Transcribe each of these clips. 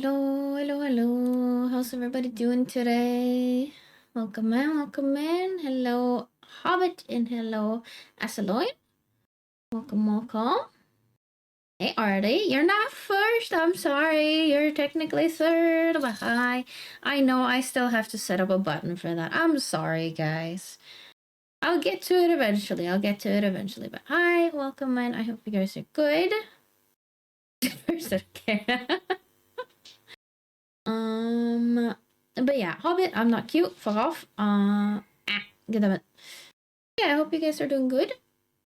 Hello, hello, hello. How's everybody doing today? Welcome in, welcome in. Hello, Hobbit, and hello, Asaloy. Welcome, welcome. Hey, Artie, you're not first. I'm sorry. You're technically third, but hi. I know I still have to set up a button for that. I'm sorry, guys. I'll get to it eventually. But hi, welcome in. I hope you guys are good. First, okay. But yeah, Hobbit, I'm not cute. Fuck off. Get them. Yeah, I hope you guys are doing good.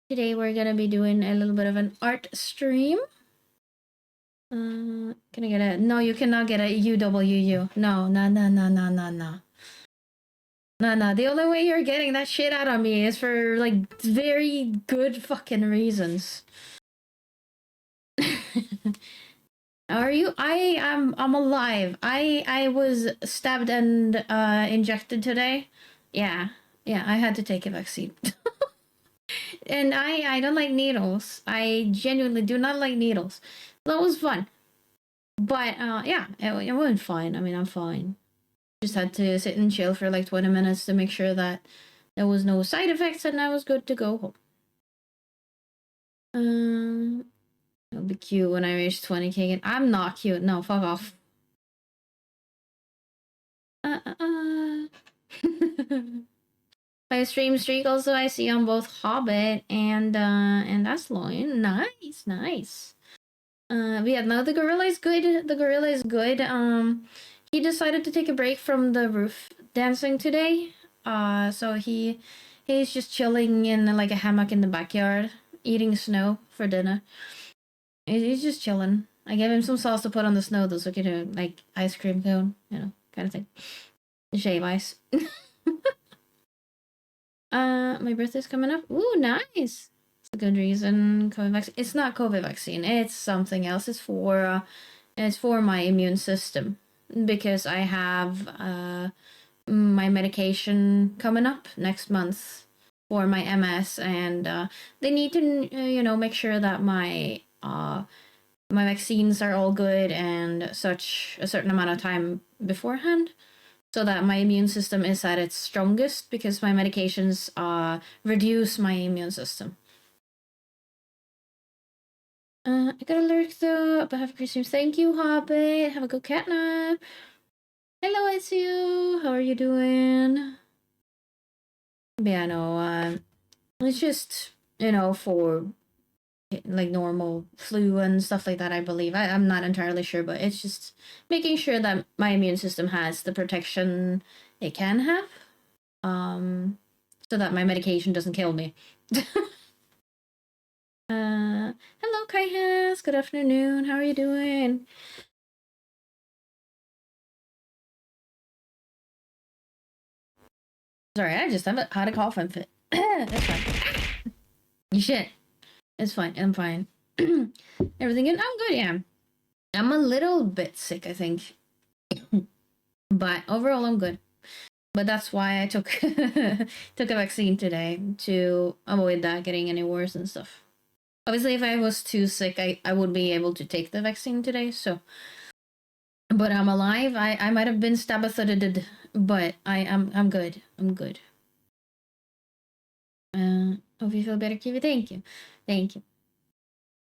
Today we're gonna be doing a little bit of an art stream. Can I get a? No, you cannot get a UWU. No, no, no, no, no, no, no. No, no. The only way you're getting that shit out of me is for like very good fucking reasons. Are you? I'm alive. I was stabbed and injected today. Yeah. Yeah, I had to take a vaccine. And I don't like needles. I genuinely do not like needles. That was fun. But yeah, it went fine. I mean, I'm fine. Just had to sit and chill for like 20 minutes to make sure that there was no side effects and I was good to go home. It'll be cute when I reach 20K again. I'm not cute. No, fuck off. My stream streak also I see on both Hobbit and Asloin. Nice, nice. But yeah, no, the gorilla is good. The gorilla is good. He decided to take a break from the roof dancing today. So he's just chilling in like a hammock in the backyard, eating snow for dinner. He's just chilling. I gave him some sauce to put on the snow, though, so he could do like ice cream cone, kind of thing. Shave ice. My birthday's coming up. Ooh, nice. It's a good reason. COVID vaccine. It's not COVID vaccine. It's something else. It's for my immune system because I have my medication coming up next month for my MS, and they need to make sure that my vaccines are all good and such a certain amount of time beforehand, so that my immune system is at its strongest, because my medications reduce my immune system. I got a lyric though, but have a great stream. Thank you, Hobbit. Have a good catnap. Hello, SU. How are you doing? Yeah, no, it's just, for like normal flu and stuff like that, I believe. I'm not entirely sure, but it's just making sure that my immune system has the protection it can have, so that my medication doesn't kill me. Hello, Kaihas. Good afternoon. How are you doing? Sorry, I just haven't had a cough and fit. It's fine. Shit. It's fine. I'm fine. Everything good? I'm good, yeah. I'm a little bit sick, I think. But overall, I'm good. But that's why I took took a vaccine today, to avoid that getting any worse and stuff. Obviously, if I was too sick, I would be able to take the vaccine today, so. But I'm alive. I might have been stabathed, but I'm good. I'm good. Hope you feel better, Kiwi. Thank you. Thank you.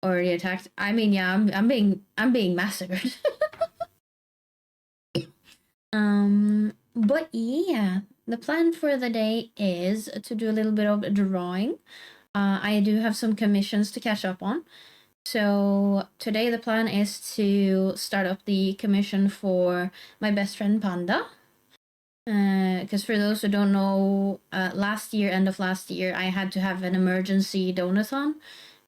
Already attacked. I mean, yeah, I'm being massacred. But yeah, the plan for the day is to do a little bit of drawing. I do have some commissions to catch up on. So today the plan is to start up the commission for my best friend Panda. Because for those who don't know, end of last year, I had to have an emergency donathon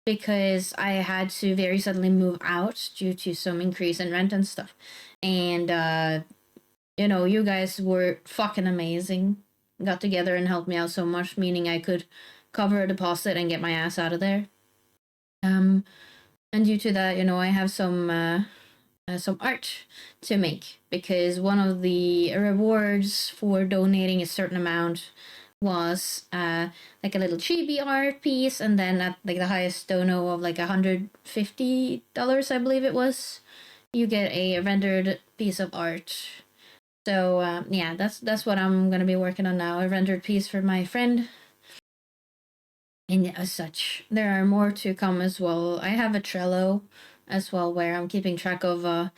because I had to very suddenly move out due to some increase in rent and stuff. And you guys were fucking amazing. Got together and helped me out so much, meaning I could cover a deposit and get my ass out of there. And due to that, I have some art to make, because one of the rewards for donating a certain amount was like a little chibi art piece, and then at like the highest dono of like $150, I believe it was, you get a rendered piece of art. So yeah, that's what I'm gonna be working on now. A rendered piece for my friend. And as such, there are more to come as well. I have a Trello as well where I'm keeping track of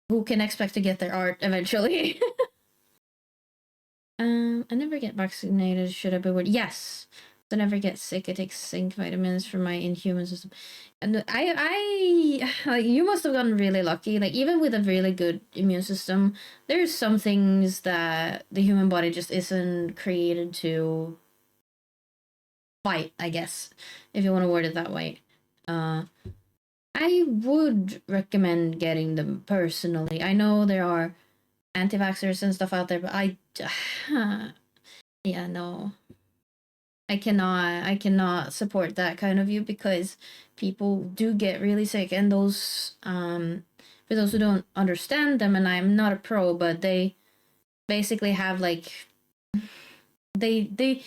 who can expect to get their art eventually. I never get vaccinated. Should I be worried? Yes. I never get sick. I take zinc vitamins for my inhuman system. And like, you must have gotten really lucky. Like, even with a really good immune system, there's some things that the human body just isn't created to fight, I guess, if you want to word it that way. I would recommend getting them personally. I know there are anti-vaxxers and stuff out there, but yeah, no. I cannot support that kind of view because people do get really sick, and those for those who don't understand them, and I'm not a pro, but they basically have like they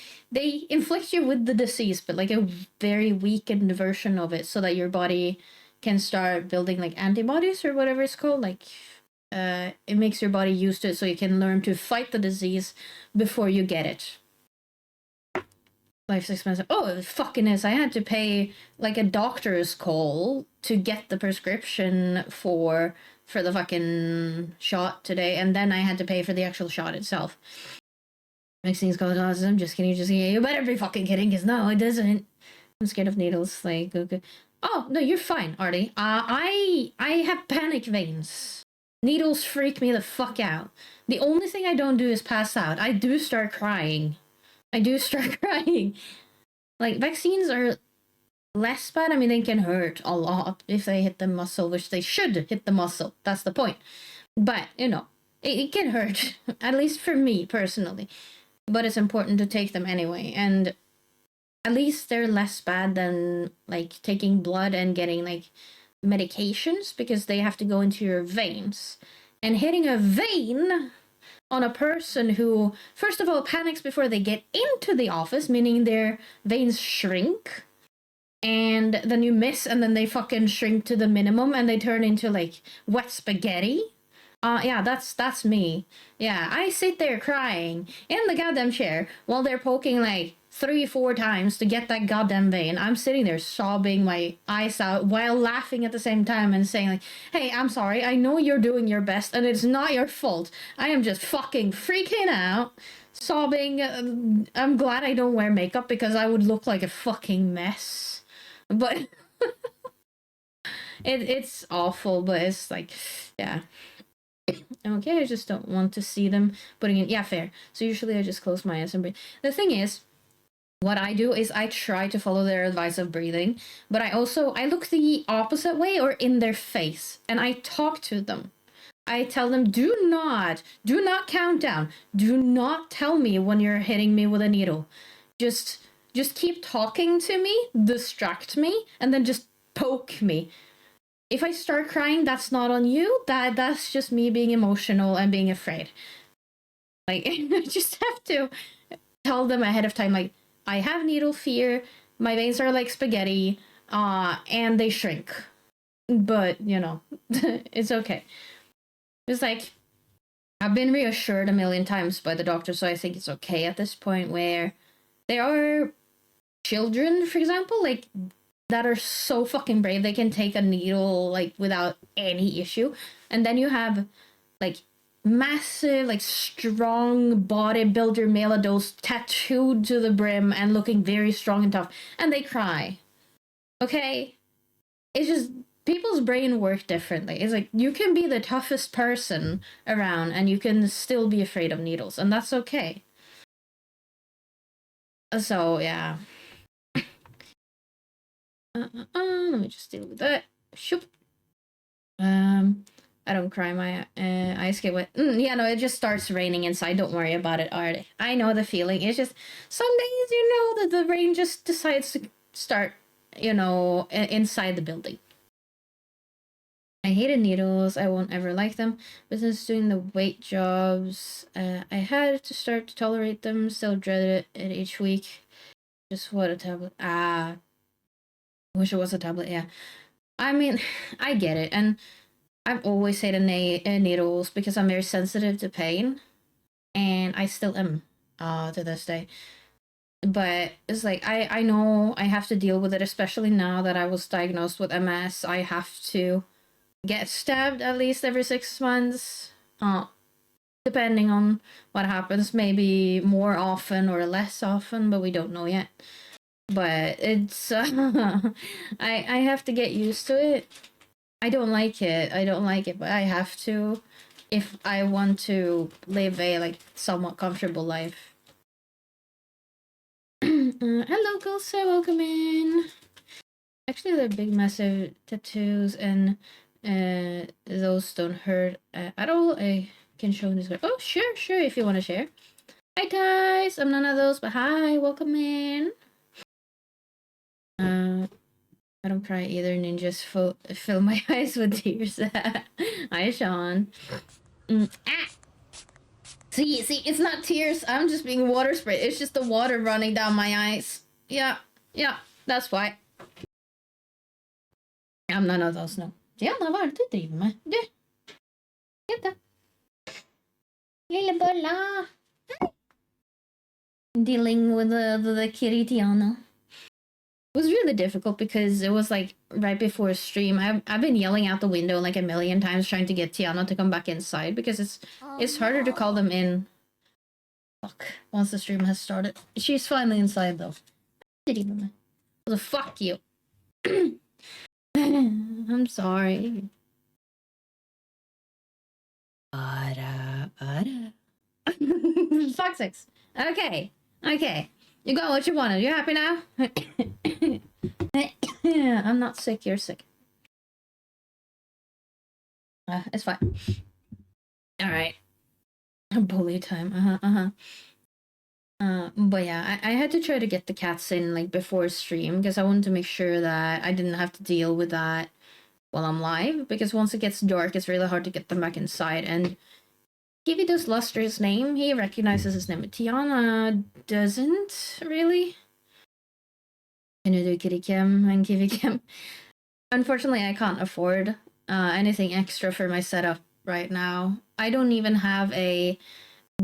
inflict you with the disease, but like a very weakened version of it, so that your body can start building like antibodies or whatever it's called. Like it makes your body used to it, so you can learn to fight the disease before you get it. Life's expensive. Oh, it fucking is. I had to pay like a doctor's call to get the prescription for the fucking shot today, and then I had to pay for the actual shot itself. Vaccines cause autism. Just kidding. Just kidding. You better be fucking kidding, because no, it doesn't. I'm scared of needles. Like, okay. Oh no, you're fine, Artie. I have panic veins. Needles freak me the fuck out. The only thing I don't do is pass out. I do start crying. Like, vaccines are less bad. I mean, they can hurt a lot if they hit the muscle, which they should hit the muscle. That's the point. But, it can hurt, at least for me personally. But it's important to take them anyway. And at least they're less bad than, like, taking blood and getting, like, medications, because they have to go into your veins. And hitting a vein on a person who, first of all, panics before they get into the office, meaning their veins shrink, and then you miss, and then they fucking shrink to the minimum, and they turn into like wet spaghetti. Yeah, that's me. Yeah, I sit there crying in the goddamn chair while they're poking like 3-4 times to get that goddamn vein. I'm sitting there sobbing my eyes out while laughing at the same time and saying like, hey, I'm sorry, I know you're doing your best and it's not your fault. I am just fucking freaking out, sobbing. I'm glad I don't wear makeup because I would look like a fucking mess. But it's awful, but it's like, yeah. Okay, I just don't want to see them putting in. Yeah, fair. So usually I just close my eyes and breathe. The thing is, what I do is I try to follow their advice of breathing, but I look the opposite way or in their face, and I talk to them. I tell them, do not count down. Do not tell me when you're hitting me with a needle. Just keep talking to me, distract me, and then just poke me. If I start crying, that's not on you. That's just me being emotional and being afraid. Like, I just have to tell them ahead of time, like, I have needle fear, my veins are like spaghetti, and they shrink. But, it's okay. It's like, I've been reassured a million times by the doctor, so I think it's okay at this point, where there are children, for example, like, that are so fucking brave they can take a needle like without any issue, and then you have like massive, like, strong bodybuilder male adults tattooed to the brim and looking very strong and tough, and they cry. Okay, it's just people's brain work differently. It's like you can be the toughest person around and you can still be afraid of needles, and that's okay. So yeah. Let me just deal with that. Shoop. I don't cry. My eyes get wet. Yeah, no, it just starts raining inside. Don't worry about it, Art. I know the feeling. It's just some days, that the rain just decides to start, inside the building. I hated needles. I won't ever like them. But since doing the weight jobs, I had to start to tolerate them. Still dreaded it each week. Just what a tablet. Wish it was a tablet. Yeah. I mean, I get it, and I've always hated needles because I'm very sensitive to pain, and I still am to this day. But it's like I know I have to deal with it, especially now that I was diagnosed with MS. I have to get stabbed at least every 6 months. Depending on what happens, maybe more often or less often, but we don't know yet. But it's I have to get used to it. I don't like it. I don't like it, but I have to if I want to live a like somewhat comfortable life. Hello, Gulsa, welcome in. Actually, they're big, massive tattoos, and those don't hurt at all. I can show this. Oh, sure, sure, if you want to share. Hi, guys. I'm none of those, but hi, welcome in. I don't cry either. Ninjas fill my eyes with tears. Hi, Sean. Ah! See, it's not tears. I'm just being water sprayed. It's just the water running down my eyes. Yeah, that's why. I'm none of those, no. Jävlar, vad är det du driver med? Du! Vänta. Lilla Bulla! Dealing with the kitty Tiana. It was really difficult because it was like right before a stream. I've been yelling out the window like a million times trying to get Tiana to come back inside because it's harder to call them in. Fuck. Once the stream has started. She's finally inside though. So fuck you. I'm sorry. Fuck sakes. Okay. You got what you wanted. You happy now? I'm not sick. You're sick. It's fine. All right. Bully time. But yeah, I had to try to get the cats in like before stream because I wanted to make sure that I didn't have to deal with that while I'm live, because once it gets dark, it's really hard to get them back inside. And Kiwi does luster his name. He recognizes his name, but Tiana doesn't really. Can you do kitty cam and Kiwi cam? Unfortunately, I can't afford anything extra for my setup right now. I don't even have a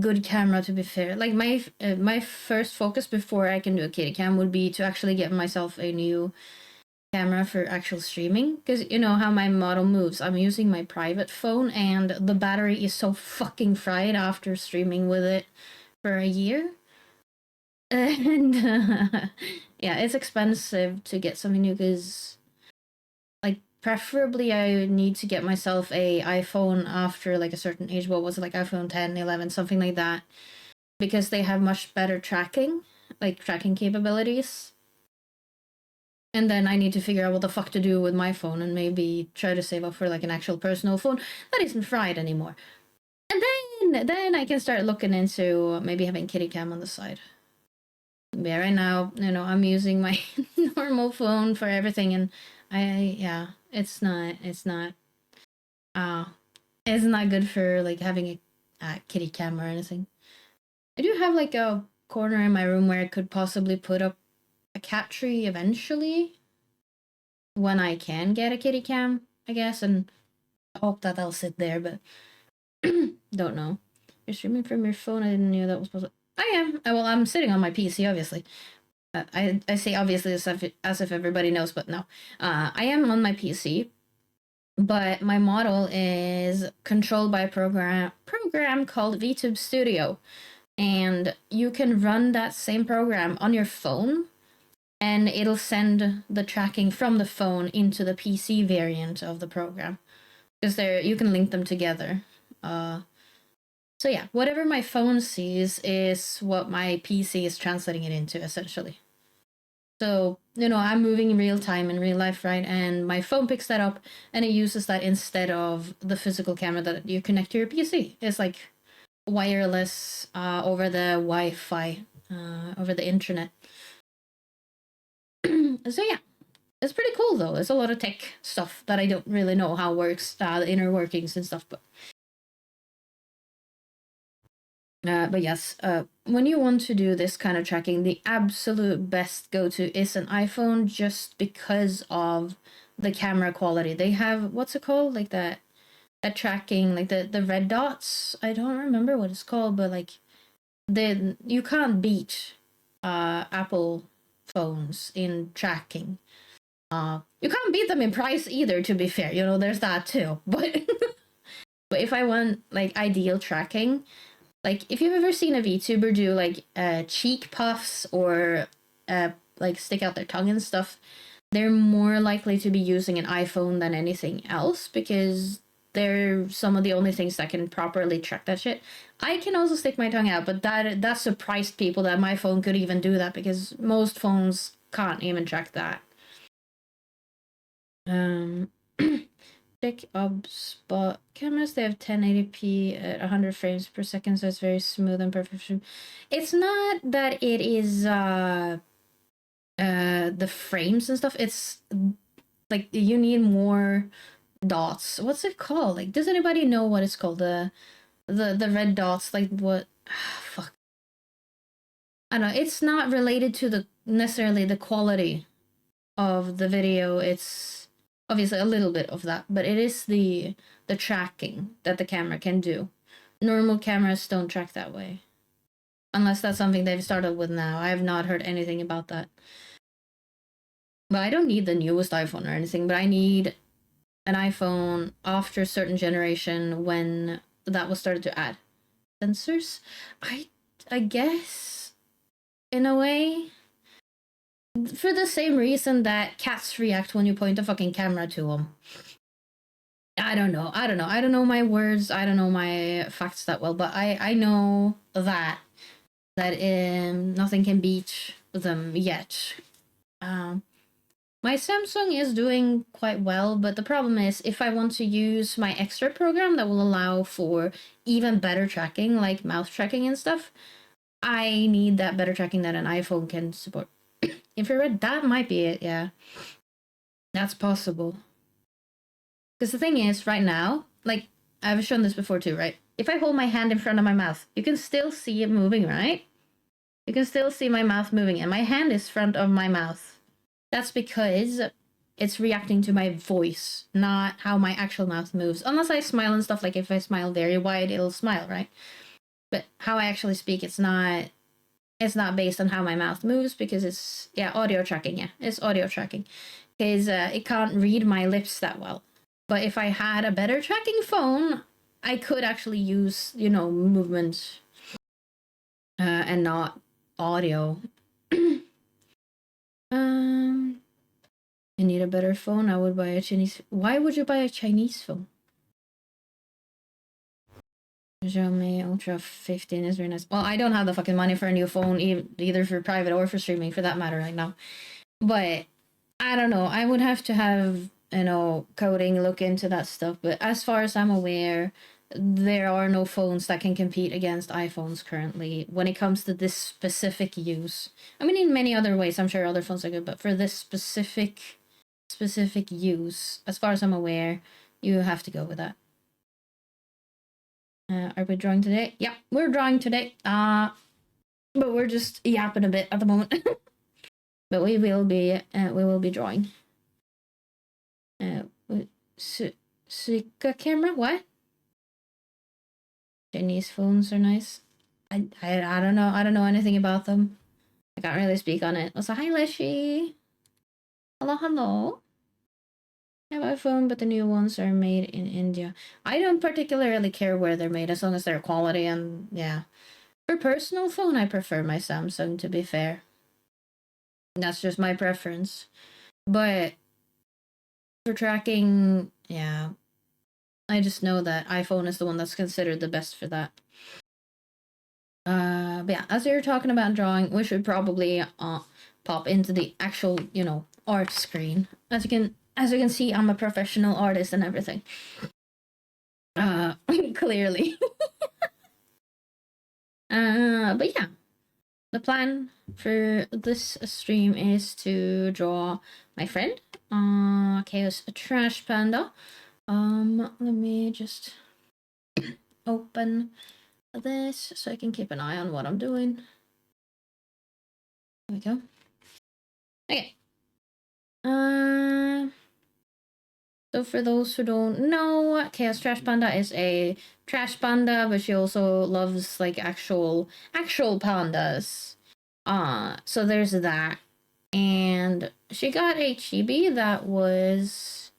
good camera, to be fair. Like my first focus before I can do a kitty cam would be to actually get myself a new camera for actual streaming, because you know how my model moves. I'm using my private phone and the battery is so fucking fried after streaming with it for a year. And yeah, it's expensive to get something new because like preferably I need to get myself a iPhone after like a certain age. What was it, like iPhone 10, 11, something like that, because they have much better tracking capabilities. And then I need to figure out what the fuck to do with my phone and maybe try to save up for like an actual personal phone that isn't fried anymore. And then I can start looking into maybe having kitty cam on the side. Yeah, right now, you know, I'm using my normal phone for everything, and it's not good for like having a kitty cam or anything. I do have like a corner in my room where I could possibly put up a cat tree eventually when I can get a kitty cam, I guess, and I hope that I'll sit there, but don't know. You're streaming from your phone. I didn't know that was possible. I am. Well, I'm sitting on my PC, obviously. I say obviously as if everybody knows, but no. I am on my PC, but my model is controlled by a program called VTube Studio, and you can run that same program on your phone, and it'll send the tracking from the phone into the PC variant of the program, because you can link them together. So yeah, whatever my phone sees is what my PC is translating it into, essentially. So, you know, I'm moving in real time in real life, right? And my phone picks that up and it uses that instead of the physical camera that you connect to your PC. It's like wireless over the Wi-Fi, over the internet. So yeah, it's pretty cool though. There's a lot of tech stuff that I don't really know how it works, the inner workings and stuff, but yes, when you want to do this kind of tracking, the absolute best go-to is an iPhone, just because of the camera quality. They have, what's it called? Like that at tracking, like the red dots. I don't remember what it's called, but like then you can't beat Apple phones in tracking. You can't beat them in price either, to be fair. There's that too. But but if I want like ideal tracking, like if you've ever seen a VTuber do like cheek puffs or like stick out their tongue and stuff, they're more likely to be using an iPhone than anything else because they're some of the only things that can properly track that shit. I can also stick my tongue out, but that surprised people that my phone could even do that because most phones can't even track that. Um, Pick ups, but cameras they have 1080p at 100 frames per second, so it's very smooth and perfect. It's not that it is the frames and stuff. It's like you need more dots. What's it called? Like, does anybody know what it's called? The red dots. Like what? Fuck. I don't know. It's not related to the necessarily the quality of the video. It's obviously a little bit of that, but it is the tracking that the camera can do. Normal cameras don't track that way. Unless that's something they've started with now. I have not heard anything about that. But I don't need the newest iPhone or anything, but I need an iPhone after a certain generation when that was started to add sensors. I guess in a way for the same reason that cats react when you point a fucking camera to them. I don't know. I don't know my words. I don't know my facts that well, but I know that nothing can beat them yet. My Samsung is doing quite well, but the problem is if I want to use my extra program that will allow for even better tracking, like mouth tracking and stuff, I need that better tracking that an iPhone can support. Infrared, that might be it, yeah. That's possible. Because the thing is, right now, like, I've shown this before too, right? If I hold my hand in front of my mouth, you can still see it moving, right? You can still see my mouth moving, and my hand is front of my mouth. That's because it's reacting to my voice, not how my actual mouth moves. Unless I smile and stuff, like if I smile very wide, it'll smile, right? But how I actually speak, it's not based on how my mouth moves because it's audio tracking. Yeah, it's audio tracking because it can't read my lips that well. But if I had a better tracking phone, I could actually use movement and not audio. I need a better phone. I would buy a Chinese. Why would you buy a Chinese phone? Xiaomi Ultra 15 is very nice. Well, I don't have the fucking money for a new phone, either for private or for streaming, for that matter, right now. But I don't know. I would have to have coding look into that stuff. But as far as I'm aware, there are no phones that can compete against iPhones currently when it comes to this specific use. I mean, in many other ways, I'm sure other phones are good, but for this specific use, as far as I'm aware, you have to go with that. Are we drawing today? Yeah, we're drawing today. But we're just yapping a bit at the moment. But we will be drawing. Suica camera? What? Chinese phones are nice. I don't know. I don't know anything about them. I can't really speak on it. Also, hi Leshy. Hello, hello. I have a phone, but the new ones are made in India. I don't particularly care where they're made as long as they're quality and yeah. For personal phone, I prefer my Samsung, to be fair. That's just my preference. But for tracking, yeah. I just know that iPhone is the one that's considered the best for that. But yeah, as you're talking about drawing, we should probably pop into the actual, art screen. As you can see, I'm a professional artist and everything. Clearly. But yeah, the plan for this stream is to draw my friend, Chaos Trash Panda. Let me just open this so I can keep an eye on what I'm doing. There we go. Okay. So for those who don't know, Chaos Trash Panda is a trash panda, but she also loves like actual pandas. So there's that. And she got a chibi that was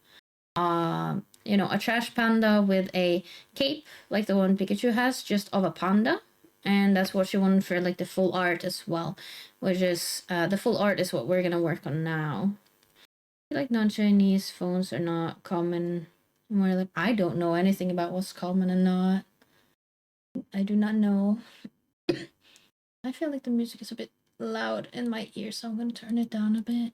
a trash panda with a cape like the one Pikachu has, just of a panda. And that's what she wanted for like the full art as well, which is the full art is what we're gonna work on now. I feel like non-Chinese phones are not common. More like I don't know anything about what's common and not. I do not know. I feel like the music is a bit loud in my ear, so I'm gonna turn it down a bit.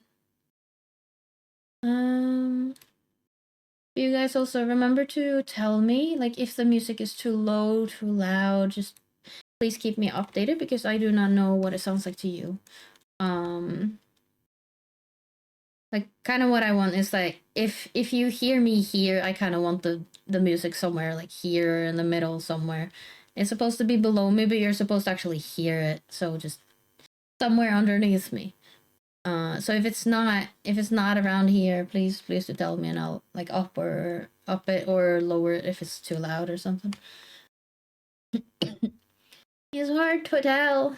You guys also remember to tell me, like, if the music is too low, too loud, just please keep me updated because I do not know what it sounds like to you. Like, kind of what I want is like, if you hear me here, I kind of want the music somewhere, like here in the middle somewhere. It's supposed to be below me, but you're supposed to actually hear it, so just somewhere underneath me. So if it's not around here, please do tell me and I'll like up it or lower it if it's too loud or something. It's hard to tell.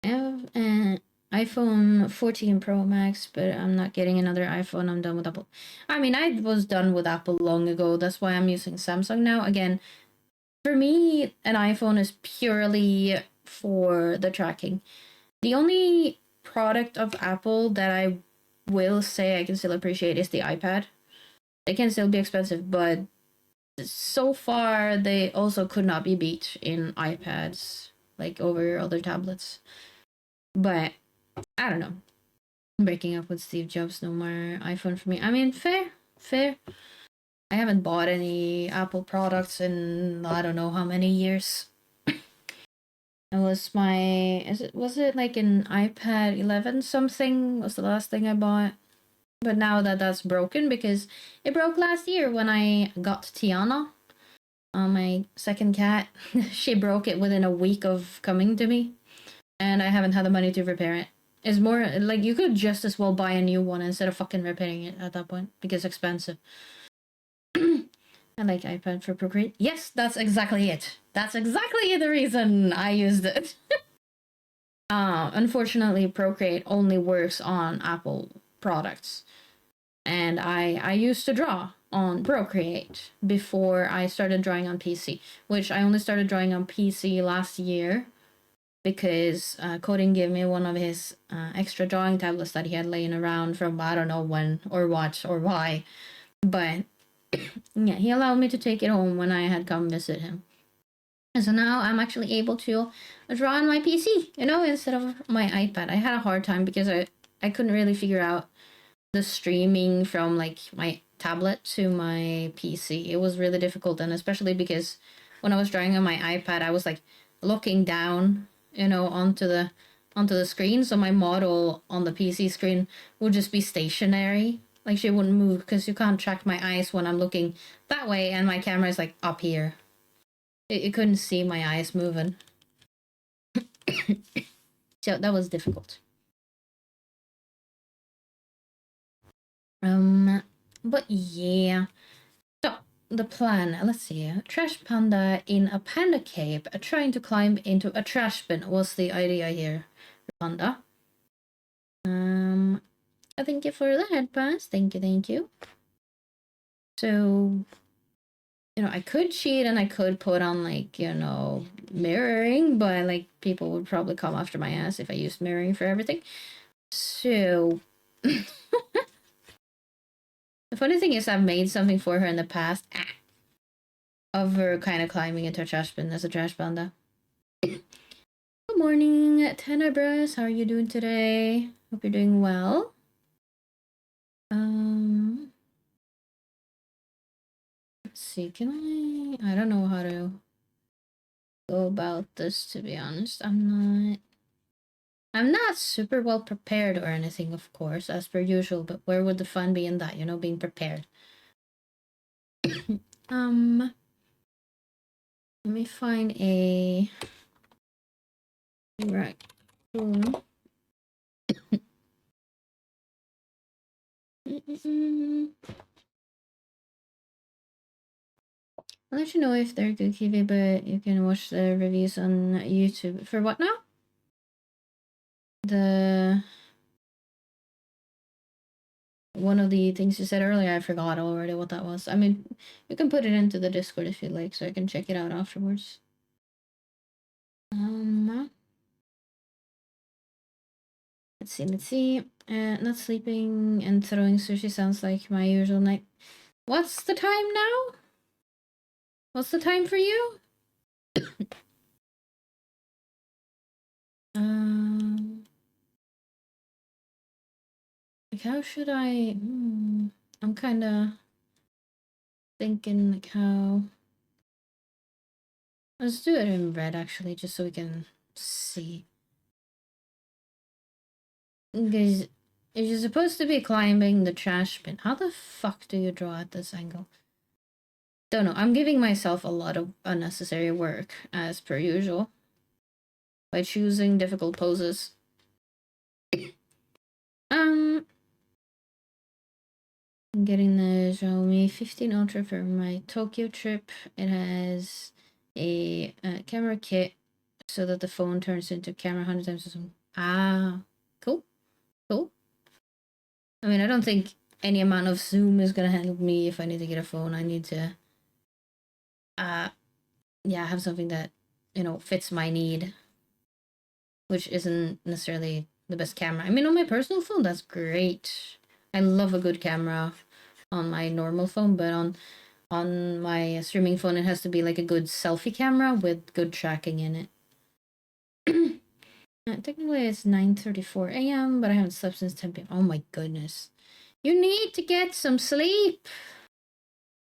I have an iPhone 14 Pro Max, but I'm not getting another iPhone. I'm done with Apple. I mean, I was done with Apple long ago. That's why I'm using Samsung now. Again, for me, an iPhone is purely for the tracking. The only product of Apple that I will say I can still appreciate is the iPad. It can still be expensive, but so far they also could not be beat in iPads, like over other tablets. But I don't know. Breaking up with Steve Jobs, no more iPhone for me. I mean, fair. I haven't bought any Apple products in I don't know how many years. It was was it like an iPad 11 something was the last thing I bought. But now that's broken because it broke last year when I got Tiana, my second cat. She broke it within a week of coming to me, and I haven't had the money to repair it. It's more like you could just as well buy a new one instead of fucking repairing it at that point because it's expensive. I like iPad for Procreate. Yes, that's exactly it. That's exactly the reason I used it. Unfortunately, Procreate only works on Apple products. And I used to draw on Procreate before I started drawing on PC, which I only started drawing on PC last year because Coding gave me one of his extra drawing tablets that he had laying around from I don't know when or what or why. But yeah, he allowed me to take it home when I had come visit him. And so now I'm actually able to draw on my PC, instead of my iPad. I had a hard time because I couldn't really figure out the streaming from like my tablet to my PC. It was really difficult, and especially because when I was drawing on my iPad, I was like looking down, onto the screen, so my model on the PC screen would just be stationary. Like she wouldn't move because you can't track my eyes when I'm looking that way, and my camera is like up here. It couldn't see my eyes moving, so that was difficult. But yeah. So, the plan, let's see. Trash panda in a panda cave trying to climb into a trash bin was the idea here. Panda. Thank you for the head pass. Thank you. So, I could cheat and I could put on like, mirroring, but like people would probably come after my ass if I used mirroring for everything. So the funny thing is I've made something for her in the past of her kind of climbing into a trash bin as a trash panda. Good morning, Tenebras. How are you doing today? Hope you're doing well. Let's see. Can I don't know how to go about this, to be honest. I'm not super well prepared or anything, of course, as per usual, but where would the fun be in that, being prepared? Let me find a right room. I'll let you know if they're good, Kiwi, but you can watch the reviews on YouTube. For what now? One of the things you said earlier, I forgot already what that was. I mean, you can put it into the Discord if you like, so I can check it out afterwards. Let's see. Not sleeping and throwing sushi sounds like my usual night. What's the time now? What's the time for you? Like how should I? I'm kind of thinking like how. Let's do it in red actually, just so we can see. Because if you're supposed to be climbing the trash bin, how the fuck do you draw at this angle? Don't know. I'm giving myself a lot of unnecessary work, as per usual, by choosing difficult poses. I'm getting the Xiaomi 15 Ultra for my Tokyo trip. It has a camera kit so that the phone turns into camera 100 times as well. Cool. Cool. I mean, I don't think any amount of zoom is gonna help me if I need to get a phone. I need to have something that, fits my need, which isn't necessarily the best camera. I mean, on my personal phone, that's great. I love a good camera on my normal phone, but on my streaming phone, it has to be like a good selfie camera with good tracking in it. Technically, it's 9:34 a.m., but I haven't slept since 10 p.m. Oh my goodness. You need to get some sleep.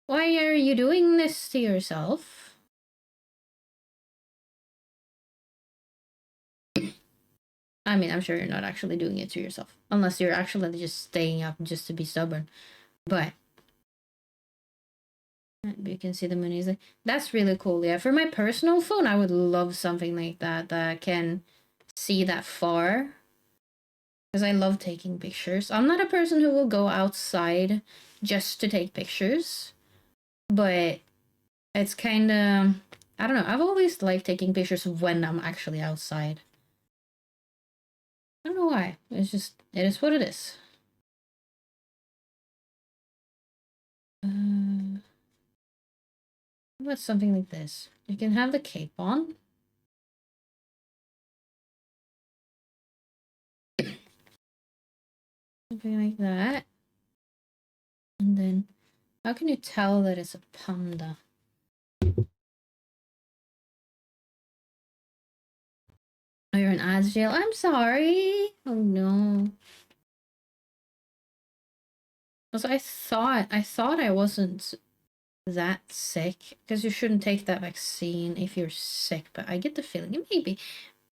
Why are you doing this to yourself? I mean, I'm sure you're not actually doing it to yourself, unless you're actually just staying up just to be stubborn. But you can see the moon easily. That's really cool. Yeah, for my personal phone, I would love something like that that can see that far. Because I love taking pictures. I'm not a person who will go outside just to take pictures, but it's kind of, I don't know. I've always liked taking pictures when I'm actually outside. I don't know why. It's just, it is what it is. What about something like this? You can have the cape on. Something like that. And then, how can you tell that it's a panda? Oh, you're in ads jail? I'm sorry. Oh no. Also, I thought I wasn't that sick, because you shouldn't take that vaccine if you're sick, but I get the feeling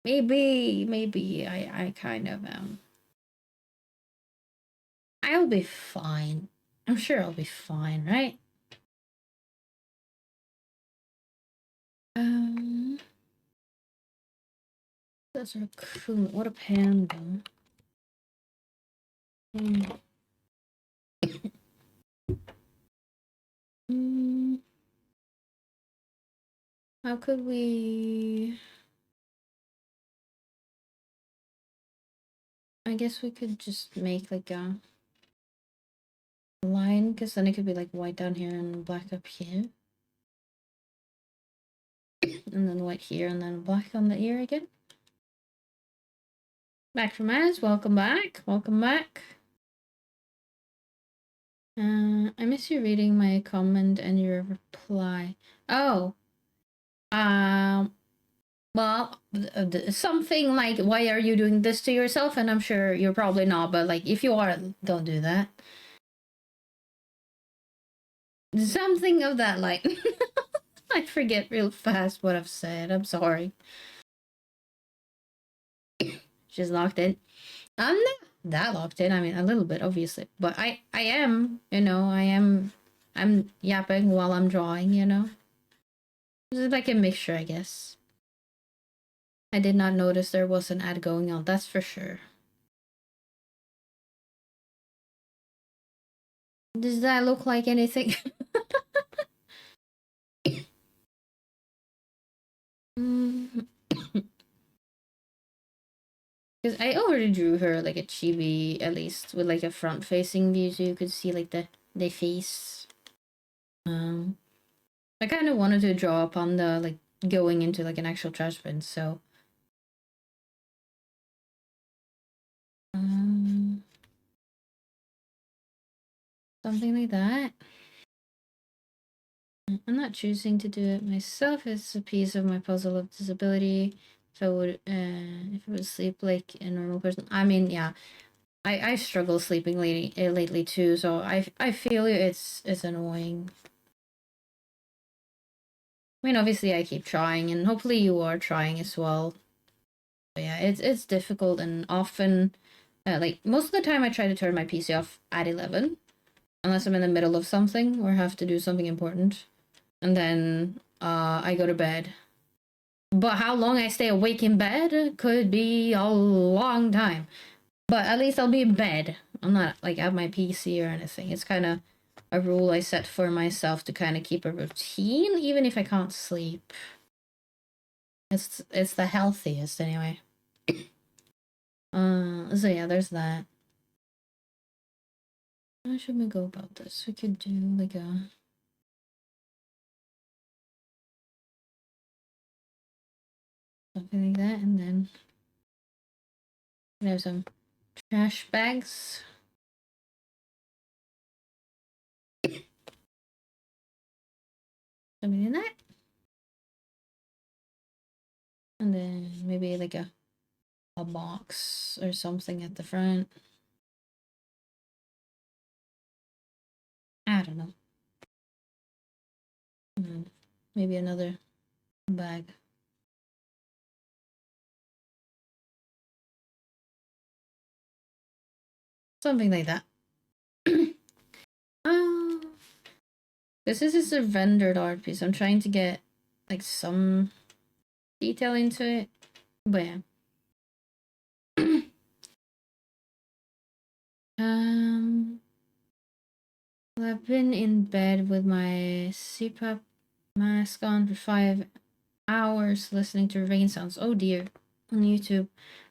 maybe I kind of I'll be fine. I'm sure I'll be fine, right? That's a cool. What a panda. How could we? I guess we could just make like a line, because then it could be like white down here and black up here. And then white here and then black on the ear again. Back from ads. Welcome back. Welcome back. I miss you reading my comment and your reply. Oh. Well, something like, why are you doing this to yourself? And I'm sure you're probably not, but like, if you are, don't do that. Something of that, like, I forget real fast what I've said. I'm sorry. She's locked in. I'm not that locked in. I mean, a little bit, obviously, but I am, I'm yapping while I'm drawing, It's like a mixture, I guess. I did not notice there was an ad going on, that's for sure. Does that look like anything? Because I already drew her like a chibi, at least with like a front-facing view, so you could see like the face. I kind of wanted to draw upon the like going into like an actual trash bin, so something like that. I'm not choosing to do it myself. It's a piece of my puzzle of disability. So if I would sleep like a normal person, I mean, yeah, I struggle sleeping lately too. So I feel it's annoying. I mean, obviously, I keep trying, and hopefully, you are trying as well. But yeah, it's difficult, and often, like most of the time, I try to turn my PC off at 11, unless I'm in the middle of something or have to do something important, and then I go to bed. But how long I stay awake in bed could be a long time. But at least I'll be in bed. I'm not like at my PC or anything. It's kind of a rule I set for myself to kind of keep a routine, even if I can't sleep. It's the healthiest anyway. So yeah, there's that. How should we go about this? We could do like a something like that, and then we have some trash bags. Something like that. And then maybe like a box or something at the front. I don't know. Maybe another bag. Something like that. Oh, this is a rendered art piece. I'm trying to get like some detail into it. But yeah. um well, I've been in bed with my CPAP mask on for 5 hours listening to rain sounds. Oh dear. On YouTube.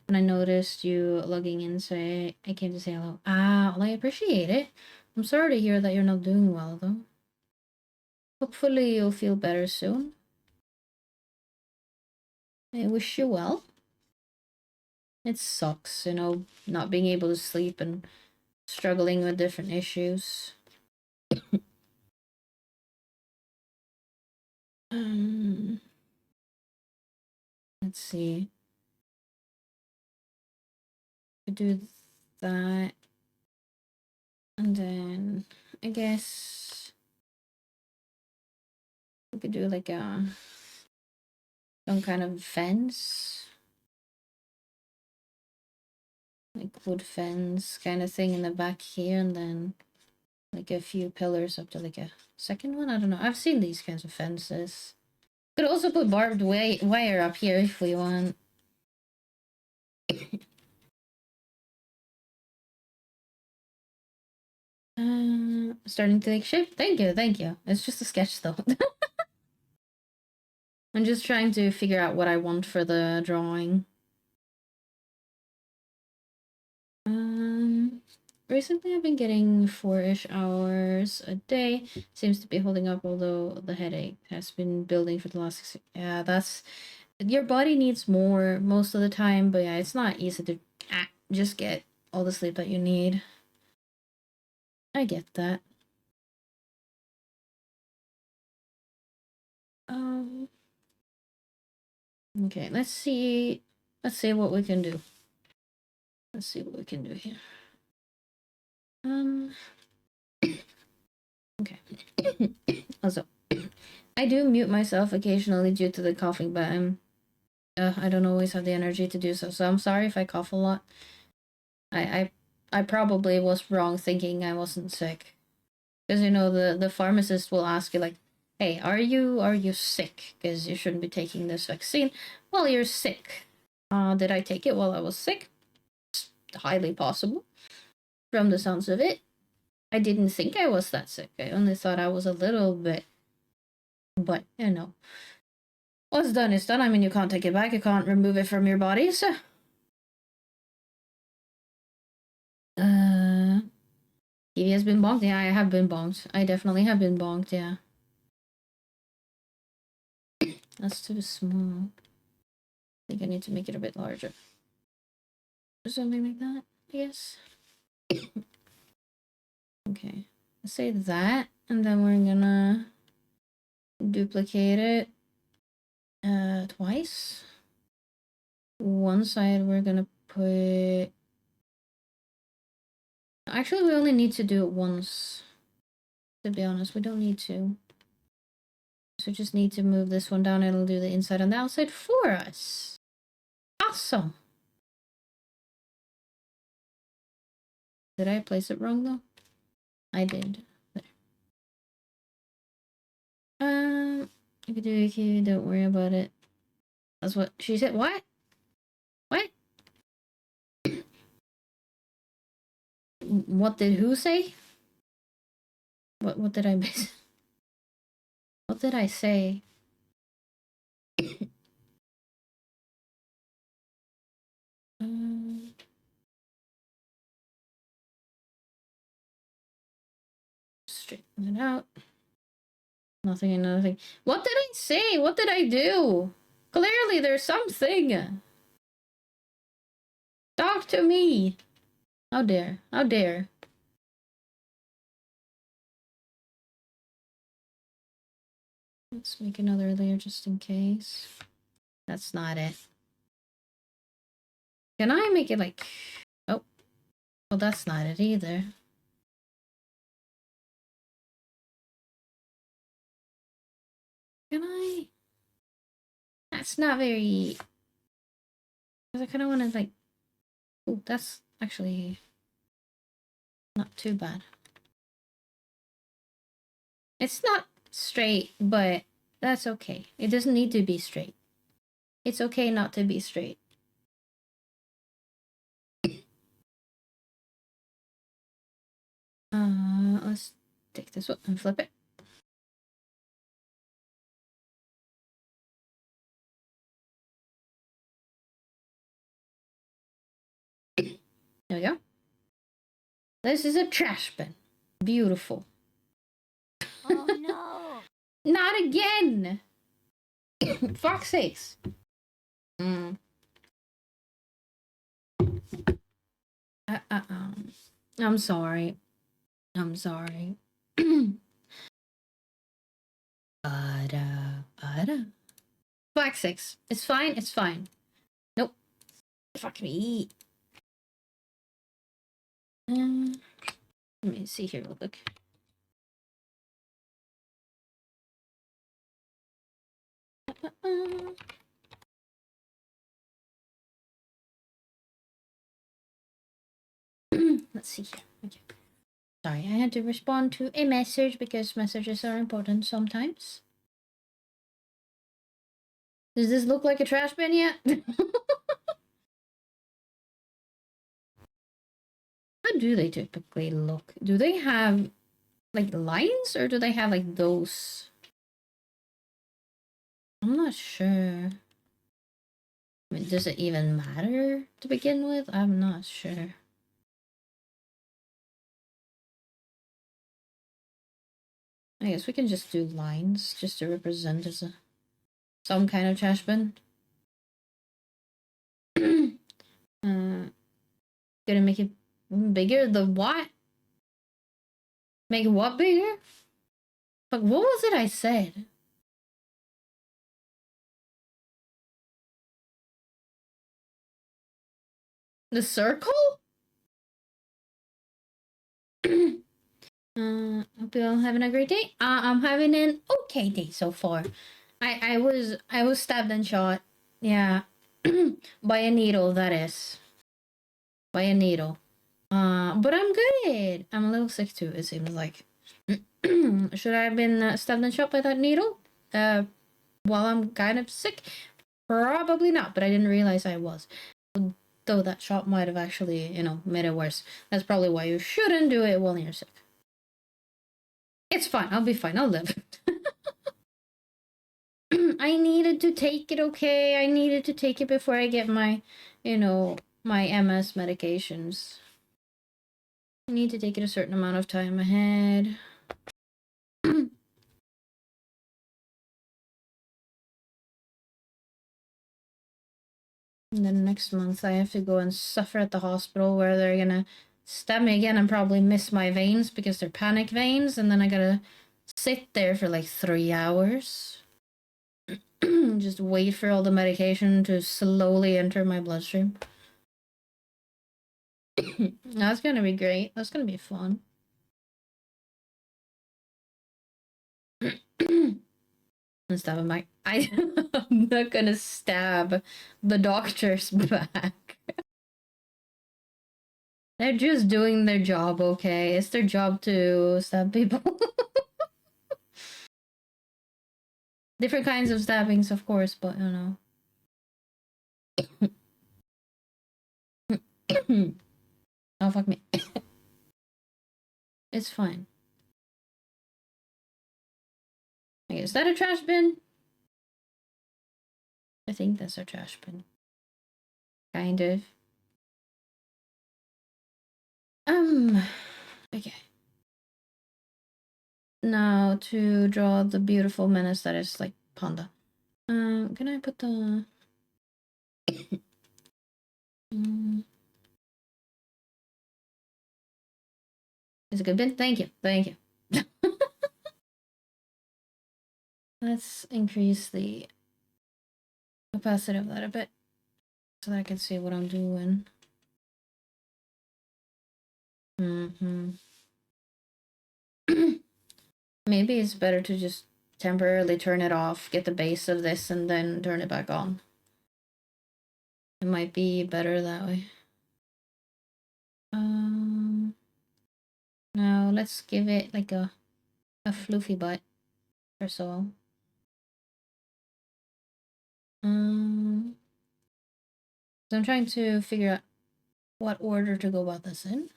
And I noticed you logging in, so I came to say hello. Ah, well, I appreciate it. I'm sorry to hear that you're not doing well though. Hopefully you'll feel better soon. I wish you well. It sucks, not being able to sleep and struggling with different issues. um, let's see. Could do that. And then I guess we could do like some kind of fence. Like wood fence kind of thing in the back here, and then like a few pillars up to like a second one. I don't know. I've seen these kinds of fences. Could also put barbed wire up here if we want. Starting to take shape. Thank you, thank you. It's just a sketch though. I'm just trying to figure out what I want for the drawing. Recently I've been getting 4-ish hours a day. Seems to be holding up, although the headache has been building for the last 6 years. Yeah, that's your body needs more most of the time, but yeah, it's not easy to just get all the sleep that you need. I get that. Um okay, let's see what we can do. Let's see what we can do here. Okay. Also, I do mute myself occasionally due to the coughing, but I don't always have the energy to do so. So I'm sorry if I cough a lot. I probably was wrong thinking I wasn't sick, because the pharmacist will ask you like, "Hey, are you sick? Because you shouldn't be taking this vaccine." Well, you're sick. Did I take it while I was sick? Highly possible, from the sounds of it. I didn't think I was that sick. I only thought I was a little bit. But, you know, what's done is done. I mean, you can't take it back. You can't remove it from your body, so. He has been bonked. Yeah, I have been bonked. I definitely have been bonked, yeah. That's too small. I think I need to make it a bit larger. Or something like that, I guess. Okay. Let's say that, and then we're gonna duplicate it twice. One side we're gonna put... Actually, we only need to do it once. To be honest, we don't need to. So just need to move this one down. It'll do the inside and the outside for us. Awesome. Did I place it wrong though? I did. There. You can do it, don't worry about it. That's what she said. What? What? What did who say? What did I miss? What did I say? Straighten it out. Nothing and nothing. What did I say? What did I do? Clearly there's something. Talk to me. How dare. How dare. Let's make another layer just in case. That's not it. Can I make it like... Oh. Well, that's not it either. Can I... That's not very... Because I kind of want to like... Oh, that's actually... not too bad. It's not straight, but that's okay. It doesn't need to be straight. It's okay not to be straight. Let's take this one and flip it. There we go. This is a trash bin. Beautiful. Oh no! Not again! Fuck's sakes. I'm sorry. I'm sorry. Fuck's sakes. It's fine, it's fine. Nope. Fuck me. Let me see here real quick. Let's see here. Okay. Sorry, I had to respond to a message because messages are important sometimes. Does this look like a trash bin yet? How do they typically look? Do they have like lines or do they have like those? I'm not sure. I mean, does it even matter to begin with? I'm not sure. I guess we can just do lines just to represent as some kind of trash bin. Gonna make it bigger? The what? Make what bigger? But what was it I said? The circle? Hope you're all having a great day. I'm having an okay day so far. I was stabbed and shot. Yeah. By a needle, that is. By a needle. But I'm good. I'm a little sick too, it seems like. Should I have been stabbed and shot by that needle? While I'm kind of sick? Probably not, but I didn't realize I was. Though that shot might have actually, made it worse. That's probably why you shouldn't do it while you're sick. It's fine. I'll be fine. I'll live. I needed to take it, okay? I needed to take it before I get my, my MS medications. I need to take it a certain amount of time ahead. And then next month I have to go and suffer at the hospital where they're gonna stab me again and probably miss my veins because they're panic veins, and then I gotta sit there for like 3 hours. Just wait for all the medication to slowly enter my bloodstream. That's gonna be great. That's gonna be fun. And stab him back. I'm not gonna stab the doctor's back. They're just doing their job, okay? It's their job to stab people. Different kinds of stabbings, of course, but you know. Oh, fuck me. It's fine. Okay, is that a trash bin? I think that's a trash bin. Kind of. Okay. Now to draw the beautiful menace that is like Panda. Can I put the... It's a good bin? Thank you. Thank you. Let's increase the opacity of that a bit so that I can see what I'm doing. Maybe it's better to just temporarily turn it off, get the base of this, and then turn it back on. It might be better that way. Now let's give it like a floofy butt or so. So I'm trying to figure out what order to go about this in.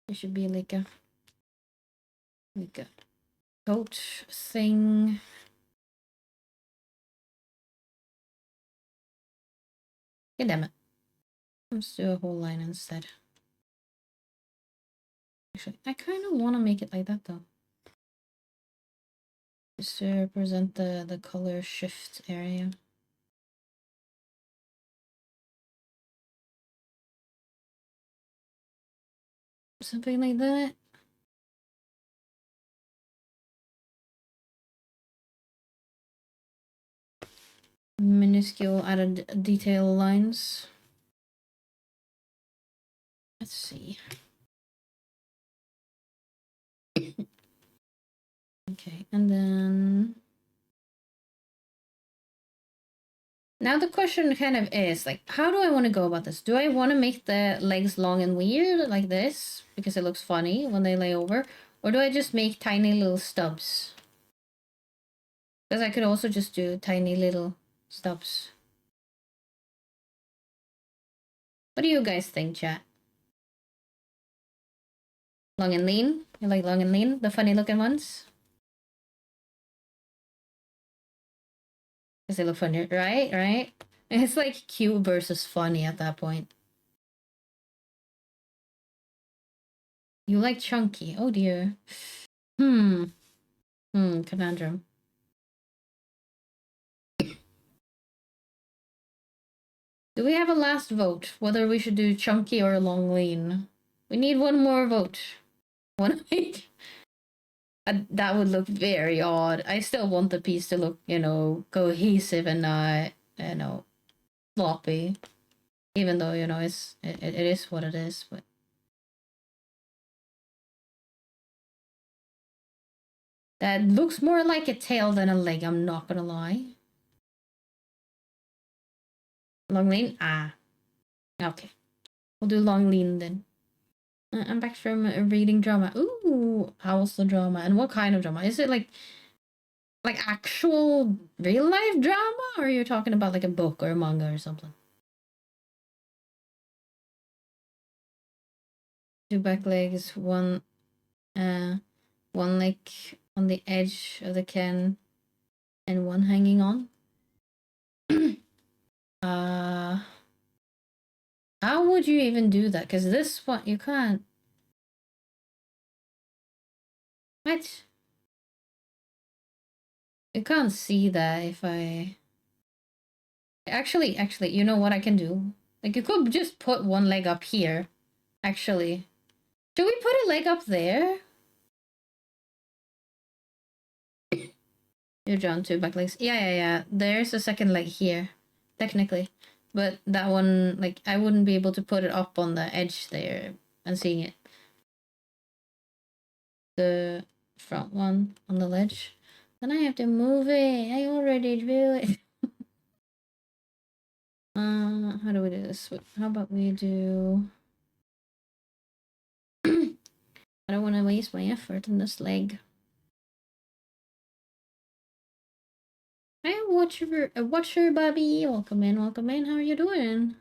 There should be like a coat thing. God damn it. Let's do a whole line instead. Actually, I kind of want to make it like that though. Just to represent the color shift area. Something like that. Minuscule added detail lines. Let's see. Okay, and then now the question kind of is like, how do I want to go about this? Do I want to make the legs long and weird like this because it looks funny when they lay over, or do I just make tiny little stubs? Because I could also just do tiny little stubs. What do you guys think, chat? Long and lean? You like long and lean? The funny looking ones? Because they look funny, right? Right? It's like cute versus funny at that point. You like chunky. Oh dear. Conundrum. Do we have a last vote? Whether we should do chunky or long lean? We need one more vote. One of each. That would look very odd. I still want the piece to look, cohesive and not, sloppy. Even though, it is what it is, but... That looks more like a tail than a leg, I'm not gonna lie. Long lean? Ah. Okay. We'll do long lean then. I'm back from reading drama. Ooh, how was the drama? And what kind of drama? Is it like actual real life drama? Or are you talking about like a book or a manga or something? 2 back legs, one leg on the edge of the can, and one hanging on. How would you even do that? Because this one, you can't. What? You can't see that if I... Actually, you know what I can do? Like, you could just put one leg up here. Actually. Should we put a leg up there? You're drawn 2 back legs. Yeah. There's a second leg here. Technically. But that one, like, I wouldn't be able to put it up on the edge there and seeing it. The front one on the ledge. Then I have to move it. I already drew it. How do we do this? How about we do... I don't want to waste my effort in this leg. Hi, Watcher Bobby. Welcome in. How are you doing?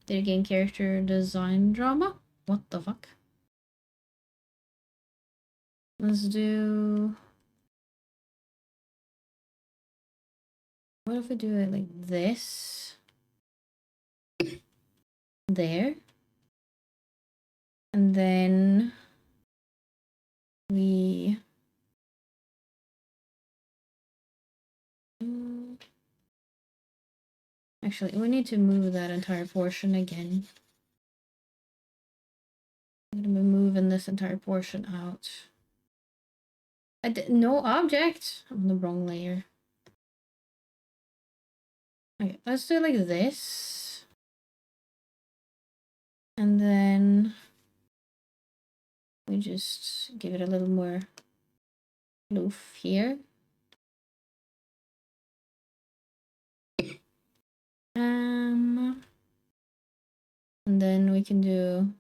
Did again character design drama? What the fuck? Let's do... What if we do it like this? There. And then... we... Actually, we need to move that entire portion again. I'm gonna be moving this entire portion out. No object! I'm on the wrong layer. Okay, let's do it like this. And then we just give it a little more loof here. And then we can do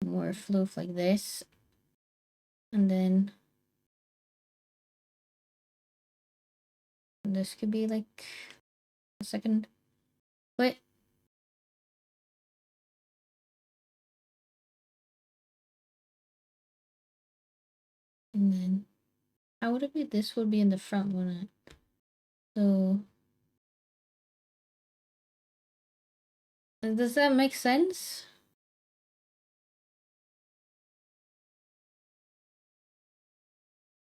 more floof like this. And then this could be like a second split. And then how would it be? This would be in the front, wouldn't it? So does that make sense?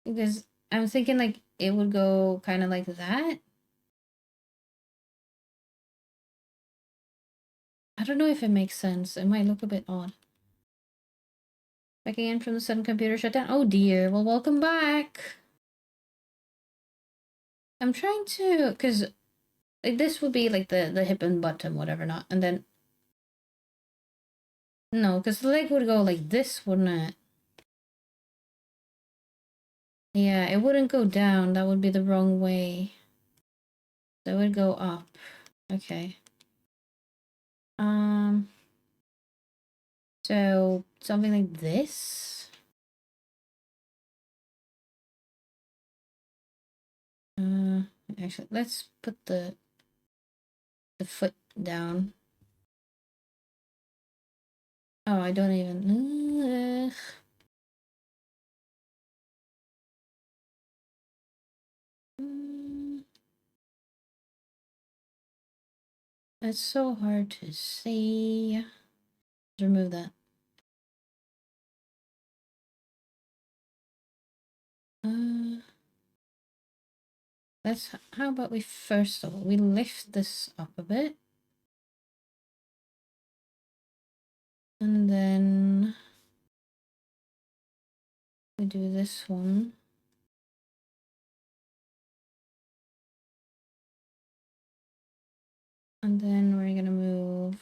Because I'm thinking like it would go kind of like that. I don't know if it makes sense. It might look a bit odd. Back again from the sudden computer shutdown. Oh dear. Well, welcome back. I'm trying to, because like this would be like the hip and butt and whatever not, and then no, because the leg would go like this, wouldn't it? Yeah, it wouldn't go down. That would be the wrong way. That would go up. Okay. So something like this. Actually, let's put the foot down. Oh, I don't even. It's so hard to see. Let's remove that. How about we first of all, we lift this up a bit. And then we do this one. And then we're gonna move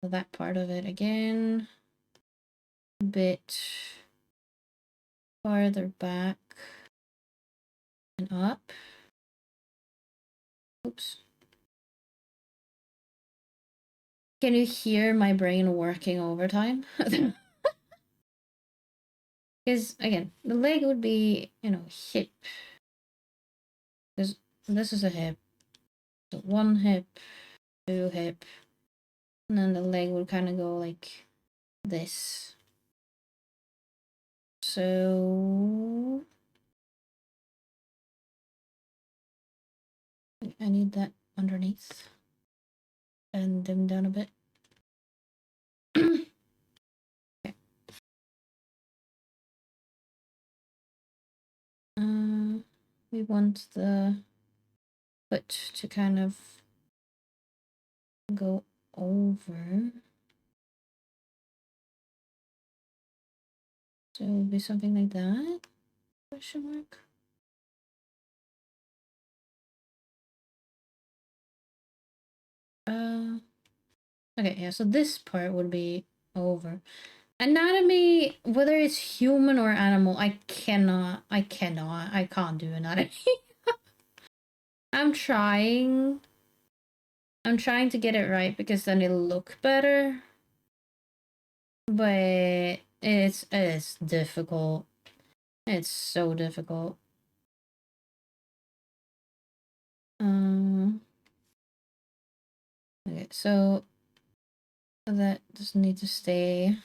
that part of it again. A bit farther back and up. Oops. Can you hear my brain working overtime? Because again, the leg would be, hip. Because this is a hip. So 1 hip, 2 hip, And then the leg would kind of go like this. So I need that underneath. And them down a bit. Okay. We want the foot to kind of go over. So it would be something like that. Question mark. Okay, yeah, so this part would be over. Anatomy, whether it's human or animal, I can't do anatomy. I'm trying. I'm trying to get it right because then it'll look better. But it's difficult. It's so difficult. Okay, so that doesn't need to stay.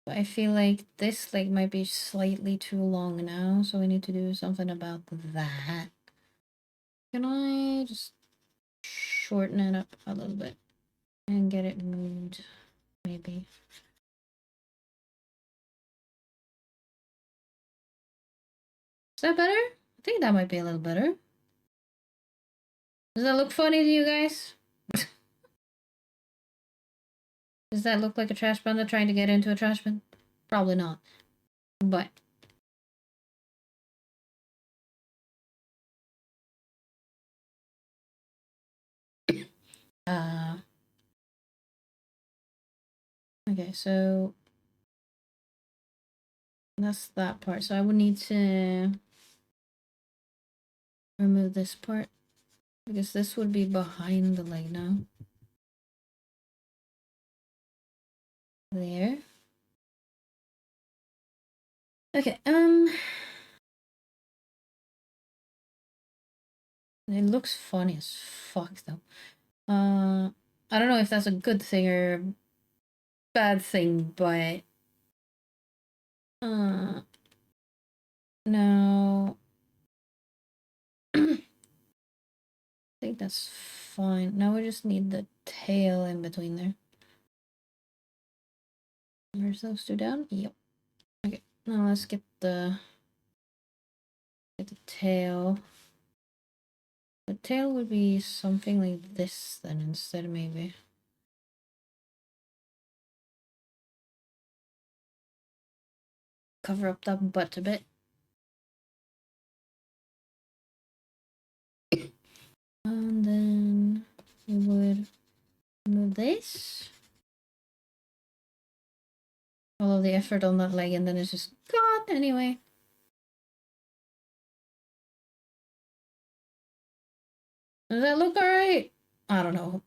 But I feel like this leg might be slightly too long now, so we need to do something about that. Can I just shorten it up a little bit and get it moved, maybe? Is that better? I think that might be a little better. Does that look funny to you guys? Does that look like a trash panda trying to get into a trash bin? Probably not. But okay, so that's that part. So I would need to remove this part because this would be behind the leg now. There. Okay, it looks funny as fuck though. I don't know if that's a good thing or bad thing, but no. I think that's fine. Now we just need the tail in between there. Where's those two down? Yep. Okay, now let's get the tail. The tail would be something like this then instead, maybe. Cover up that butt a bit. And then we would move this. All of the effort on that leg and then it's just gone anyway. Does that look alright? I don't know.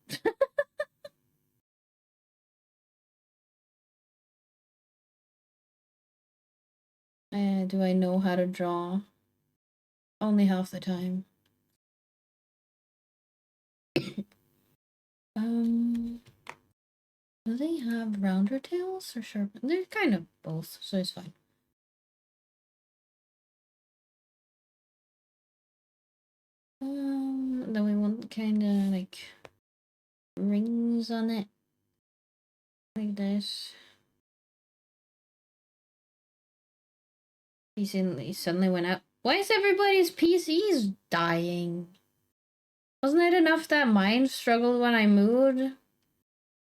Do I know how to draw? Only half the time. Do they have rounder tails or sharp? They're kind of both, so it's fine. Then we want kind of like rings on it, like this. He suddenly went out. Why is everybody's PCs dying? Wasn't it enough that mine struggled when I moved?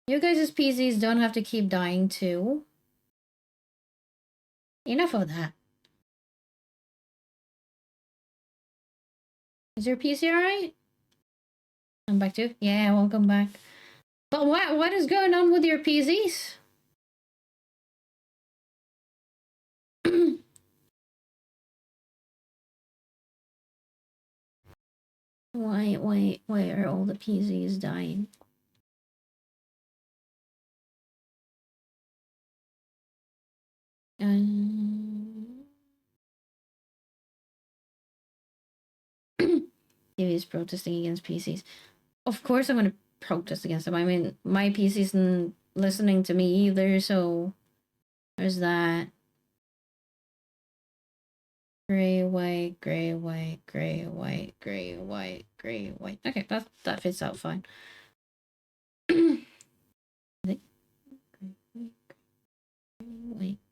You guys' PCs don't have to keep dying too. Enough of that. Is your PC alright? I'm back too? Yeah, welcome back. But what is going on with your PCs? Why are all the PCs dying? TV is protesting against PCs. Of course I'm gonna protest against them. I mean, my PC isn't listening to me either, so there's that. Gray, white, gray, white, gray, white, gray, white, gray, white. Okay, that fits out fine. White,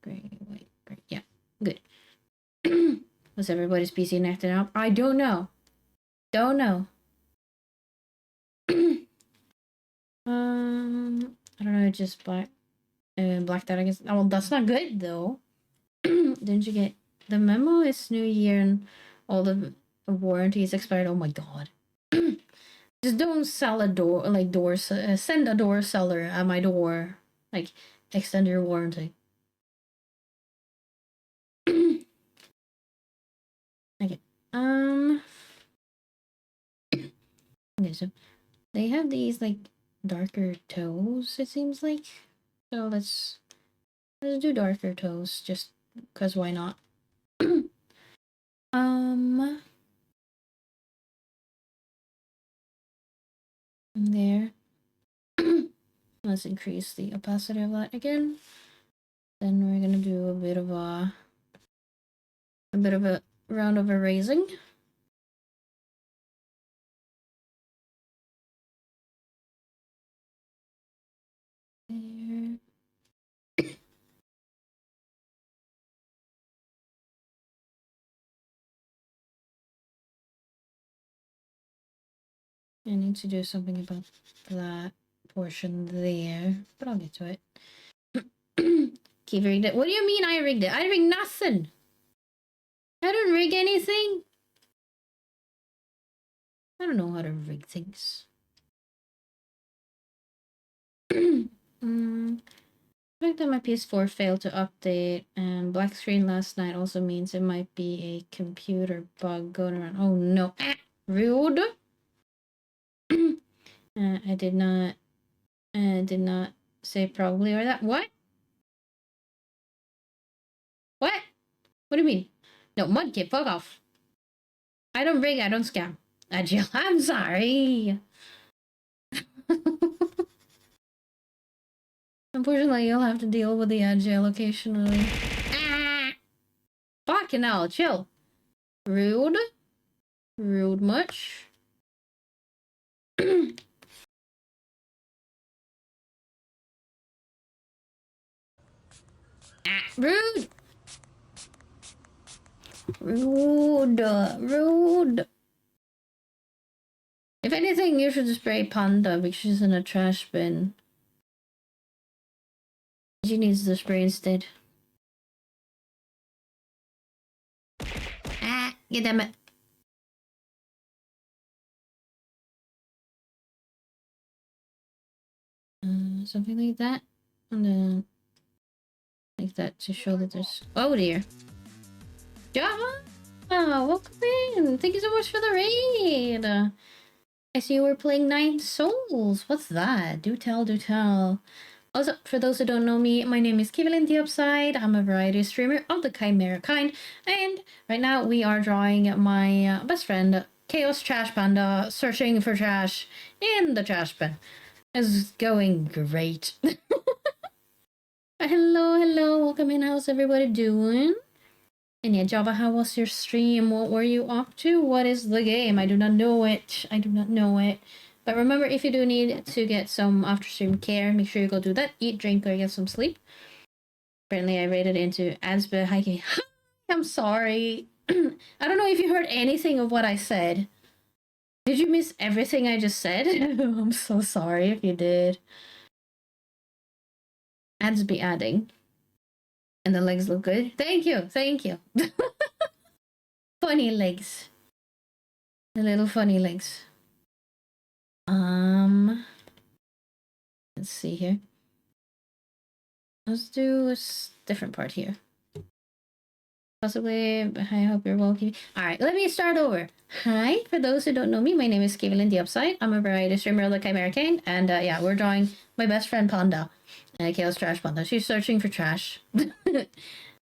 gray, white, gray. Yeah, good. Was everybody's PC acting up? I don't know. Don't know. I don't know. Just blacked out. I guess. Oh, well, that's not good though. Didn't you get the memo? It's New Year and all the warranties expired. Oh my god. Just don't sell a door like doors. Send a door seller at my door. Like extend your warranty. Okay. Okay, so they have these like darker toes, it seems like. So let's do darker toes, just cause why not? There. Let's increase the opacity of that again. Then we're gonna do a bit of a round of erasing. There. I need to do something about that portion there, but I'll get to it. Keep rigged it. What do you mean I rigged it? I rigged nothing. I don't rig anything. I don't know how to rig things. The fact that my PS4 failed to update and black screen last night also means it might be a computer bug going around. Oh no. Rude. I did not say probably or that. What? What? What do you mean? No, Mudkip, fuck off. I don't rig, I don't scam. Jill, I'm sorry. Unfortunately, you'll have to deal with the jail occasionally. Fucking hell, chill. Rude. Rude much. Rude. Rude. If anything, you should spray Panda because she's in a trash bin. She needs the spray instead. Get damn it. Something like that. And then like that to show that there's... Oh dear. Java! Welcome in! Thank you so much for the raid! I see you were playing Nine Souls. What's that? Do tell, do tell. Also, for those who don't know me, my name is Kiwelyn Diopside. I'm a variety streamer of the Chimera kind. And right now we are drawing my best friend, Chaos Trash Panda, searching for trash in the trash bin. It's going great. Hello, welcome in. How's everybody doing? And yeah, Java, how was your stream? What were you up to? What is the game? I do not know it. But remember, if you do need to get some after stream care, make sure you go do that. Eat, drink, or get some sleep. Apparently, I rated into Adsby hiking. I'm sorry. I don't know if you heard anything of what I said. Did you miss everything I just said? I'm so sorry if you did. Adsby adding. And the legs look good. Thank you. Funny legs. The little funny legs. Let's see here. Let's do a different part here. Possibly, I hope you're well. Alright, let me start over. Hi, for those who don't know me, my name is Kiwelyn Diopside. I'm a variety streamer of the Chimera Cane, and yeah, we're drawing my best friend Panda. Chaos Trash Panda. She's searching for trash.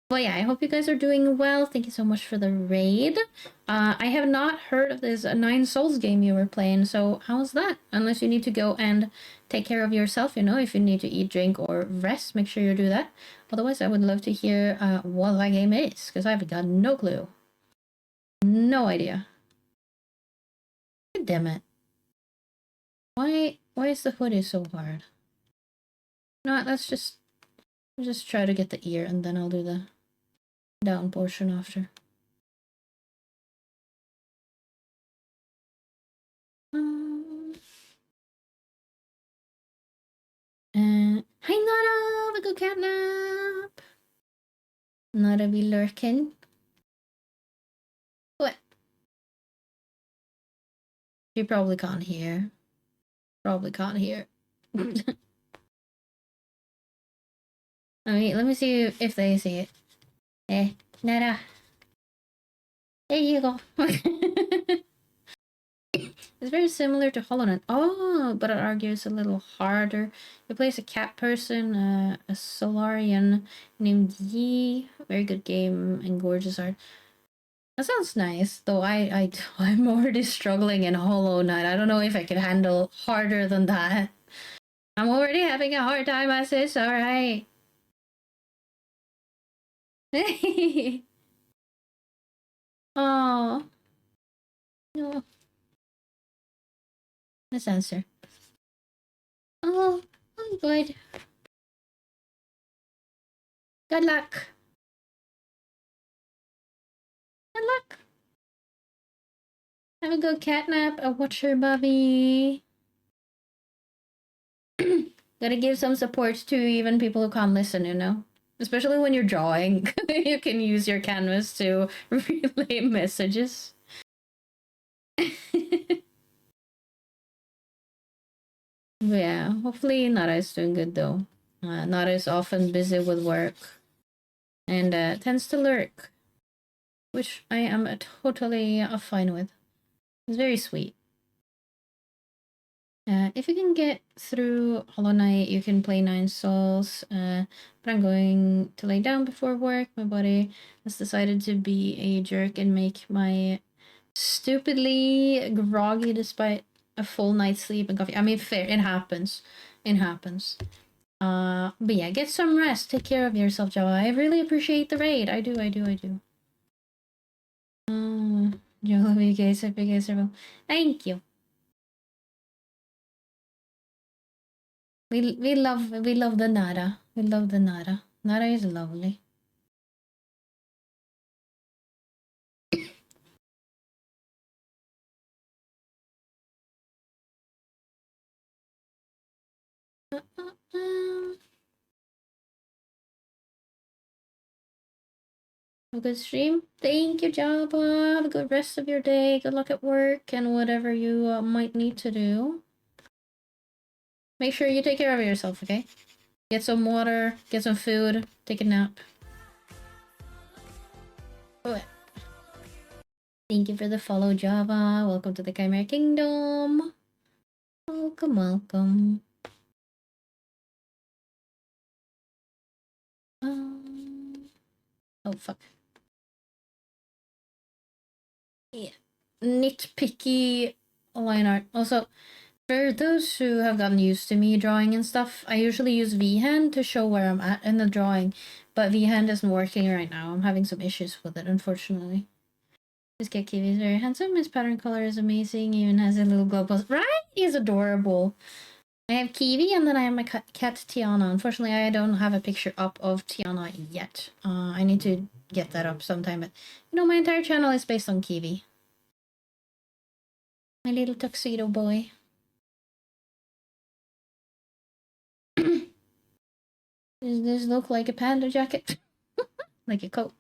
But yeah, I hope you guys are doing well. Thank you so much for the raid. I have not heard of this Nine Souls game you were playing, so how's that? Unless you need to go and take care of yourself, if you need to eat, drink, or rest, make sure you do that. Otherwise, I would love to hear what that game is, because I've got no clue. No idea. God damn it. Why is the hoodie so hard? No, let's just try to get the ear, and then I'll do the down portion after. Hi Nara, we go catnap. Nara be lurking. What? You probably can't hear. Probably can't hear. Let me see if they see it. Nara. There you go. It's very similar to Hollow Knight. Oh, but I'd argue it's a little harder. You place a cat person, a Solarian named Yi. Very good game and gorgeous art. That sounds nice, though I'm already struggling in Hollow Knight. I don't know if I can handle harder than that. I'm already having a hard time, I say, alright. Oh, no. Let's answer. Oh, I'm good. Good luck. Good luck. Have a good catnap. A watcher, Bobby. Gotta give some support to even people who can't listen. Especially when you're drawing. You can use your canvas to relay messages. Yeah, hopefully Nara is doing good though. Nara is often busy with work and tends to lurk, which I am totally fine with. It's very sweet. If you can get through Hollow Knight, you can play Nine Souls. But I'm going to lay down before work. My body has decided to be a jerk and make my stupidly groggy despite a full night's sleep and coffee. I mean, fair. It happens. It happens. But yeah, get some rest. Take care of yourself, Java. I really appreciate the raid. I do. You love you guys. Hope you guys are well. Thank you. We love the Nara. We love the Nara. Nara is lovely. Have a good stream. Thank you, Java. Have a good rest of your day. Good luck at work and whatever you might need to do. Make sure you take care of yourself, okay? Get some water, get some food, take a nap. Oh, thank you for the follow, Java. Welcome to the Chimera Kingdom. Welcome. Oh, fuck. Yeah. Nitpicky line art. Also, for those who have gotten used to me drawing and stuff, I usually use V-Hand to show where I'm at in the drawing. But V-Hand isn't working right now. I'm having some issues with it, unfortunately. This cat Kiwi is very handsome. His pattern color is amazing. He even has a little glow post. Right? He's adorable. I have Kiwi and then I have my cat Tiana. Unfortunately, I don't have a picture up of Tiana yet. I need to get that up sometime. But, my entire channel is based on Kiwi. My little tuxedo boy. Does this look like a panda jacket? Like a coat?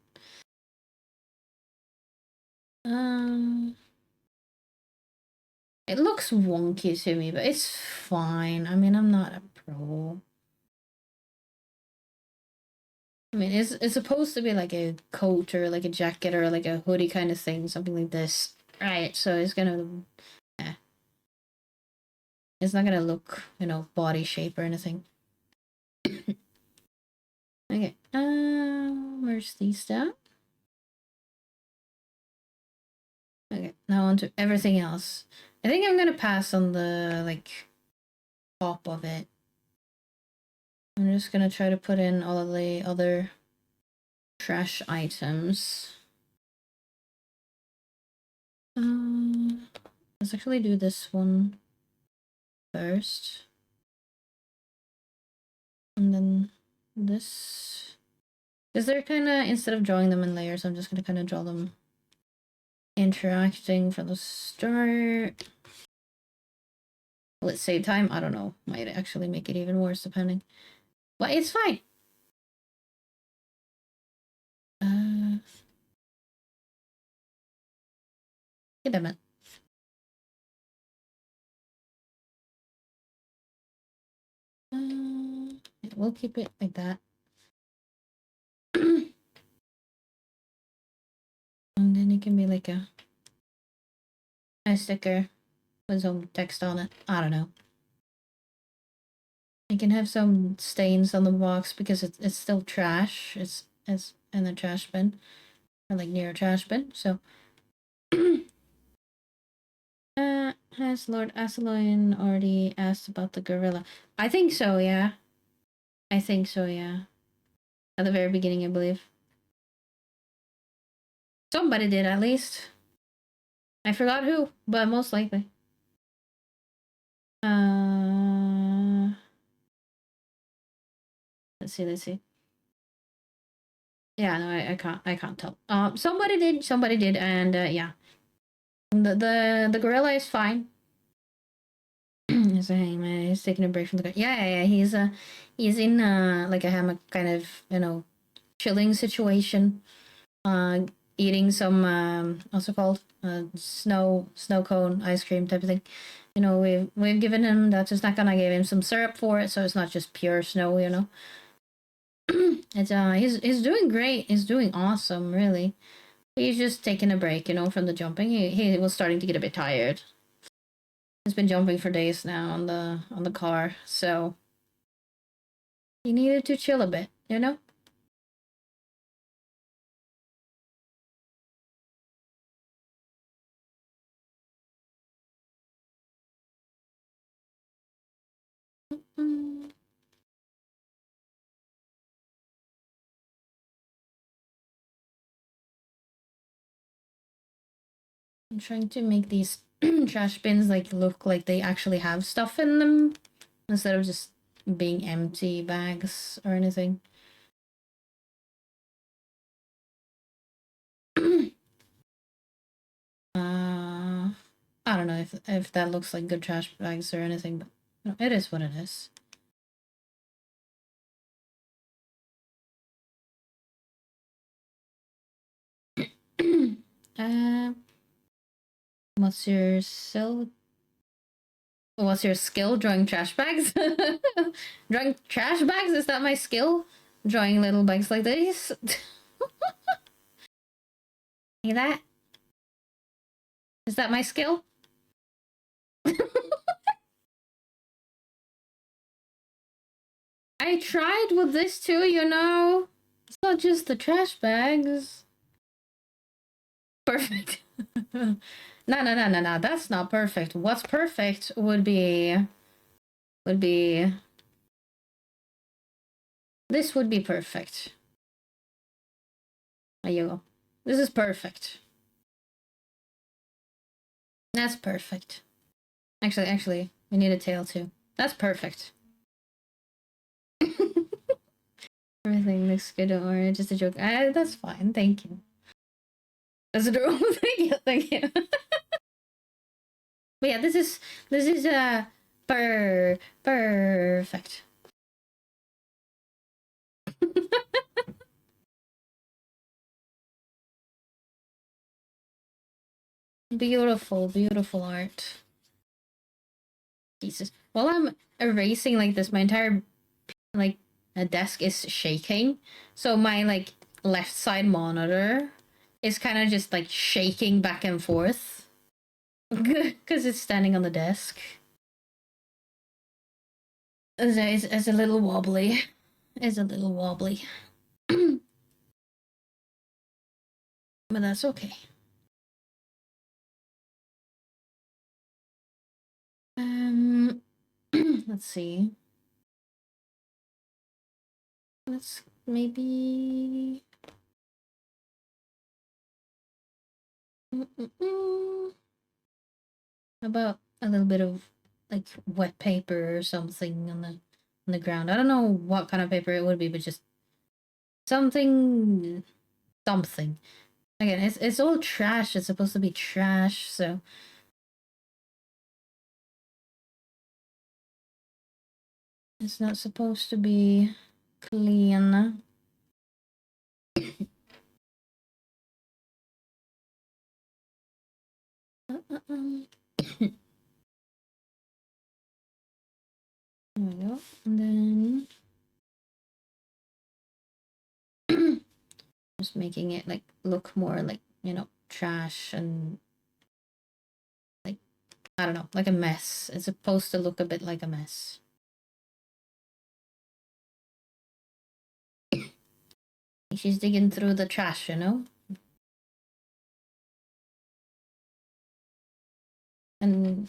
It looks wonky to me, but it's fine. I mean, I'm not a pro. I mean, it's supposed to be like a coat or like a jacket or like a hoodie kind of thing, something like this. Right, so it's gonna... It's not gonna look, body shape or anything. Okay. Merge these down. Okay, now on to everything else. I think I'm gonna pass on the like top of it. I'm just gonna try to put in all of the other trash items. Let's actually do this one first. And then this. Because they're kind of, instead of drawing them in layers, I'm just going to kind of draw them interacting from the start. Will it save time? I don't know. Might actually make it even worse depending. But it's fine. Damn it. Yeah, we'll keep it like that. And then it can be like a sticker with some text on it. I don't know. It can have some stains on the box because it's still trash. It's in the trash bin. Or like near a trash bin. So has Lord Asaloyan already asked about the gorilla? I think so, yeah. I think so, yeah. At the very beginning, I believe. Somebody did, at least. I forgot who, but most likely. Let's see. Yeah, no, I can't tell. Somebody did, and yeah. The gorilla is fine. He's taking a break from the. Yeah. He's in like a hammock kind of chilling situation. Uh, eating some what's it called? Snow cone ice cream type of thing. We've given him that's a snack, and I gave him some syrup for it, so it's not just pure snow. It's he's doing great. He's doing awesome, really. He's just taking a break, from the jumping. He was starting to get a bit tired. He's been jumping for days now on the car, so he needed to chill a bit. Mm. I'm trying to make these trash bins like look like they actually have stuff in them instead of just being empty bags or anything. I don't know if that looks like good trash bags or anything, but it is what it is. uh, what's your skill? What's your skill drawing trash bags? Drawing trash bags? Is that my skill? Drawing little bags like this? See that? Is that my skill? I tried with this too. It's not just the trash bags. Perfect. No. That's not perfect. What's perfect would be this would be perfect. There you go. This is perfect. That's perfect. Actually, we need a tail too. That's perfect. Everything looks good, don't worry. Just a joke. That's fine. Thank you. That's adorable. Thank you. But yeah, this is perfect. Beautiful art. Jesus. While I'm erasing like this, my entire like desk is shaking. So my like left side monitor is kind of just like shaking back and forth because it's standing on the desk. It's a little wobbly. is a little wobbly. But that's okay. Let's see. Let's maybe. About a little bit of like wet paper or something on the ground. I don't know what kind of paper it would be, but just something, something. Again, it's all trash. It's supposed to be trash, so it's not supposed to be clean. There we go. And then just making it like look more like, you know, trash and like, I don't know, like a mess. It's supposed to look a bit like a mess. She's digging through the trash, you know? And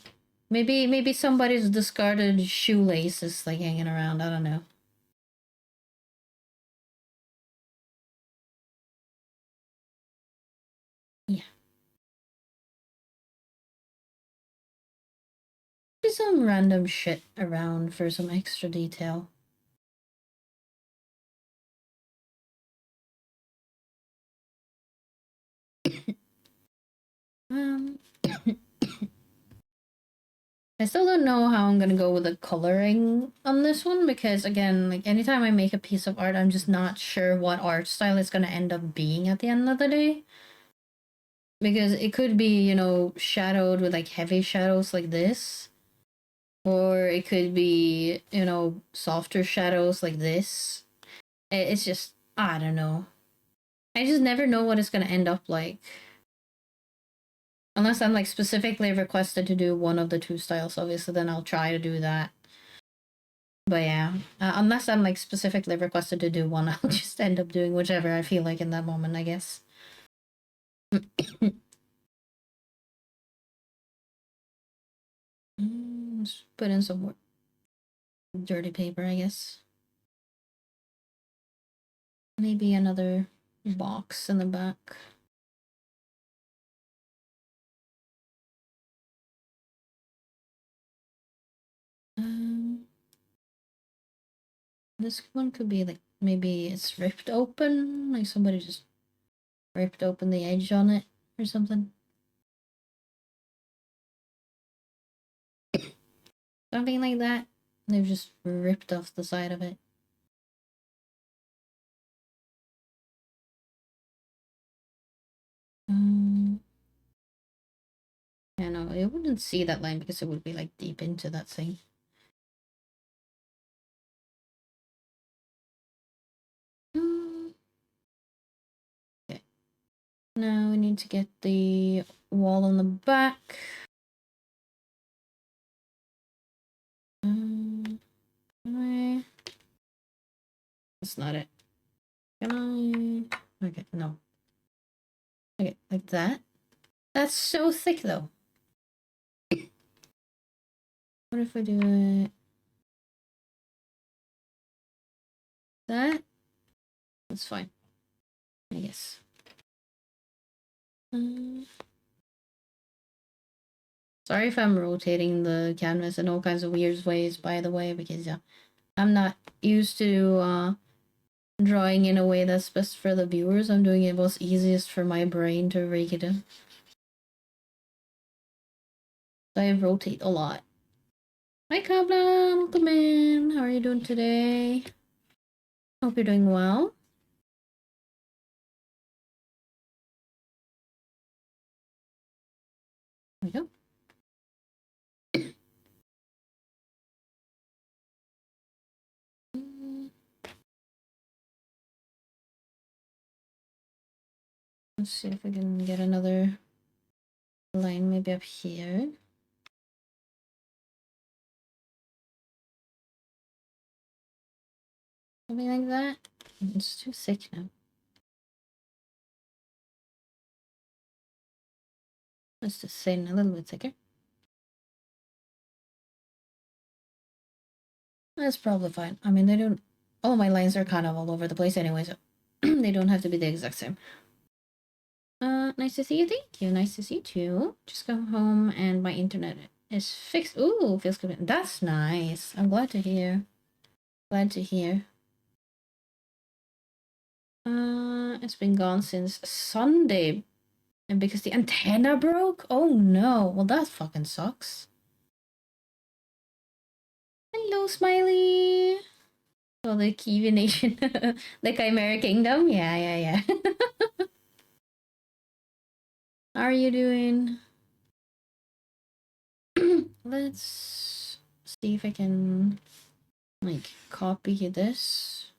maybe somebody's discarded shoelaces like hanging around. I don't know. Yeah. Maybe some random shit around for some extra detail. Um I still don't know how I'm gonna go with the coloring on this one because again, like anytime I make a piece of art, I'm just not sure what art style it's gonna end up being at the end of the day. Because it could be, you know, shadowed with like heavy shadows like this. Or it could be, you know, softer shadows like this. It's just, I don't know. I just never know what it's gonna end up like. Unless I'm like specifically requested to do one of the two styles, obviously, then I'll try to do that. But yeah, unless I'm like specifically requested to do one, I'll just end up doing whichever I feel like in that moment, I guess. Let's put in some more dirty paper, I guess. Maybe another box in the back. Um, this one could be like maybe it's ripped open, like somebody just ripped open the edge on it or something. Something like that. They've just ripped off the side of it. Um, yeah, no, it wouldn't see that line because it would be like deep into that thing. Mm, okay. Now we need to get the wall on the back. Can I? That's not it. Can I? Okay, no. Okay, like that. That's so thick though. What if I do it? That? That's fine. I guess. Sorry if I'm rotating the canvas in all kinds of weird ways, by the way, because yeah, I'm not used to drawing in a way that's best for the viewers. I'm doing it what's easiest for my brain to rake it in. So I rotate a lot. Hi Kablan, welcome in. How are you doing today? Hope you're doing well. There we go. Let's see if we can get another line maybe up here. Something like that. It's too thick now. Let's just thin a little bit thicker. That's probably fine. I mean, they don't. All my lines are kind of all over the place anyway, so they don't have to be the exact same. Nice to see you. Thank you. Nice to see you too. Just got home and my internet is fixed. Ooh, feels good. That's nice. I'm glad to hear. Glad to hear. It's been gone since Sunday, and because the antenna broke. Oh no. Well, that fucking sucks. Hello, Smiley. Oh, the Kiwi Nation, the Chimera Kingdom. Yeah, yeah, yeah. How are you doing? Let's see if I can like copy this.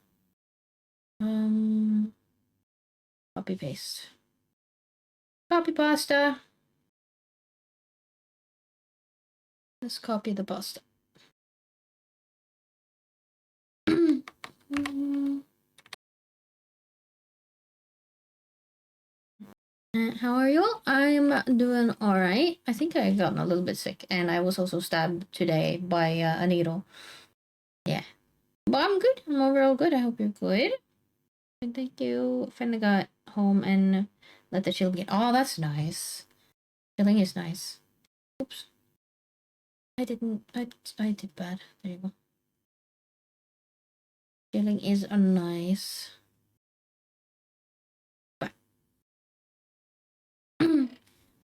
Copy paste. Copy pasta. Let's copy the pasta. How are you? I'm doing alright. I think I gotten a little bit sick, and I was also stabbed today by a needle. Yeah. But I'm good. I'm overall good. I hope you're good. Thank you. Finally got home and let the chill begin. Oh, that's nice. Chilling is nice. Oops. I didn't. I did bad. There you go. Chilling is a nice.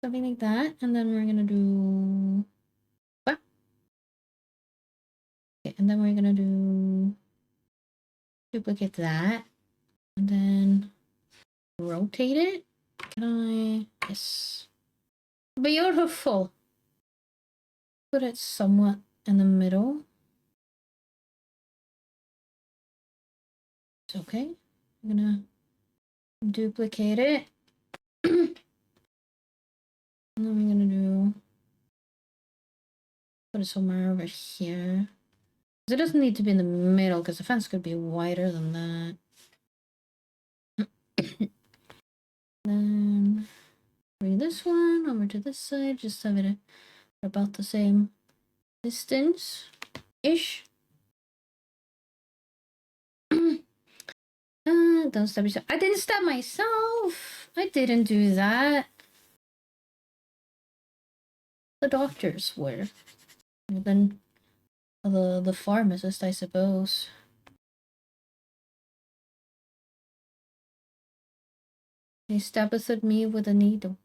Something like that, and then we're gonna do. Okay, and then we're gonna do duplicate that, and then rotate it. Can I? Yes. Beautiful. Put it somewhat in the middle. It's okay. I'm gonna duplicate it. And then we're gonna do put it somewhere over here. It doesn't need to be in the middle because the fence could be wider than that. Then bring this one over to this side, just have it about the same distance-ish. Don't stab yourself. I didn't stab myself. I didn't do that. The doctors were. And then the pharmacist, I suppose. He stabbed at me with a needle.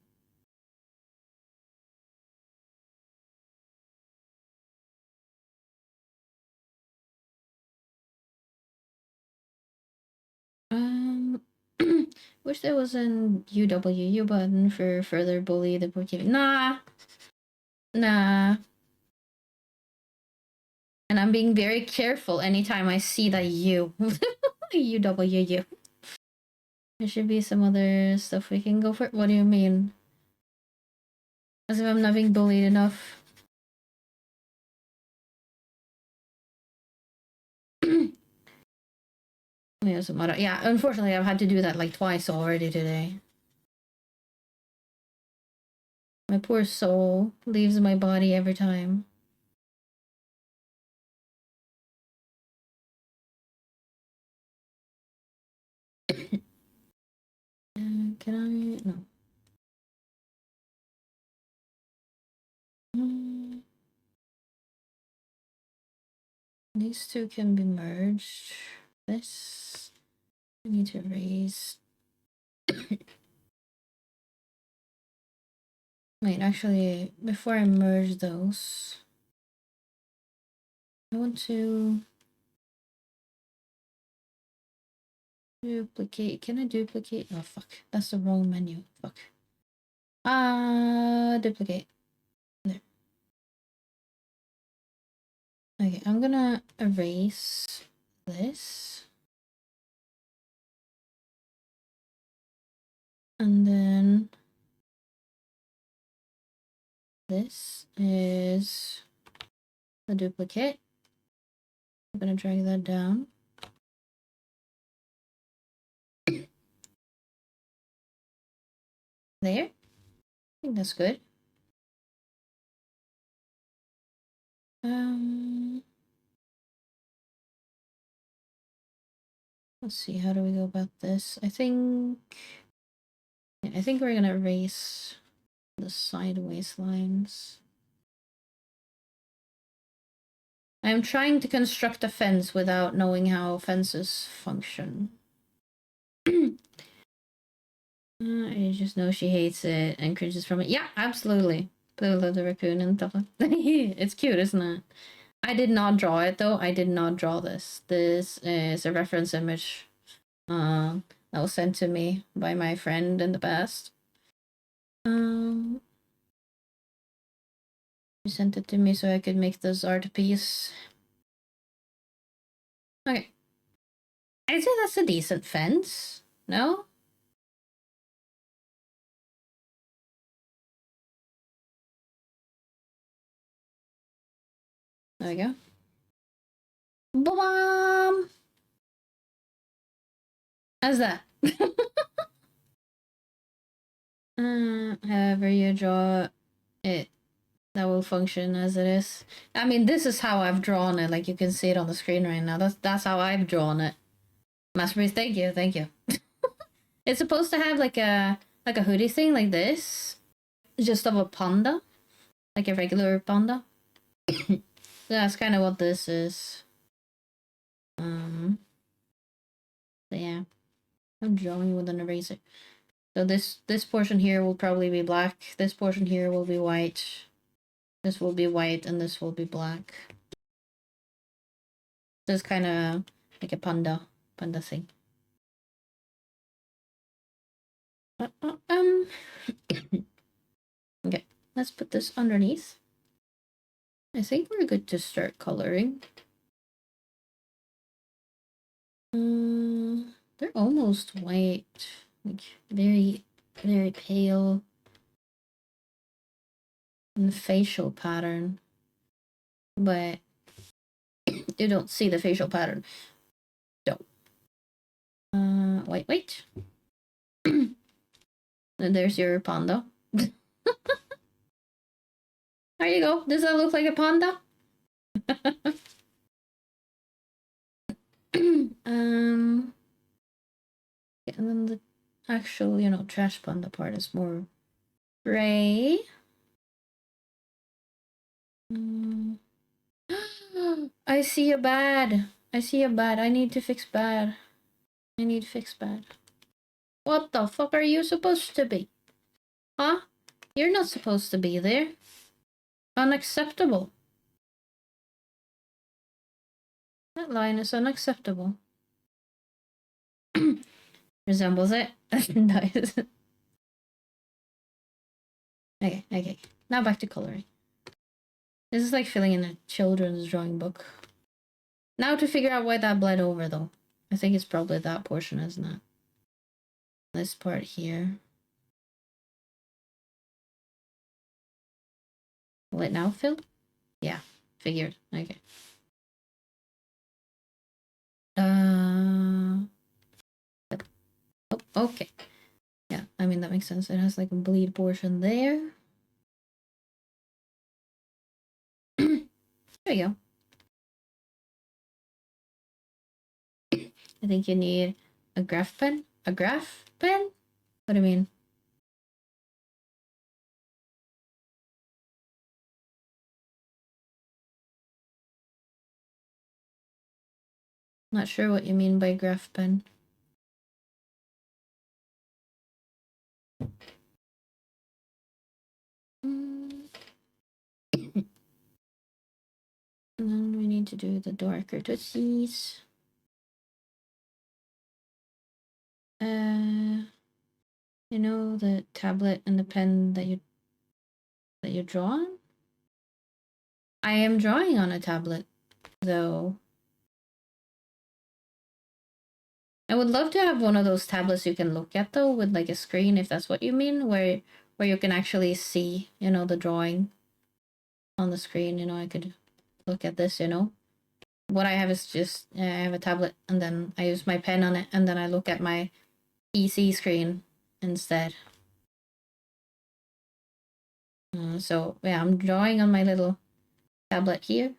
Wish there was an UWU button for further bully the Pokemon. Nah. And I'm being very careful anytime I see that U. UWU. There should be some other stuff we can go for. What do you mean? As if I'm not being bullied enough. Yeah, unfortunately, I've had to do that like twice already today. My poor soul leaves my body every time. Can I? No. These two can be merged. This I need to erase. Wait, actually, before I merge those, I want to duplicate. Can I duplicate? Oh, fuck. That's the wrong menu. Fuck. Duplicate. There. Okay, I'm gonna erase this. And then this is the duplicate. I'm gonna drag that down. There. I think that's good. Let's see, how do we go about this? I think we're gonna erase the sideways lines. I'm trying to construct a fence without knowing how fences function. I just know she hates it and cringes from it. Yeah, absolutely. Blue the raccoon and stuff. It's cute, isn't it? I did not draw it though. I did not draw this. This is a reference image that was sent to me by my friend in the past. She sent it to me so I could make this art piece. Okay. I'd say that's a decent fence. No? There we go. Boom! How's that? However you draw it, that will function as it is. I mean, this is how I've drawn it. Like you can see it on the screen right now. That's how I've drawn it. Masterpiece, thank you, thank you. It's supposed to have like a hoodie thing like this, just of a panda, like a regular panda. That's kind of what this is. So yeah, I'm drawing with an eraser. So this portion here will probably be black. This portion here will be white. This will be white, and this will be black. This is kind of like a panda thing. Okay, let's put this underneath. I think we're good to start coloring. They're almost white, like very, very pale. And the facial pattern, but you don't see the facial pattern. So, wait. And there's your panda. There you go. Does that look like a panda? And then the actual, trash panda part is more gray. I see a bad. I need to fix bad. I need to fix bad. What the fuck are you supposed to be? Huh? You're not supposed to be there. Unacceptable. That line is unacceptable. Resembles it. Nice. Okay. Now back to coloring. This is like filling in a children's drawing book. Now to figure out why that bled over though. I think it's probably that portion, isn't it? This part here. Will it now fill? Yeah, figured. Okay. Oh, okay. Yeah, I mean, that makes sense. It has like a bleed portion there. There you go. I think you need a graph pen. A graph pen? What do you mean? Not sure what you mean by graph pen. And then we need to do the darker tootsies. The tablet and the pen that you draw on? I am drawing on a tablet, though. I would love to have one of those tablets you can look at though, with like a screen, if that's what you mean, where you can actually see, the drawing on the screen. I could look at this. What I have is just I have a tablet, and then I use my pen on it, and then I look at my PC screen instead. So yeah, I'm drawing on my little tablet here,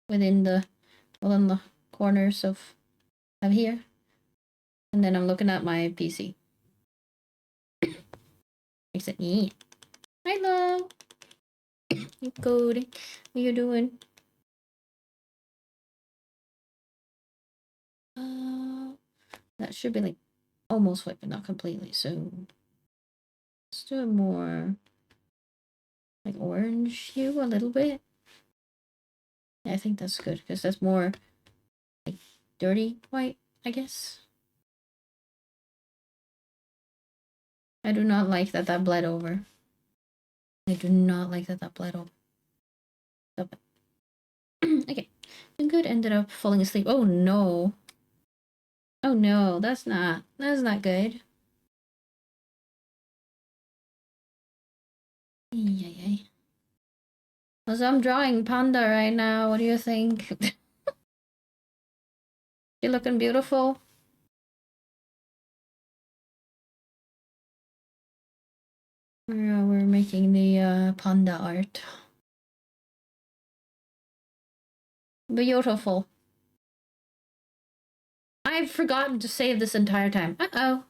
within the corners of here, and then I'm looking at my PC. Except yeah. Hello, you coding? What you doing? That should be like almost white, but not completely. So let's do it more like orange hue a little bit. Yeah, I think that's good because that's more like dirty white, I guess. I do not like that bled over. I do not like that bled over. Stop it. Okay. And good ended up falling asleep. Oh no. Oh no, that's not good. Yay. So I'm drawing Panda right now. What do you think? She looking beautiful? We're making the Panda art. Beautiful. I've forgotten to save this entire time. Uh-oh.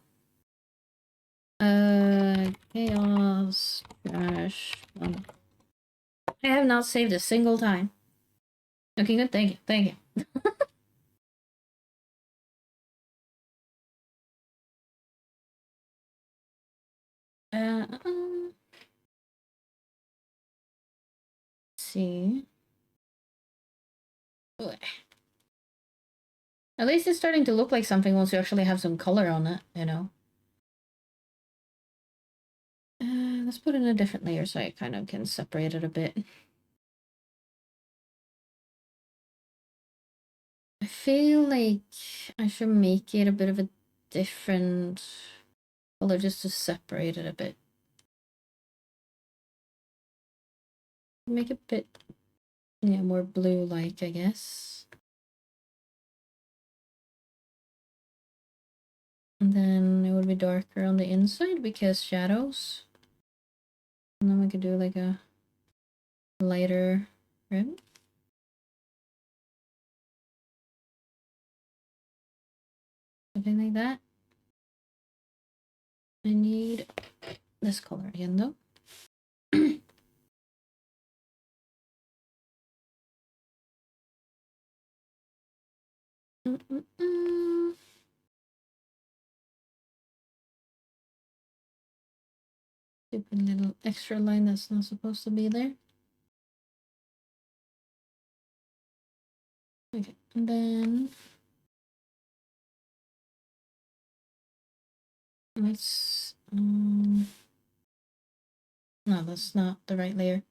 Chaos Trash. I have not saved a single time. Okay, good. Thank you. Thank you. Let's see. Ugh. At least it's starting to look like something once you actually have some color on it, you know. Let's put in a different layer so I kind of can separate it a bit. I feel like I should make it a bit of a different color just to separate it a bit. Make it a bit, yeah, more blue-like, I guess. And then it would be darker on the inside because shadows. And then we could do like a lighter rim. Something like that. I need this color again though. Stupid little extra line that's not supposed to be there. Okay, and then let's no, that's not the right layer.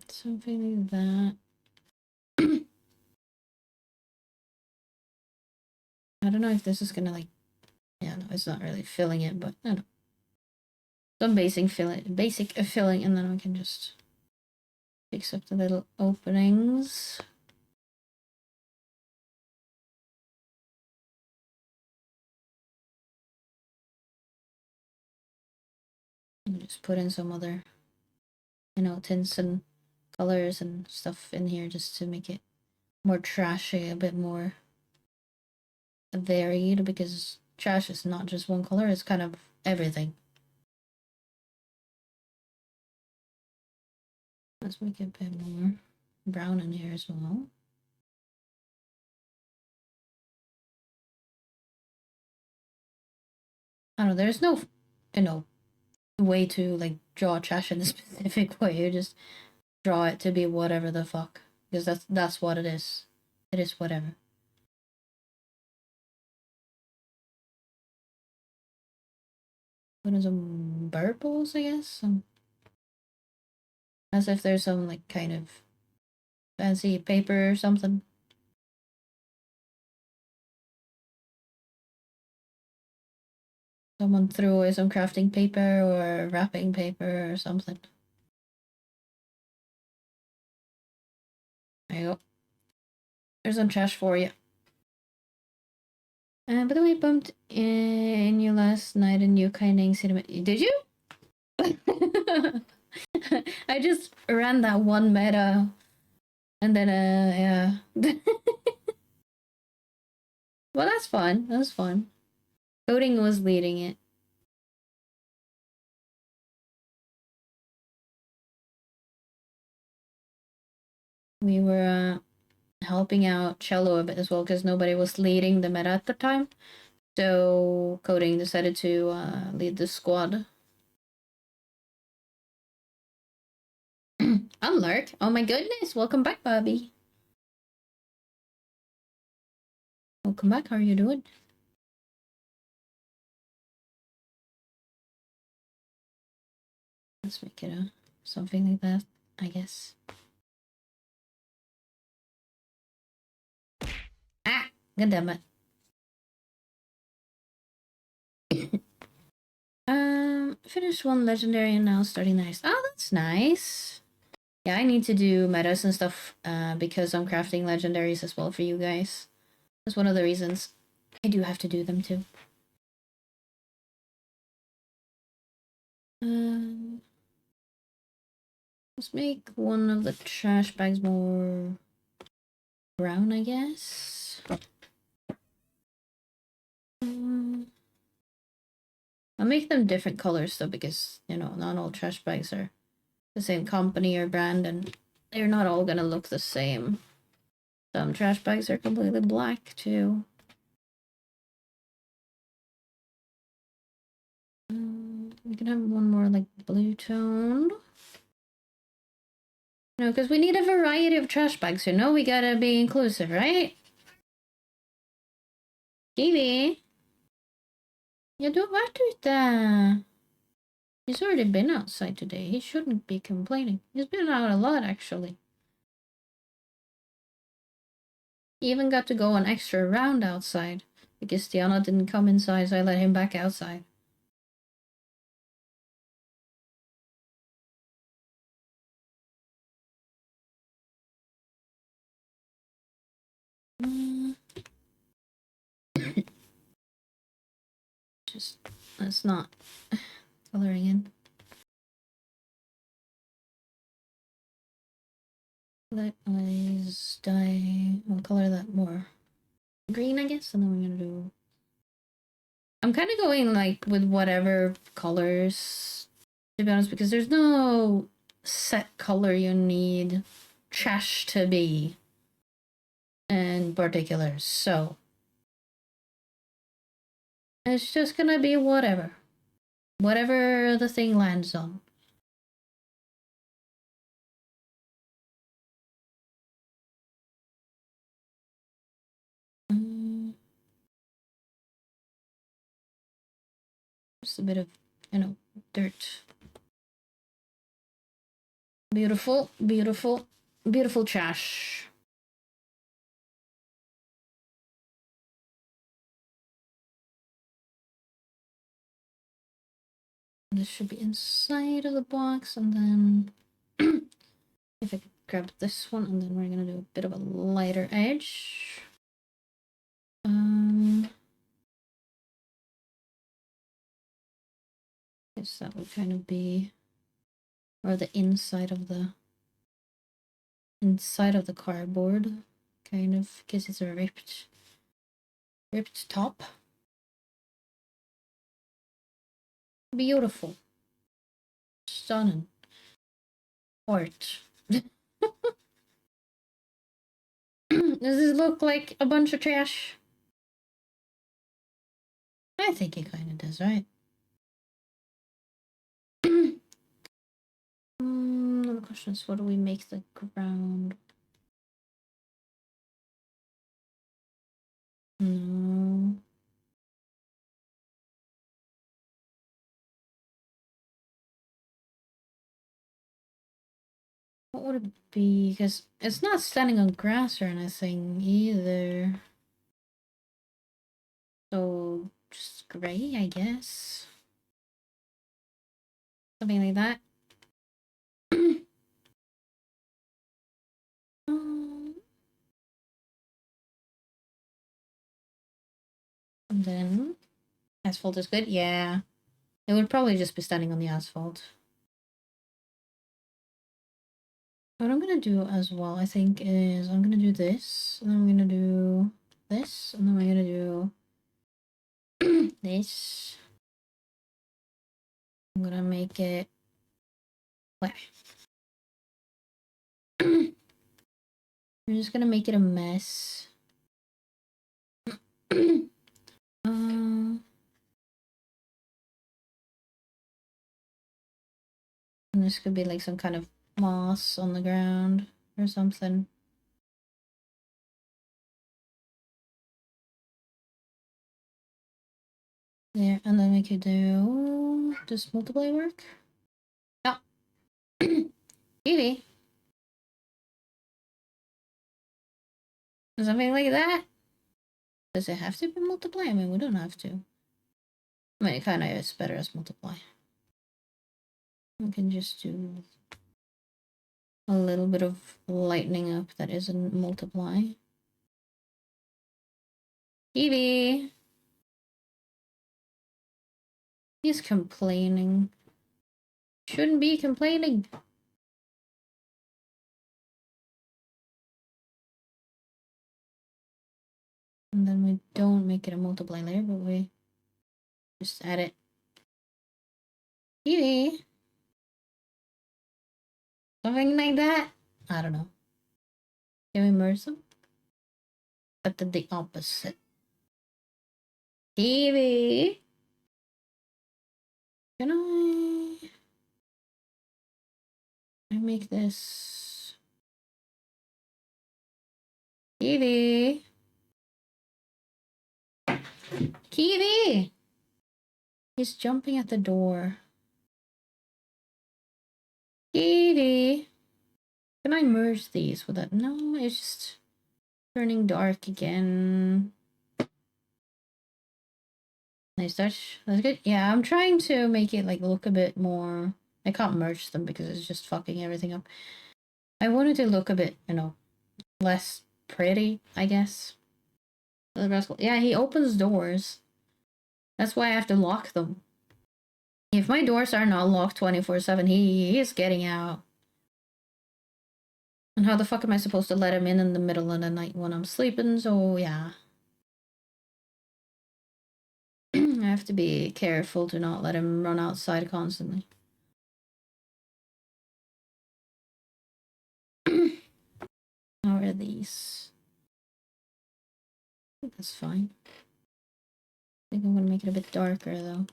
Something like that. I don't know if this is gonna like, yeah, no, it's not really filling it, but I don't know. Some basic filling, and then we can just fix up the little openings. And just put in some other, tints and colors and stuff in here just to make it more trashy, a bit more varied, because trash is not just one color, it's kind of everything. Let's make it a bit more brown in here as well. I don't know, there's no, way to like draw trash in a specific way. You just draw it to be whatever the fuck. Because that's what it is. It is whatever. Put in some purples, I guess. As if there's some like kind of fancy paper or something. Someone threw away some crafting paper or wrapping paper or something. There you go. There's some trash for you. By the way, bumped in you last night and you kind of cinema. Did you? I just ran that one meta, and then yeah. Well, that's fun. That's fun. Coding was leading it. We were helping out Cello a bit as well because nobody was leading the meta at the time. So Coding decided to lead the squad. I'm Lark. Oh my goodness! Welcome back, Bobby. Welcome back. How are you doing? Let's make it something like that, I guess. Ah, god damn it. Finished one legendary and now starting nice. Oh, that's nice. Yeah, I need to do metas and stuff because I'm crafting legendaries as well for you guys. That's one of the reasons I do have to do them too. Let's make one of the trash bags more brown, I guess. I'll make them different colors though because, you know, not all trash bags are the same company or brand and they're not all gonna look the same. Some trash bags are completely black too. We can have one more like blue tone. No, because we need a variety of trash bags, you know? We gotta be inclusive, right? Kiwi, you do what with that? He's already been outside today. He shouldn't be complaining. He's been out a lot, actually. He even got to go an extra round outside because Diana didn't come inside, so I let him back outside. Just, let's not coloring in. Let eyes dye. We'll color that more green, I guess, and then we're gonna do. I'm kind of going like with whatever colors, to be honest, because there's no set color you need trash to be in particular. So it's just gonna be whatever. Whatever the thing lands on. Just a bit of, you know, dirt. Beautiful, beautiful, beautiful trash. This should be inside of the box, and then if I could grab this one, and then we're gonna do a bit of a lighter edge. Guess that would kind of be, or the inside of the cardboard, kind of, because it's a ripped top. Beautiful, stunning art. Does this look like a bunch of trash? I think it kind of does, right? The question is, what do we make the ground? No. What would it be? Because it's not standing on grass or anything either. So, just gray, I guess. Something like that. And then asphalt is good. Yeah. It would probably just be standing on the asphalt. What I'm gonna do as well, I think, is I'm gonna do this, and then I'm gonna do this, and then I'm gonna do this. I'm gonna make it. Where? I'm just gonna make it a mess. And this could be like some kind of moss on the ground or something. There, and then we could do. Does multiply work? No. Maybe. Something like that. Does it have to be multiply? I mean, we don't have to. I mean, it kind of is better as multiply. We can just do a little bit of lightening up that isn't multiply. Evie! He's complaining. Shouldn't be complaining. And then we don't make it a multiply layer, but we just add it. Evie! Something like that? I don't know. Can we merge them? But then the opposite. Evie! Can I make this? Evie! Kiwi! He's jumping at the door. Kiwi! Can I merge these with that? No, it's just turning dark again. Nice touch. That's good. Yeah, I'm trying to make it like look a bit more. I can't merge them because it's just fucking everything up. I wanted to look a bit, less pretty, I guess. The rascal. Yeah, he opens doors. That's why I have to lock them. If my doors are not locked 24/7, he is getting out. And how the fuck am I supposed to let him in the middle of the night when I'm sleeping? So, yeah. I have to be careful to not let him run outside constantly. How are these? I think that's fine. I think I'm gonna make it a bit darker though.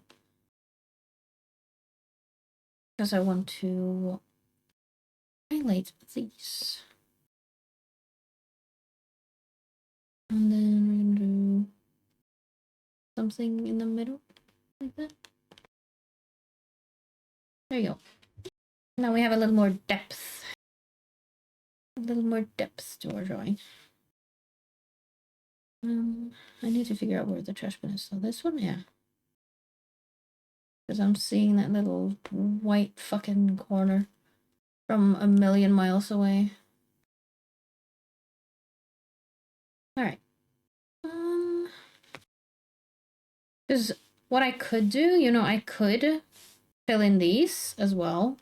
Because I want to highlight these. And then we're gonna do something in the middle, like that. There you go. Now we have a little more depth. A little more depth to our drawing. I need to figure out where the trash bin is. So this one, yeah. Because I'm seeing that little white fucking corner from a million miles away. Alright. Because what I could do, I could fill in these as well.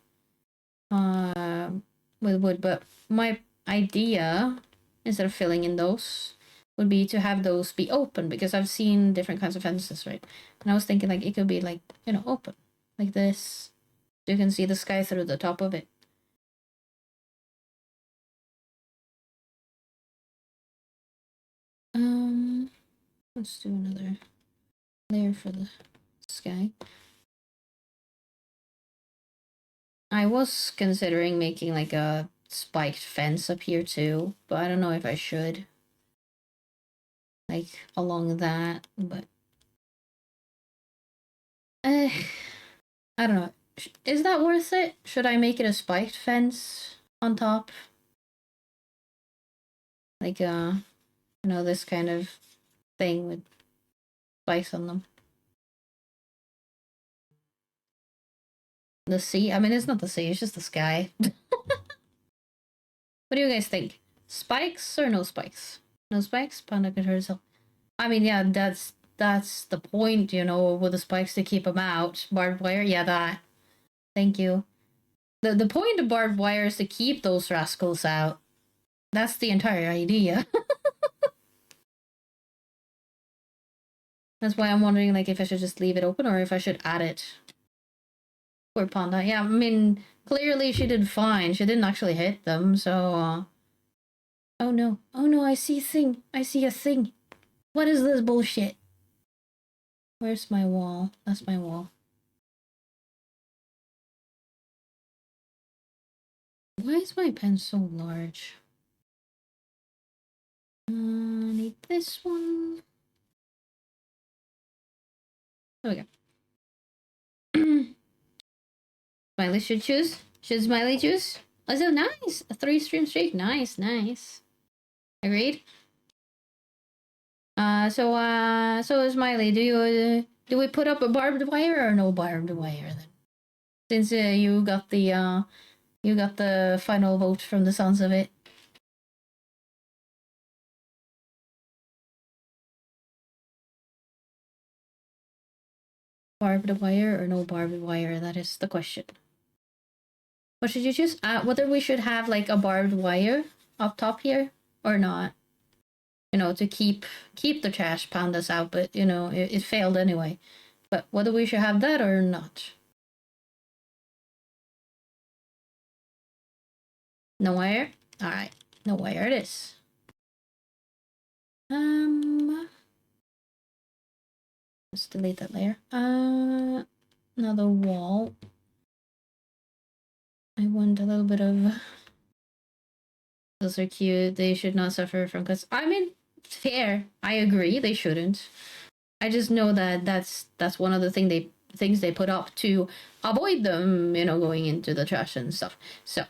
With wood, but my idea, instead of filling in those, would be to have those be open, because I've seen different kinds of fences, right? And I was thinking like it could be like, open. Like this. So you can see the sky through the top of it. Let's do another layer for the sky. I was considering making like a spiked fence up here too, but I don't know if I should. Like along that, but I don't know. Is that worth it? Should I make it a spiked fence on top? Like this kind of thing with spikes on them. The sea? I mean, it's not the sea, it's just the sky. What do you guys think? Spikes or no spikes? No spikes? Panda could hurt herself. I mean, yeah, that's that's the point, you know, with the spikes to keep them out. Barbed wire, yeah, that. Thank you. The point of barbed wire is to keep those rascals out. That's the entire idea. That's why I'm wondering, like, if I should just leave it open or if I should add it. Poor Panda. Yeah, I mean, clearly she did fine. She didn't actually hit them, so. Oh no. Oh no, I see a thing. I see a thing. What is this bullshit? Where's my wall? That's my wall. Why is my pen so large? Need this one. There we go. Smiley should choose. Should Smiley choose? Oh, so nice. A 3-stream streak. Nice, nice. Agreed. So Smiley, do we put up a barbed wire or no barbed wire then? Since you got the final vote from the sounds of it. Barbed wire or no barbed wire? That is the question. What should you choose? Whether we should have like a barbed wire up top here or not? You know, to keep the trash pandas out, but you know it failed anyway. But whether we should have that or not? No wire. All right, no wire it is. Let's delete that layer. Another wall. I want a little bit of. Those are cute. They should not suffer from cuts. I mean, fair. I agree. They shouldn't. I just know that that's one of the things they put up to avoid them, you know, going into the trash and stuff. So.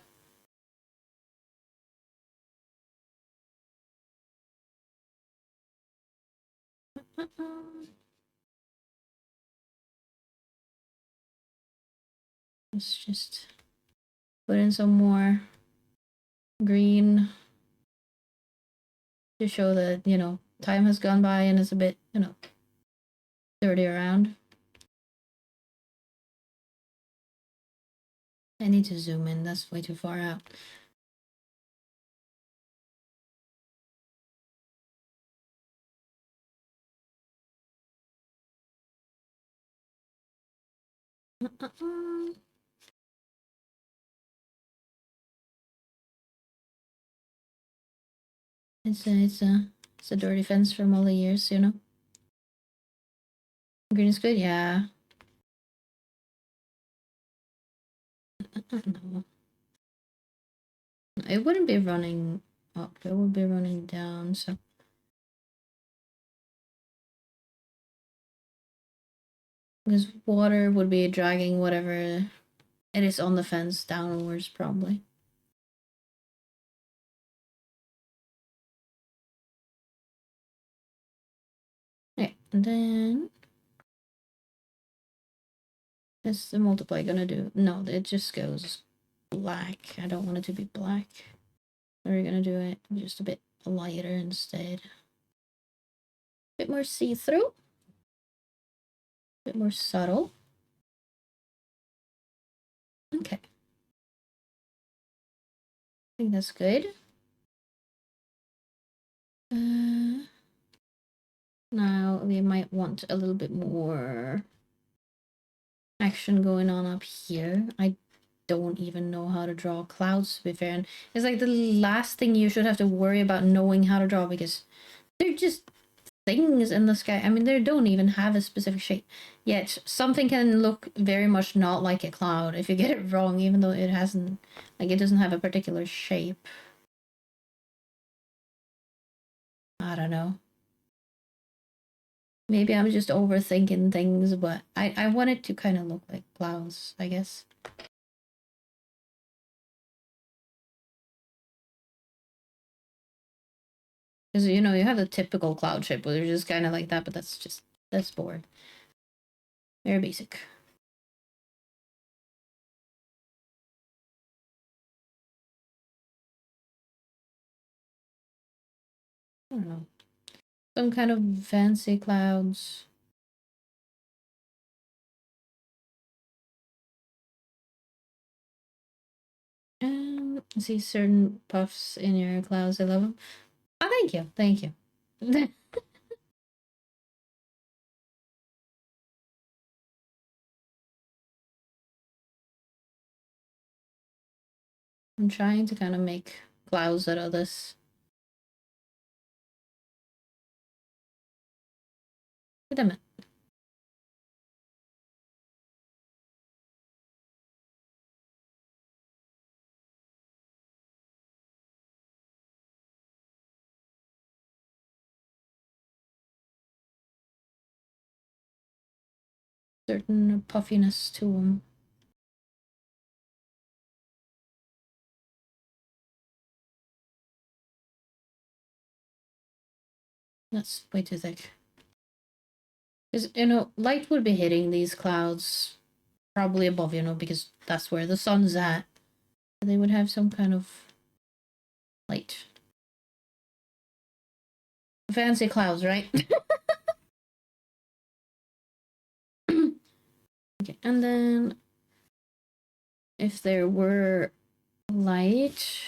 Let's just put in some more green to show that, you know, time has gone by and it's a bit, you know, dirty around. I need to zoom in. That's way too far out. It's a dirty fence from all the years, you know. Green is good, yeah. No. It wouldn't be running up, it would be running down, so. Because water would be dragging whatever it is on the fence downwards, probably. Okay, and then. Is the multiply gonna do? No, it just goes black. I don't want it to be black. We're gonna do it just a bit lighter instead. A bit more see-through. A bit more subtle. Okay. I think that's good. Now we might want a little bit more action going on up here. I don't even know how to draw clouds, to be fair. And it's like the last thing you should have to worry about knowing how to draw, because they're just things in the sky. I mean, they don't even have a specific shape. Yet something can look very much not like a cloud if you get it wrong, even though it hasn't, like, it doesn't have a particular shape. I don't know. Maybe I'm just overthinking things, but I want it to kind of look like clouds, I guess. Because, you know, you have the typical cloud shape where they're just kind of like that, but that's boring. Very basic. I don't know. Some kind of fancy clouds. I see certain puffs in your clouds. I love them. Oh, thank you. Thank you. I'm trying to kind of make clouds out of this. Wait a minute. Certain puffiness to them. That's way too thick. Because, light would be hitting these clouds probably above, because that's where the sun's at. They would have some kind of light. Fancy clouds, right? Okay, and then if there were light,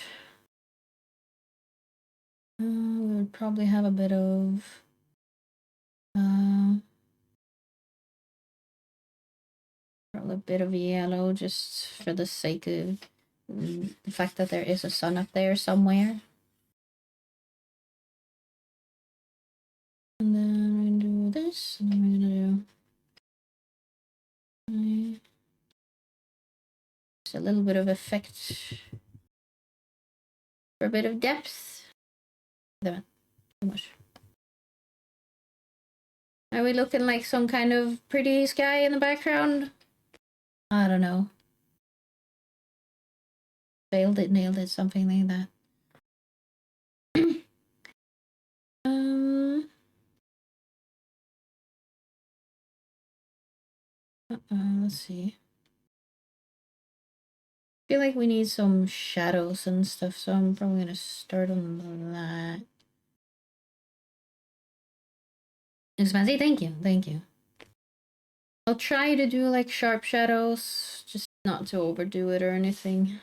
we would probably have a bit of probably a bit of yellow, just for the sake of the fact that there is a sun up there somewhere. And then we're gonna do this, and then we're gonna do just a little bit of effect for a bit of depth. Too much. Are we looking like some kind of pretty sky in the background? I don't know. Failed it, nailed it, something like that. Let's see. I feel like we need some shadows and stuff, so I'm probably gonna start on that. Expensive, thank you, thank you. I'll try to do like sharp shadows, just not to overdo it or anything.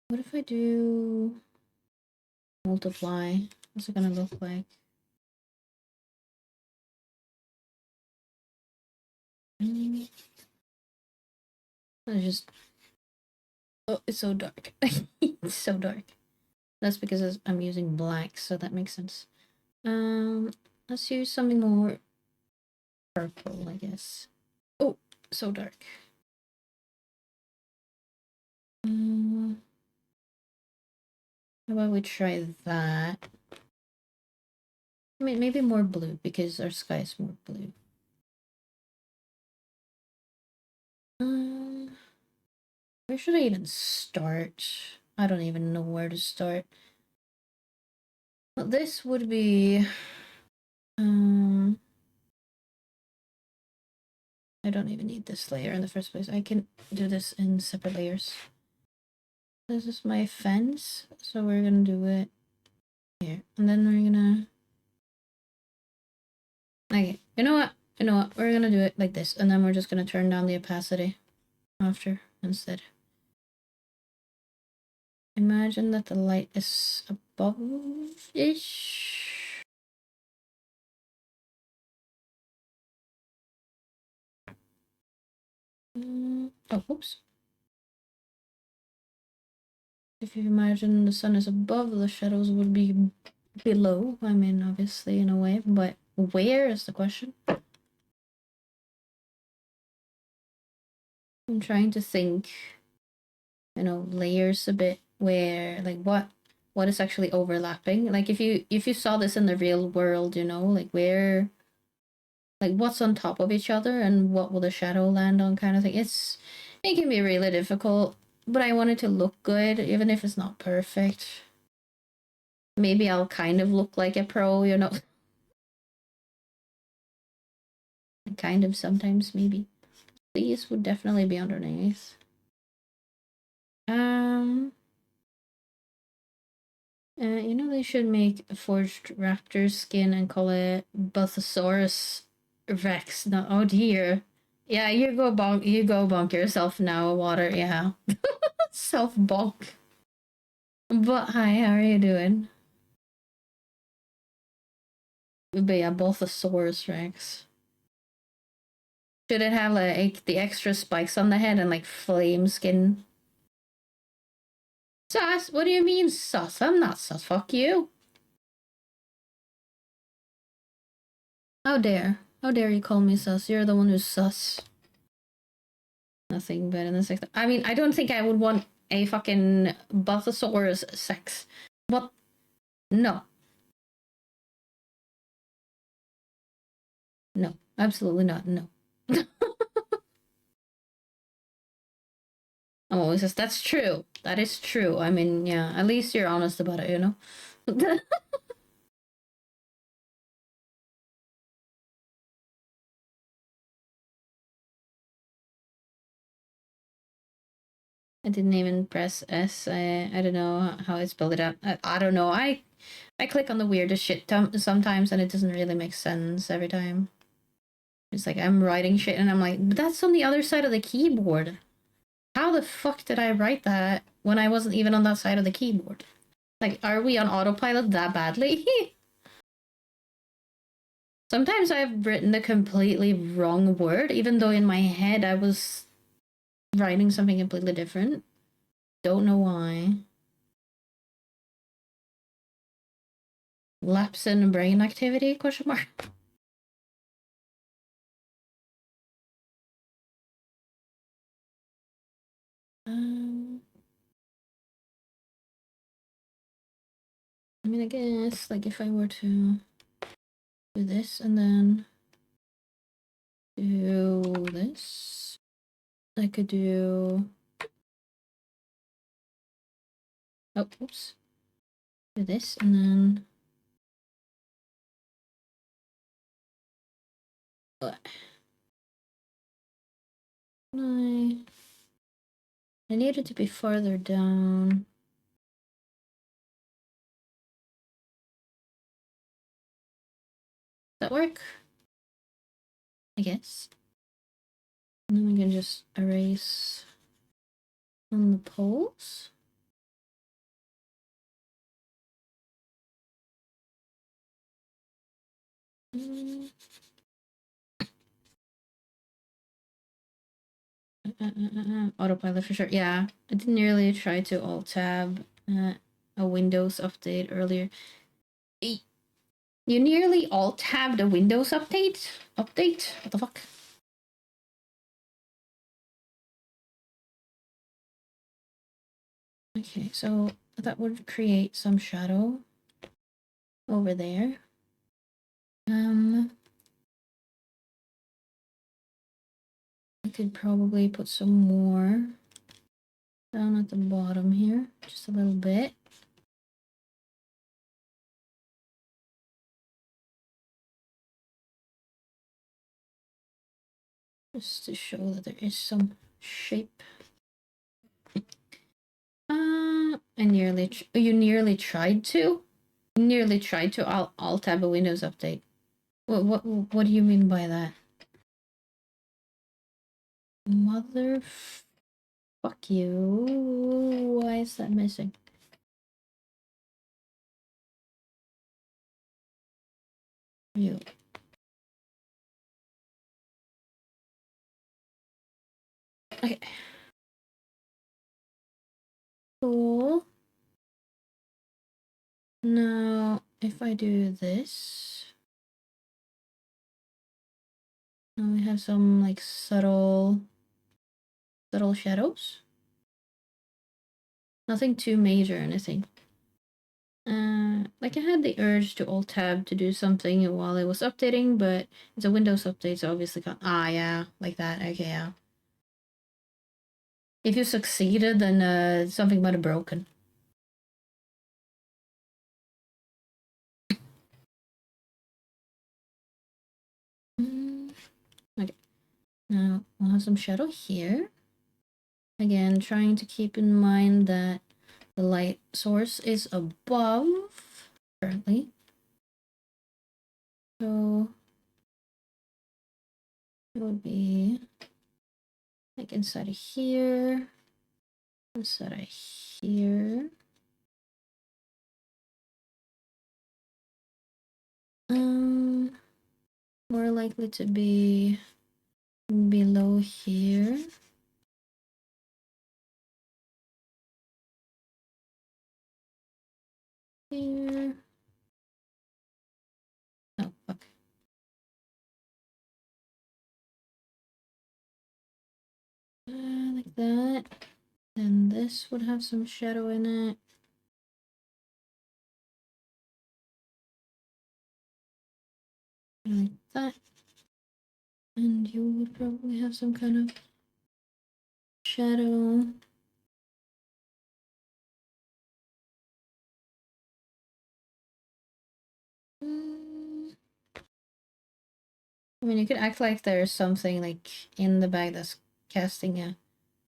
What if I do multiply? What's it gonna look like? I just... Oh, it's so dark. It's so dark. That's because I'm using black, so that makes sense. Let's use something more purple, I guess. Oh, so dark. How about we try that? I mean, maybe more blue, because our sky is more blue. Where should I even start? I don't even know where to start. Well, this would be... I don't even need this layer in the first place. I can do this in separate layers. This is my fence, so we're gonna do it here. And then we're gonna... Okay, you know what? You know what? We're gonna do it like this, and then we're just gonna turn down the opacity after instead. Imagine that the light is above-ish. Oh, oops. If you imagine the sun is above, the shadows would be below. I mean, obviously, in a way, but where is the question? I'm trying to think, layers a bit, where, like, what is actually overlapping. Like, if you saw this in the real world, like, where, like, what's on top of each other and what will the shadow land on, kind of thing. It can be really difficult, but I want it to look good, even if it's not perfect. Maybe I'll kind of look like a pro, kind of sometimes, maybe. These would definitely be underneath. You know they should make a forged raptor skin and call it Buthosaurus Rex. No, oh dear. Yeah, you go bonk yourself now, water. Yeah, self bonk. But hi, how are you doing? But yeah, Buthosaurus Rex. Should it have like the extra spikes on the head and like flame skin? Sus? What do you mean sus? I'm not sus. Fuck you. How dare? How dare you call me sus? You're the one who's sus. Nothing better than sex. I mean, I don't think I would want a fucking Buthosaurus sex. What? No. No. Absolutely not. No. Oh, it says that's true. That is true. I mean, yeah, at least you're honest about it, you know? I didn't even press S. I don't know how I spelled it out. I don't know. I click on the weirdest shit sometimes and it doesn't really make sense every time. It's like I'm writing shit and I'm like, but that's on the other side of the keyboard. How the fuck did I write that when I wasn't even on that side of the keyboard? Like, are we on autopilot that badly? Sometimes I've written the completely wrong word, even though in my head I was writing something completely different. Don't know why. Lapse in brain activity? Question mark. Um, I mean, I guess like if I were to do this and then do this, I could do. Oh, oops. Do this and then. What? I need it to be farther down. Does that work? I guess. And then we can just erase on the poles. Mm. Autopilot for sure. Yeah, I didn't really try to alt tab a Windows update earlier. You nearly alt tabbed a Windows update? Update? What the fuck? Okay, so that would create some shadow over there. I could probably put some more down at the bottom here, just a little bit. Just to show that there is some shape. You nearly tried to? Nearly tried to alt tab a Windows update. What do you mean by that? Mother fuck you. Why is that missing? You. Okay. Cool. Now, if I do this, now we have some like subtle shadows. Nothing too major or anything. Like I had the urge to alt tab to do something while it was updating, but it's a Windows update, so obviously can't. Ah, yeah, like that. Okay, yeah. If you succeeded, then something might have broken. Okay. Now we'll have some shadow here. Again, trying to keep in mind that The light source is above currently. So it would be like inside of here, inside of here. More likely to be below here. Here. Oh, fuck. Like that. Then this would have some shadow in it. Like that. And you would probably have some kind of shadow. I mean, you could act like there's something like in the bag that's casting a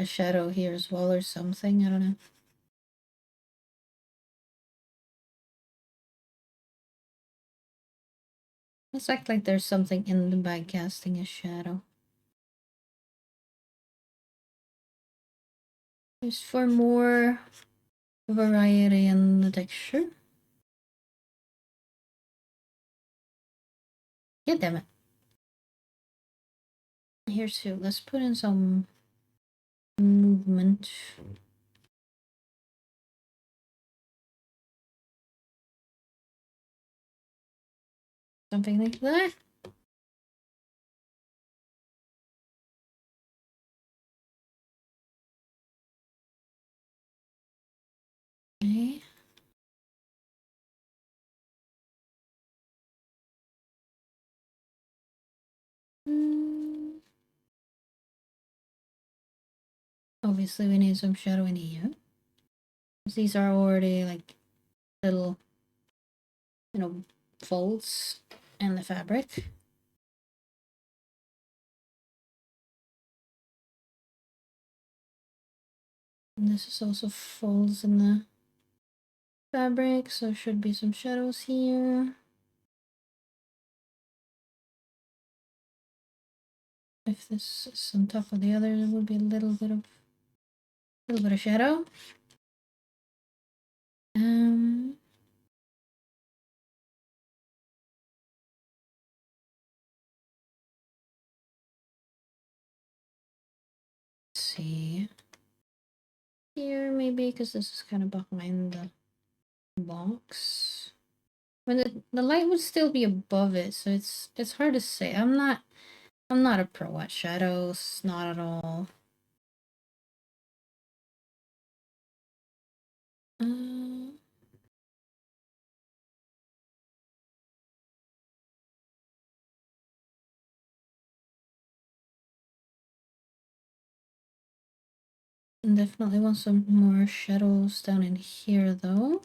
shadow here as well or something. I don't know. Let's act like there's something in the bag casting a shadow. Just for more variety in the texture. Yeah, damn it. Here too, let's put in some movement. Something like that. Okay. Obviously, we need some shadow in here. These are already like little, folds in the fabric. And this is also folds in the fabric, so should be some shadows here. If this is on top of the other, there would be a little bit of shadow. Let's see here maybe because this is kind of behind the box. When the light would still be above it, so it's hard to say. I'm not a pro at shadows, not at all. Uh, Definitely want some more shadows down in here though.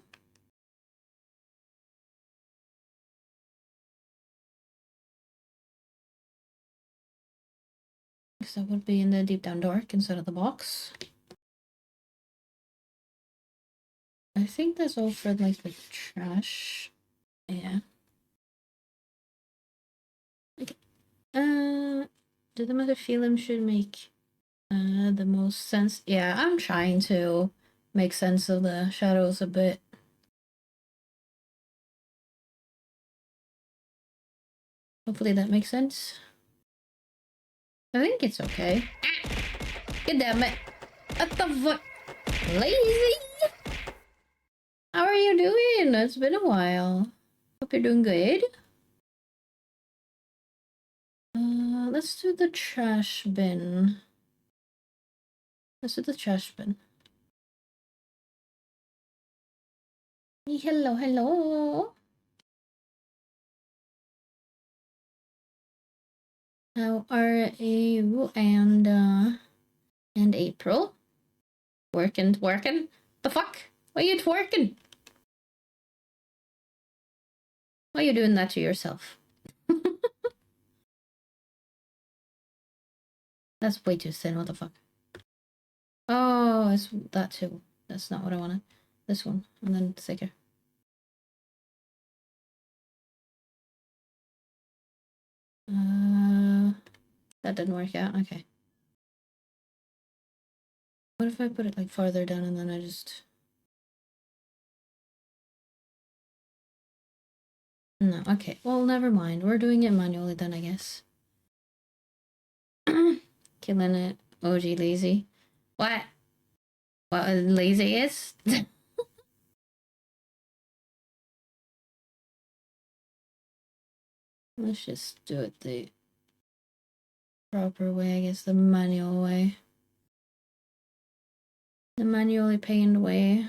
Because that would be in the deep down dark instead of the box. I think that's all for like the trash. Yeah. Okay. Do the mother should make the most sense? Yeah, I'm trying to make sense of the shadows a bit. Hopefully that makes sense. I think it's okay. God damn it. What the fuck? Lazy? How are you doing? It's been a while. Hope you're doing good. Let's do the trash bin. Let's do the trash bin. Hello, hello. How are you and April? Working. The fuck? Why are you twerking? Why are you doing that to yourself? That's way too thin, what the fuck? Oh, it's that too. That's not what I wanted. this one, and then thicker. That didn't work out. Okay. What if I put it like farther down and then I just... No, okay. Well, never mind. We're doing it manually then, I guess. Killing it. OG lazy. What? What lazy is? Let's just do it the proper way, I guess, the manual way. The manually pained way.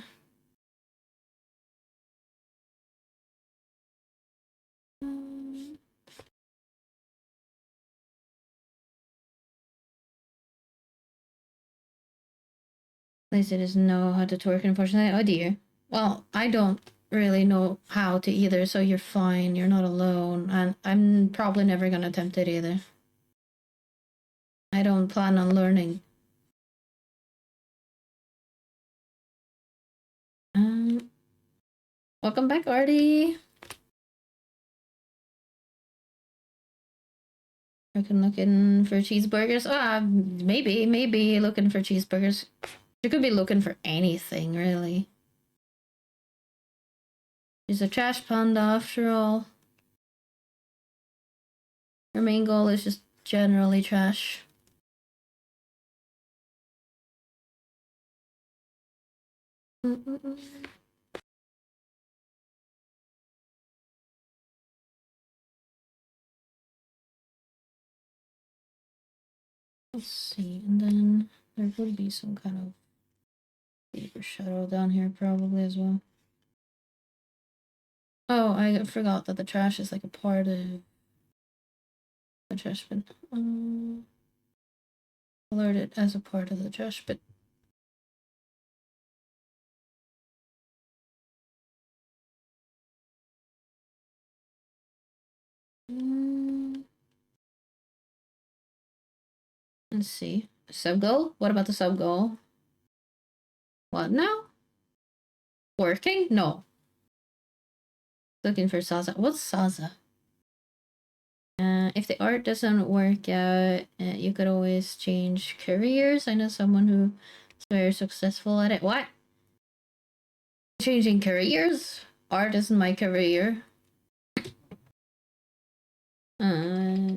Lazy doesn't know how to twerk, unfortunately. Oh dear. Well, I don't really know how to either, so you're fine. You're not alone. And I'm probably never gonna attempt it either. I don't plan on learning. Welcome back, Artie. Looking for cheeseburgers. Maybe looking for cheeseburgers. You could be looking for anything, really. She's a trash panda after all. Her main goal is just generally trash. Let's see, and then there would be some kind of paper shadow down here probably as well. Oh, I forgot that the trash is like a part of the trash bin. Alert it as a part of the trash bin. Let's see. Sub goal? What about the sub goal? What now? Working? No. Looking for Saza. What's Saza? If the art doesn't work out, you could always change careers. I know someone who's very successful at it. What? Changing careers? Art isn't my career.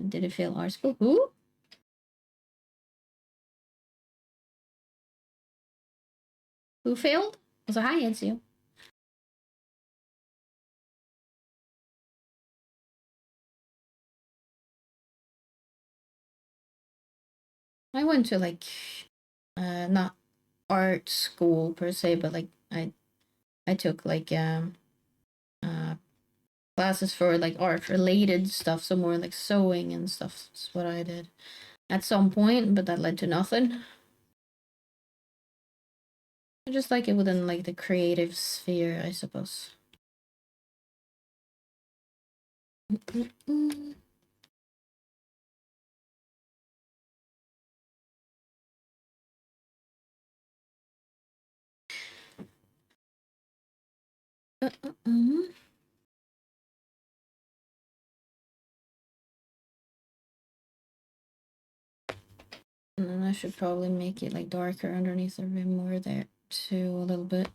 Did it fail art school? Who? Who failed? Was a hi, Ezio. I went to like, not art school per se, but like I took like classes for like art related stuff, so more like sewing and stuff. That's what I did at some point, but that led to nothing. I just like it within like the creative sphere, I suppose. And then I should probably make it like darker underneath the rim more there too, a little bit.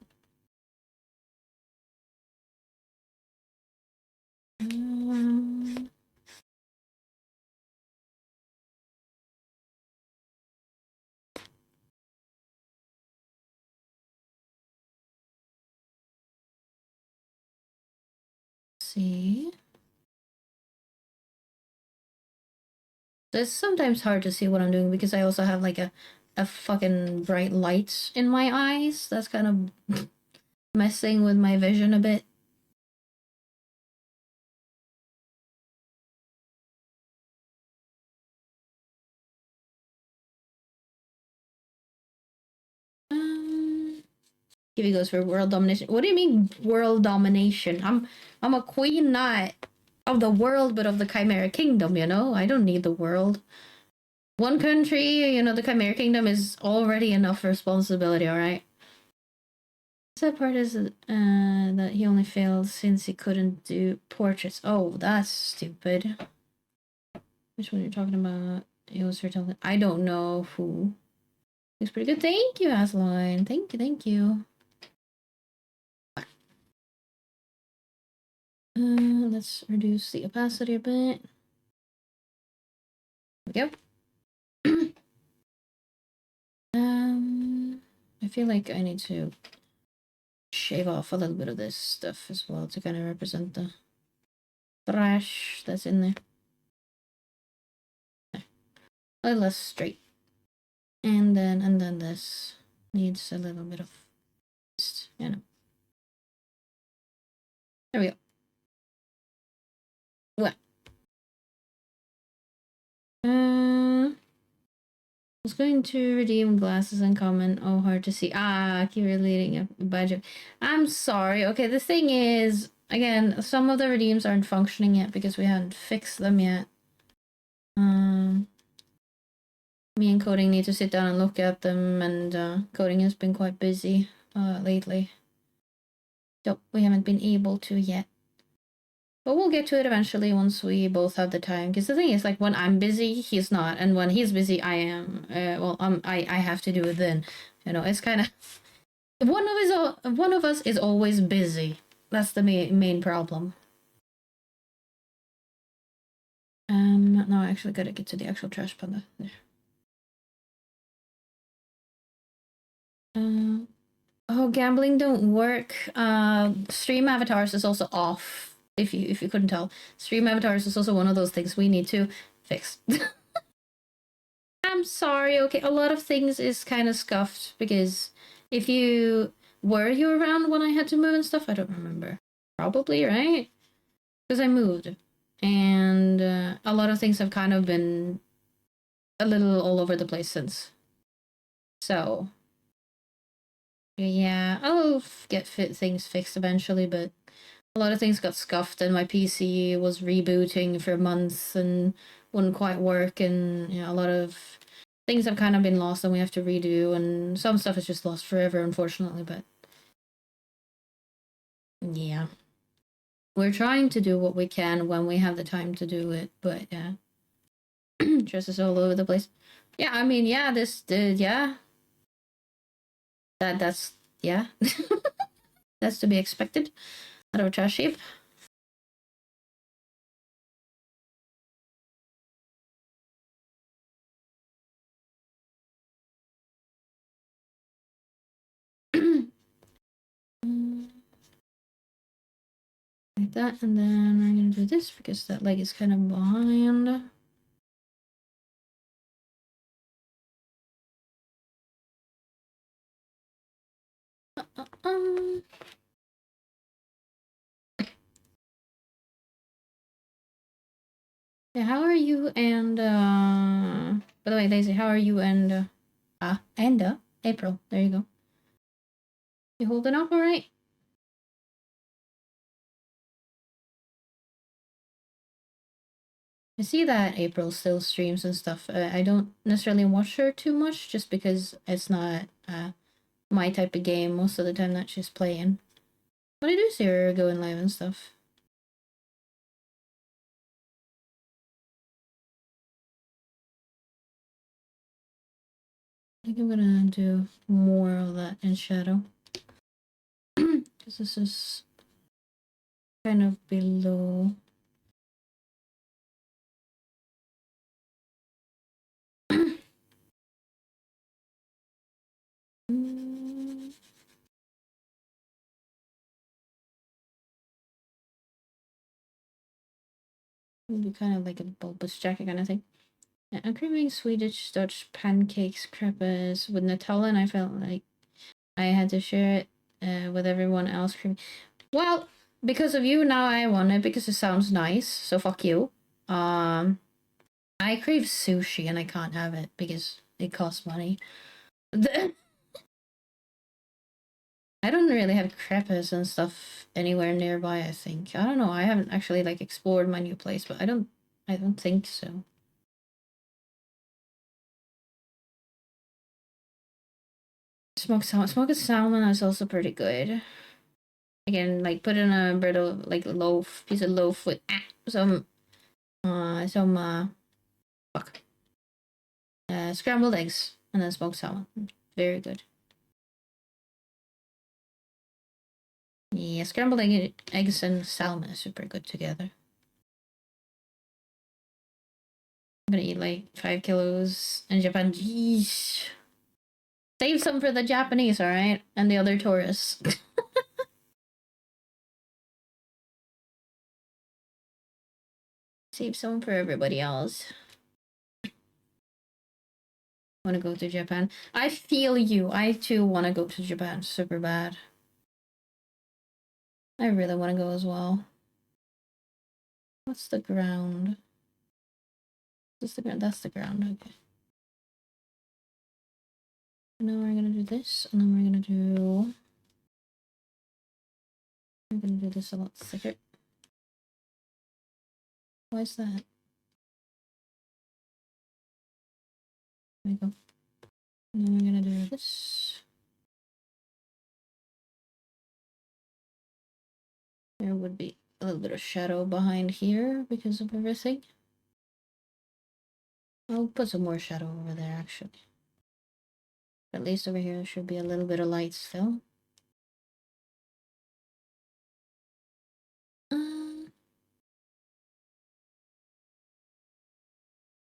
See. It's sometimes hard to see what I'm doing because I also have like a fucking bright light in my eyes. That's kind of messing with my vision a bit. Kiwi goes for world domination. What do you mean world domination? I'm a queen, not of the world, but of the Chimera Kingdom. You know, I don't need the world. One country, you know, the Chimera Kingdom is already enough responsibility. All right. Sad part is that he only failed since he couldn't do portraits. Oh, that's stupid. Which one you're talking about? It was her telling. I don't know who. It's pretty good. Thank you, Asline. Thank you, thank you. Let's reduce the opacity a bit. There we go. I feel like I need to shave off a little bit of this stuff as well to kind of represent the trash that's in there. A little less straight. And then this needs a little bit of, you know. There we go. Well. I was going to redeem glasses and comment, oh, hard to see. Keep relating a budget. I'm sorry. Okay, the thing is, again, some of the redeems aren't functioning yet because we haven't fixed them yet. Me and Coding need to sit down and look at them, and Coding has been quite busy lately. So we haven't been able to yet. But we'll get to it eventually once we both have the time. Because the thing is, like, when I'm busy, he's not. And when he's busy, I am. I have to do it then. You know, it's kind of... One of us is always busy. That's the main problem. Now I actually gotta get to the actual trash panda. There. Oh, gambling don't work. Stream avatars is also off. If you couldn't tell, stream avatars is also one of those things we need to fix. I'm sorry. Okay, a lot of things is kind of scuffed because if you were you around when I had to move and stuff, I don't remember. Probably, right? Because I moved, and a lot of things have kind of been a little all over the place since. So yeah, I'll get things fixed eventually, but a lot of things got scuffed, and my PC was rebooting for months and wouldn't quite work, and a lot of things have kind of been lost and we have to redo, and some stuff is just lost forever, unfortunately, but yeah. We're trying to do what we can when we have the time to do it, but yeah. Just is all over the place. Yeah, I mean, yeah, yeah. That's, yeah. That's to be expected out of a trash heap. Like that, and then I'm gonna do this because that leg is kind of behind. Yeah, how are you and by the way, Daisy, how are you and April. There you go. You holding up all right? I see that April still streams and stuff. I don't necessarily watch her too much just because it's not my type of game most of the time that she's playing. But I do see her going live and stuff. I think I'm gonna do more of that in shadow. Because this is kind of below. Maybe kind of like a bulbous jacket kind of thing. I'm craving Swedish Dutch pancakes crepes with Nutella, and I felt like I had to share it with everyone else. Well, because of you, now I want it because it sounds nice. So fuck you. I crave sushi and I can't have it because it costs money. I don't really have crepes and stuff anywhere nearby. I think I don't know. I haven't actually like explored my new place, but I don't think so. Smoked salmon is also pretty good. Again, like put in a bit of like piece of loaf with some fuck, scrambled eggs and then smoked salmon. Very good. Yeah, eggs and salmon is super good together. I'm gonna eat like 5 kilos in Japan. Jeez. Save some for the Japanese, alright? And the other tourists. Save some for everybody else. Want to go to Japan? I feel you. I too want to go to Japan super bad. I really want to go as well. What's the ground? That's the ground. That's the ground. Okay. Now we're gonna do this, and then we're gonna do. We're gonna do this a lot thicker. Why is that? There we go. And then we're gonna do this. There would be a little bit of shadow behind here because of everything. I'll put some more shadow over there actually. At least over here should be a little bit of light still.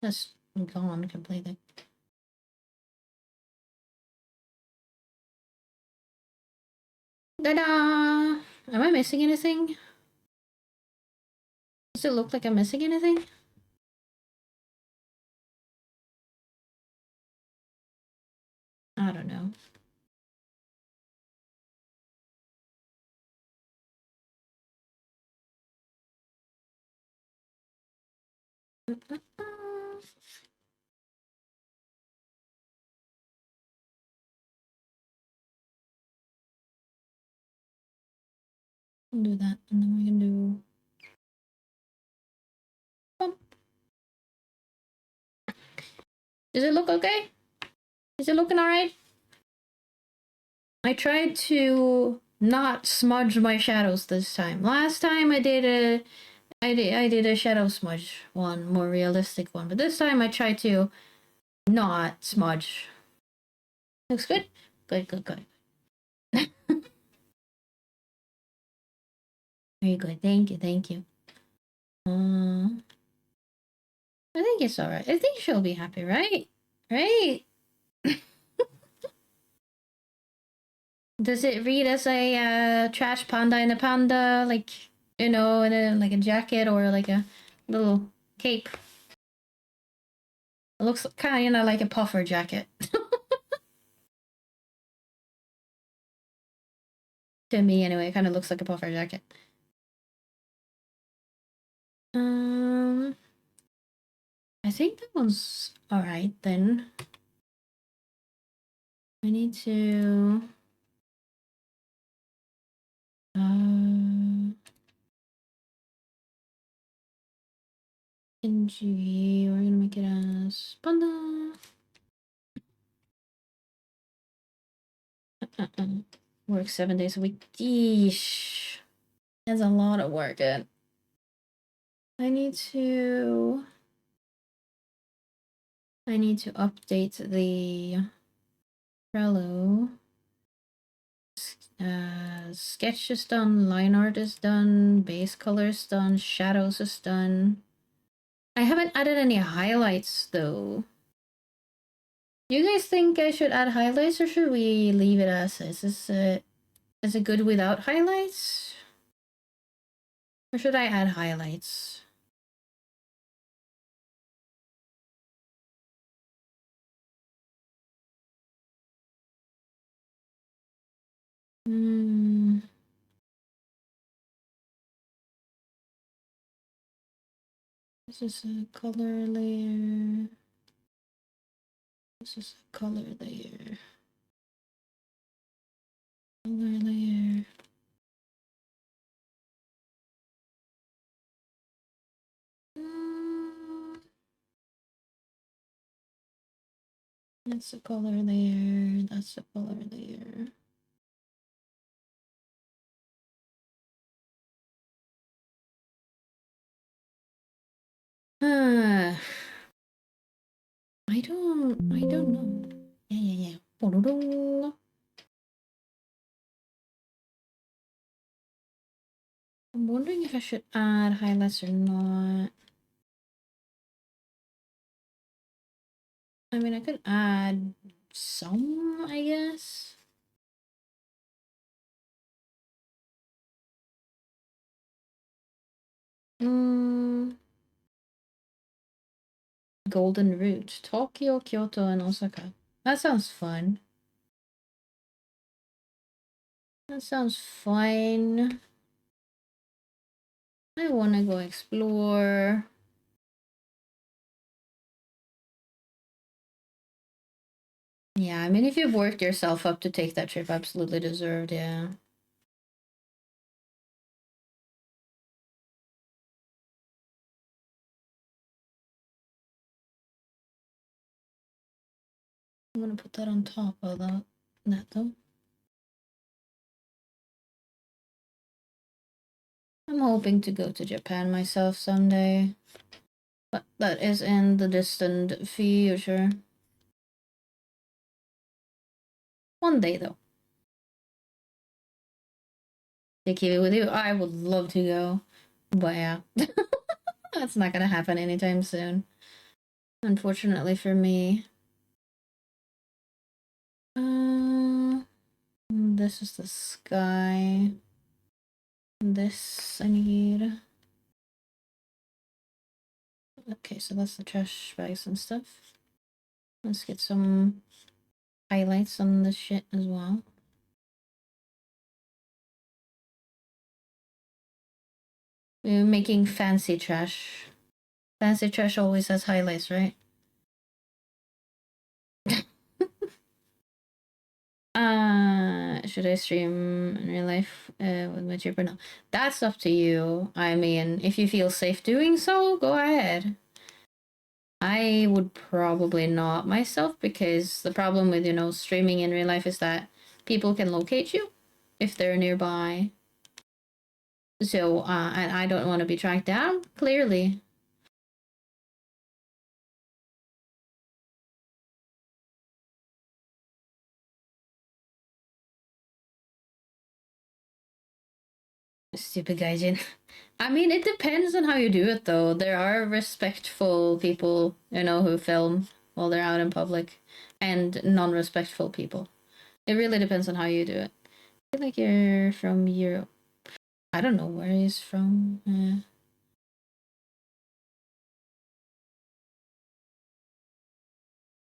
That's gone completely. Ta-da! Am I missing anything? Does it look like I'm missing anything? I don't know. I'll do that, and then we can do. Bump. Does it look okay? Is it looking alright? I tried to not smudge my shadows this time. Last time I did a shadow smudge one, more realistic one, but this time I tried to not smudge. Looks good? Good, good, good. Very good. Thank you, thank you. I think it's alright. I think she'll be happy, right? Right? Does it read as a trash panda in a panda, like in like a jacket or like a little cape? It looks kind of like a puffer jacket to me, anyway. It kind of looks like a puffer jacket. Um, I think that one's alright then. I need to. NG. We're gonna make it as panda. Work 7 days a week. Yeesh. That's a lot of work. I need to. I need to update the Trello. Sketch is done, line art is done, base color is done, shadows is done. I haven't added any highlights though. Do you guys think I should add highlights or should we leave it as is? Is it good without highlights? Or should I add highlights? Hmm. This is a color layer. This is a color layer. Color layer. That's the color there. That's the color there. I don't know. Yeah. I'm wondering if I should add highlights or not. I mean, I could add some, I guess. Golden Route, Tokyo, Kyoto, and Osaka. That sounds fun. That sounds fun. I want to go explore. Yeah, I mean, if you've worked yourself up to take that trip, absolutely deserved, yeah. I'm gonna put that on top of that though. I'm hoping to go to Japan myself someday. But that is in the distant future. One day though. Take Kiwi with you. I would love to go. But yeah. That's not gonna happen anytime soon. Unfortunately for me. This is the sky. This I need. Okay, so that's the trash bags and stuff. Let's get some highlights on this shit as well. We're making fancy trash. Fancy trash always has highlights, right? Should I stream in real life with my trip or not? That's up to you. I mean, if you feel safe doing so, go ahead. I would probably not myself because the problem with, streaming in real life is that people can locate you if they're nearby. So, and I don't want to be tracked down, clearly. Stupid gaijin. I mean, it depends on how you do it, though. There are respectful people, who film while they're out in public, and non-respectful people. It really depends on how you do it. I feel like you're from Europe. I don't know where he's from.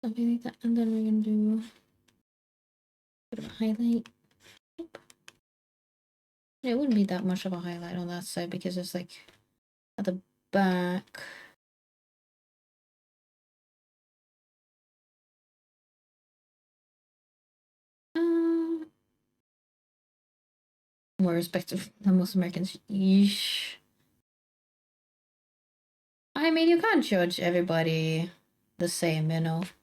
Something like that. And then we're gonna do a bit of a highlight. It wouldn't be that much of a highlight on that side because it's like at the back. Uh, more respectful than most Americans. Yeesh. I mean, you can't judge everybody the same, Not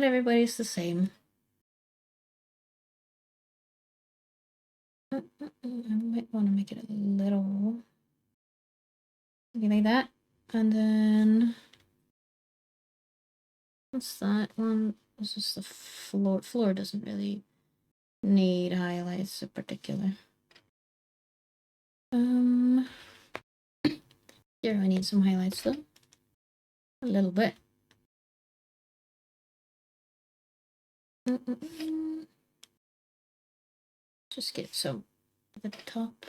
everybody's the same. I might want to make it a little like that. And then what's that one? This is the floor. Floor doesn't really need highlights in particular. Here I need some highlights though. A little bit. Just get some at the top.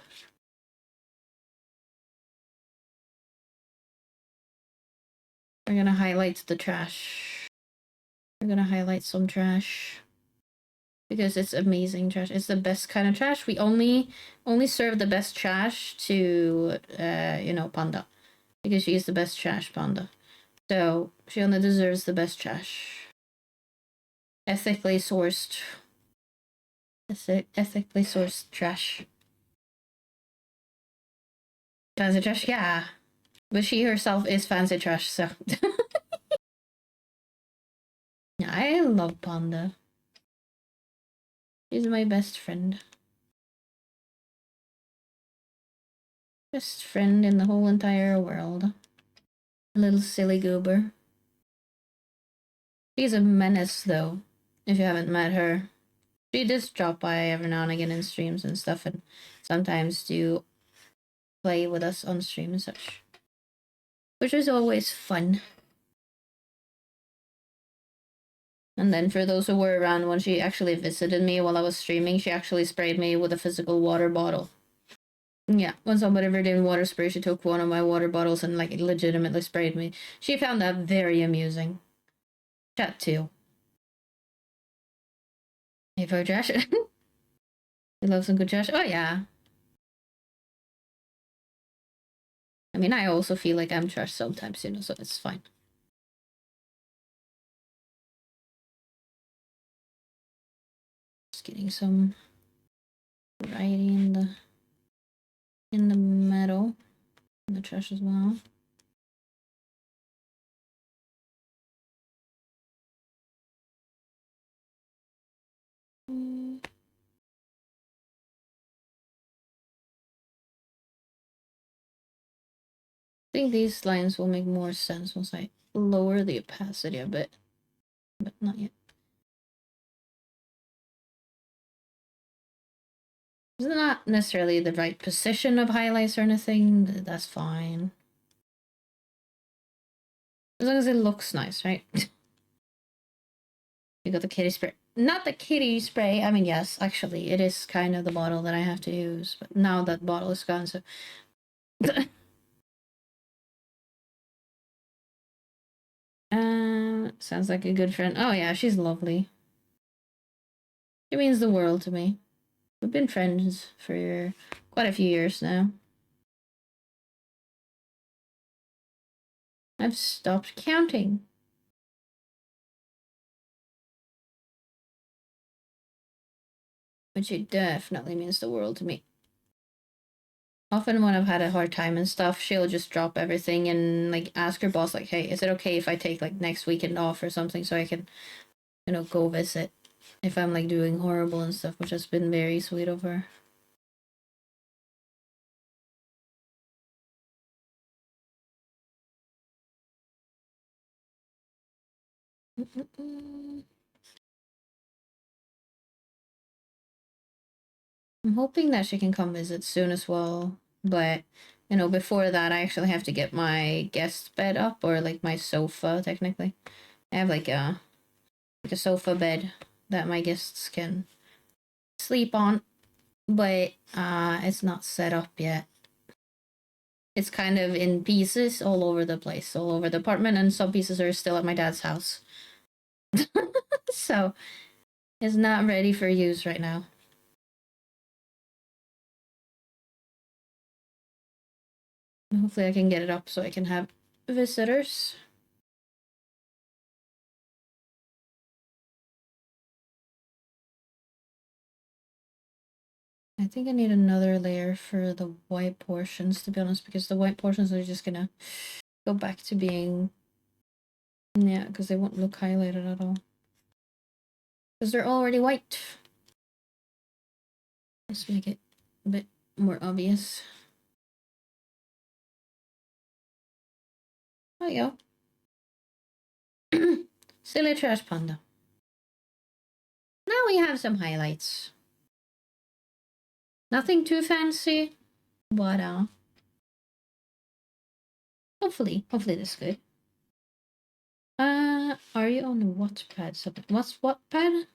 We're gonna highlight the trash. We're gonna highlight some trash because it's amazing trash. It's the best kind of trash. We only serve the best trash to Panda because she is the best trash Panda. So she only deserves the best trash. Ethically sourced. Ethically sourced trash. Fancy trash, yeah. But she herself is fancy trash, so I love Panda. She's my best friend. Best friend in the whole entire world. A little silly goober. She's a menace, though, if you haven't met her. She does drop by every now and again in streams and stuff, and sometimes do play with us on stream and such. Which is always fun. And then for those who were around when she actually visited me while I was streaming, she actually sprayed me with a physical water bottle. Yeah, when somebody ever did water spray, she took one of my water bottles and like legitimately sprayed me. She found that very amusing. Chat too. Hey, for trash. You love some good trash. Oh yeah. I mean, I also feel like I'm trash sometimes, so it's fine. Just getting some variety in the metal, in the trash as well. I think these lines will make more sense once I lower the opacity a bit, but not yet. It's not necessarily the right position of highlights or anything. That's fine. As long as it looks nice, right? You got the kitty spray. Not the kitty spray. I mean, yes, actually, it is kind of the bottle that I have to use. But now that bottle is gone, so... Sounds like a good friend. Oh, yeah, she's lovely. She means the world to me. We've been friends for quite a few years now. I've stopped counting. But she definitely means the world to me. Often when I've had a hard time and stuff, she'll just drop everything and like ask her boss like, "Hey, is it okay if I take like next weekend off or something so I can, go visit if I'm like doing horrible and stuff," which has been very sweet of her. I'm hoping that she can come visit soon as well, but before that, I actually have to get my guest bed up, or like my sofa technically. I have like a sofa bed that my guests can sleep on, but it's not set up yet. It's kind of in pieces all over the place, all over the apartment, and some pieces are still at my dad's house. So it's not ready for use right now. Hopefully I can get it up so I can have visitors. I think I need another layer for the white portions, to be honest, because the white portions are just gonna go back to being... Yeah, because they won't look highlighted at all. Because they're already white. Let's make it a bit more obvious. There you go. Silly trash panda. Now we have some highlights. Nothing too fancy, but hopefully this is good. Are you on the Wattpad? What's Wattpad?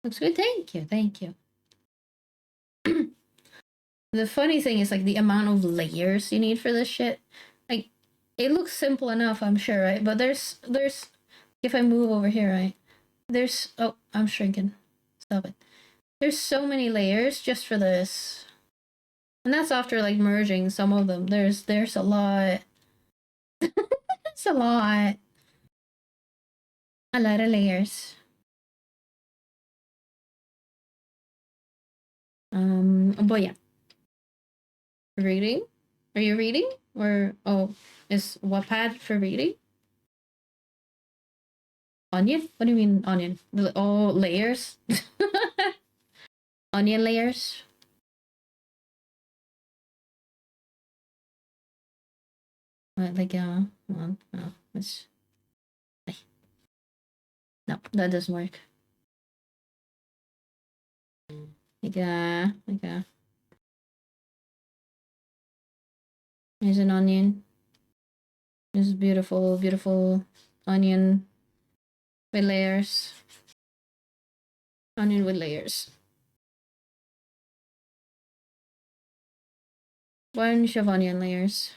Looks good. Thank you. The funny thing is like the amount of layers you need for this shit. Like, it looks simple enough, I'm sure, right? But there's if I move over here, right? There's I'm shrinking. Stop it. There's so many layers just for this. And that's after like merging some of them. There's a lot. It's a lot. A lot of layers. But yeah. Reading? Are you reading? Or is Wattpad for reading? Onion? What do you mean onion? Oh, layers? Onion layers? Like, well, no, it's... No, that doesn't work. Like, here's an onion. This is beautiful, beautiful onion with layers. Onion with layers. Bunch of onion layers.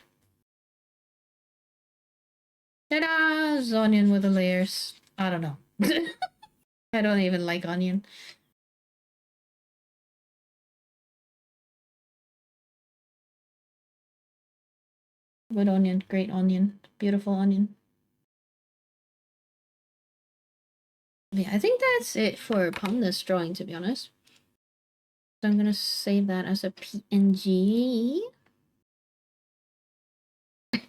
Ta-da! It's onion with the layers. I don't know. I don't even like onion. Good onion, great onion, beautiful onion. Yeah, I think that's it for Panda's drawing, to be honest. So I'm gonna save that as a PNG. I'm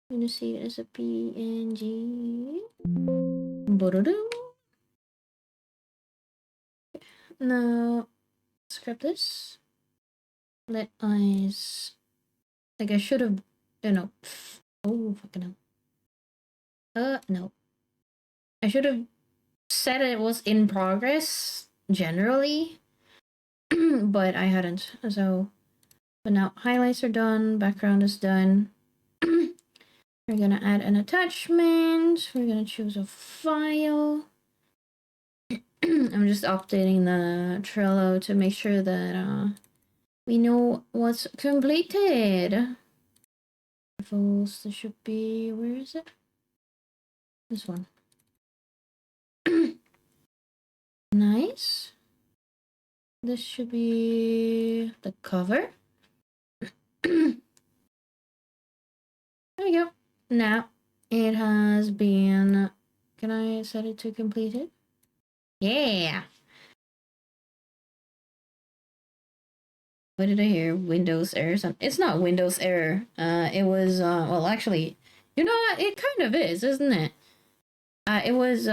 gonna save it as a PNG. Now, scrap this. Let eyes. Like I should have. No. Oh, fucking hell. No. I should have said it was in progress generally, but I hadn't. So, but now highlights are done, background is done. We're gonna add an attachment. We're gonna choose a file. I'm just updating the Trello to make sure that we know what's completed. This should be, where is it? This one. Nice. This should be the cover. There we go. Now it has been. Can I set it to completed? Yeah. What did I hear? Windows error. It's not Windows error. It was. Well, actually, you know what? It kind of is, isn't it? It was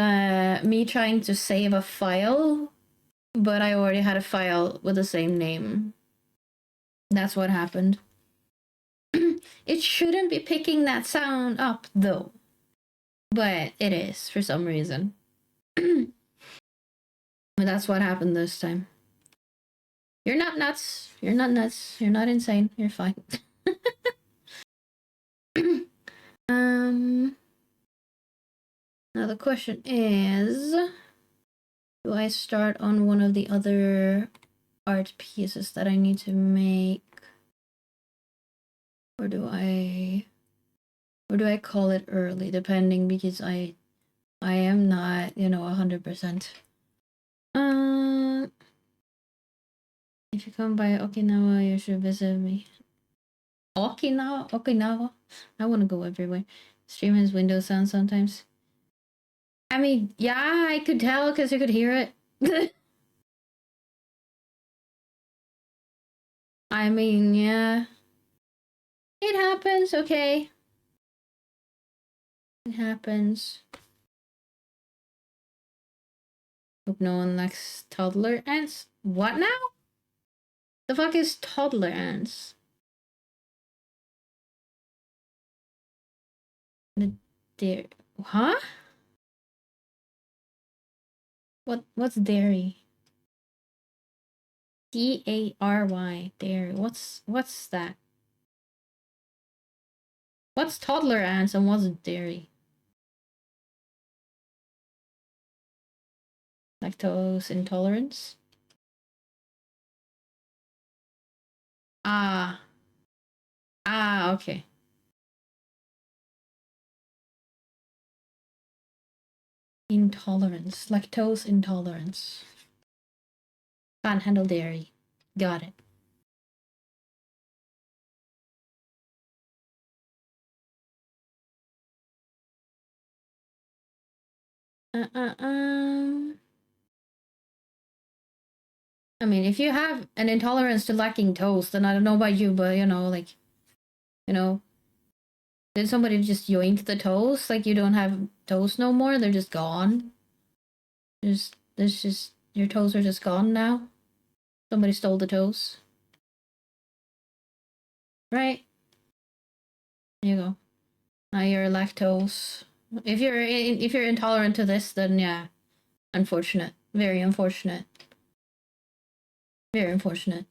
me trying to save a file, but I already had a file with the same name. That's what happened. It shouldn't be picking that sound up, though. But it is, for some reason. But that's what happened this time. You're not nuts. You're not nuts. You're not insane. You're fine. Now the question is, do I start on one of the other art pieces that I need to make? Or do I call it early, depending, because I am not, 100%. If you come by Okinawa, you should visit me. Okinawa. I want to go everywhere. Stream has window sound sometimes. I mean, yeah, I could tell because you could hear it. I mean, yeah. It happens, okay. It happens. Hope no one likes toddler ants. What now? The fuck is toddler ants? The dairy. Huh? What's dairy? DARY. Dairy. What's that? What's toddler ants and what's dairy? Lactose intolerance? Ah. Ah, okay. Intolerance. Lactose intolerance. Can't handle dairy. Got it. I mean, if you have an intolerance to lacking toast, then I don't know about you, but like, Did somebody just yoink the toes? Like you don't have toes no more? They're just gone? There's just, your toes are just gone now? Somebody stole the toes? Right? There you go. Now you're lactose. If you're intolerant to this, then yeah, unfortunate. Very unfortunate. Very unfortunate.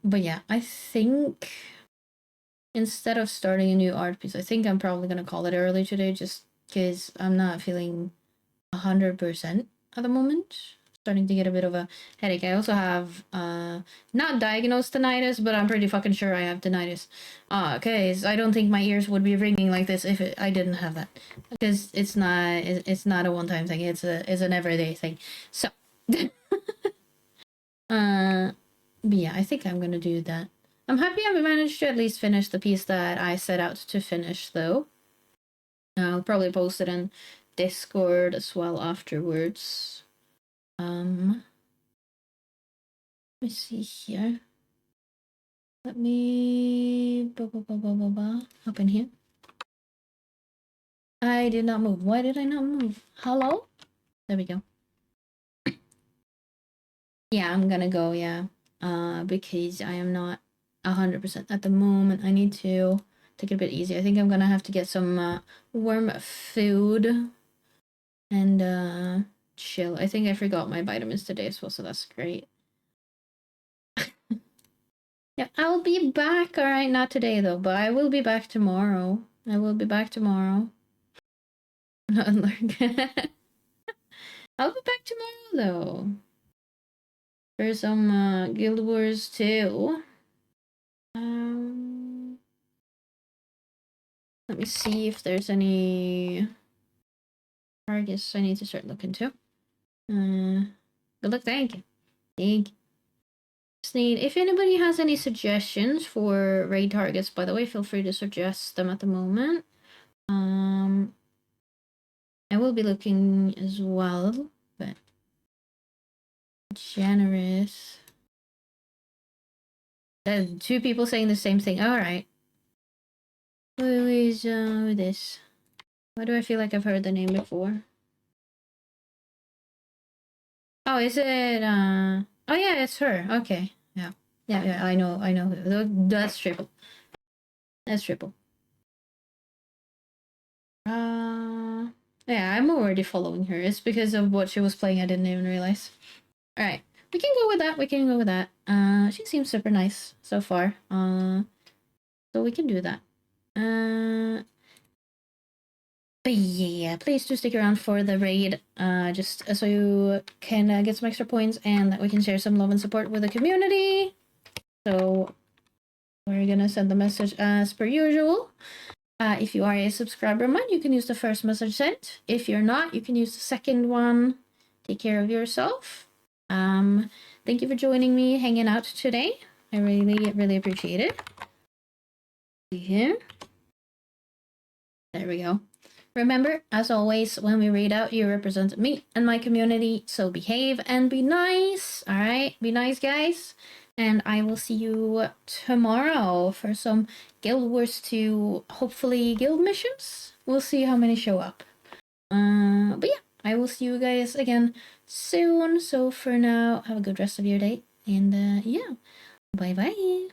But yeah, I think instead of starting a new art piece, I think I'm probably gonna call it early today, just because I'm not feeling 100% at the moment. Starting to get a bit of a headache. I also have not diagnosed tinnitus, but I'm pretty fucking sure I have tinnitus. Cause I don't think my ears would be ringing like this if I didn't have that. Because it's not a one time thing. It's an everyday thing. So, but yeah, I think I'm gonna do that. I'm happy I managed to at least finish the piece that I set out to finish, though. I'll probably post it in Discord as well afterwards. Let me see here. Let me hop in here. I did not move. Why did I not move? Hello? There we go. Yeah, I'm gonna go, yeah. Because I am not 100% at the moment. I need to take it a bit easy. I think I'm gonna have to get some warm food and chill. I think I forgot my vitamins today as well, so that's great. Yeah, I'll be back. All right, not today though, but I will be back tomorrow. I will be back tomorrow. I'll be back tomorrow though for some Guild Wars 2. Let me see if there's any targets I need to start looking to. Good luck, thank you. Thank you. Just need, if anybody has any suggestions for raid targets, by the way, feel free to suggest them at the moment. I will be looking as well, but generous. Two people saying the same thing. All right. Who is this? Why do I feel like I've heard the name before? Oh, is it? Oh yeah, it's her. Okay. Yeah. Yeah. I know. That's triple. That's triple. Yeah, I'm already following her. It's because of what she was playing. I didn't even realize. All right, we can go with that. We can go with that. She seems super nice so far. So we can do that. But yeah, please do stick around for the raid. Just so you can get some extra points and that we can share some love and support with the community. So we're gonna send the message as per usual. If you are a subscriber man, you can use the first message sent. If you're not, you can use the second one. Take care of yourself. Thank you for joining me, hanging out today. I really appreciate it. See here. There we go. Remember, as always, when we read out, you represent me and my community, so behave and be nice. All right, be nice, guys. And I will see you tomorrow for some Guild Wars 2, hopefully guild missions. We'll see how many show up. But yeah, I will see you guys again soon. So for now, have a good rest of your day. And yeah, bye-bye.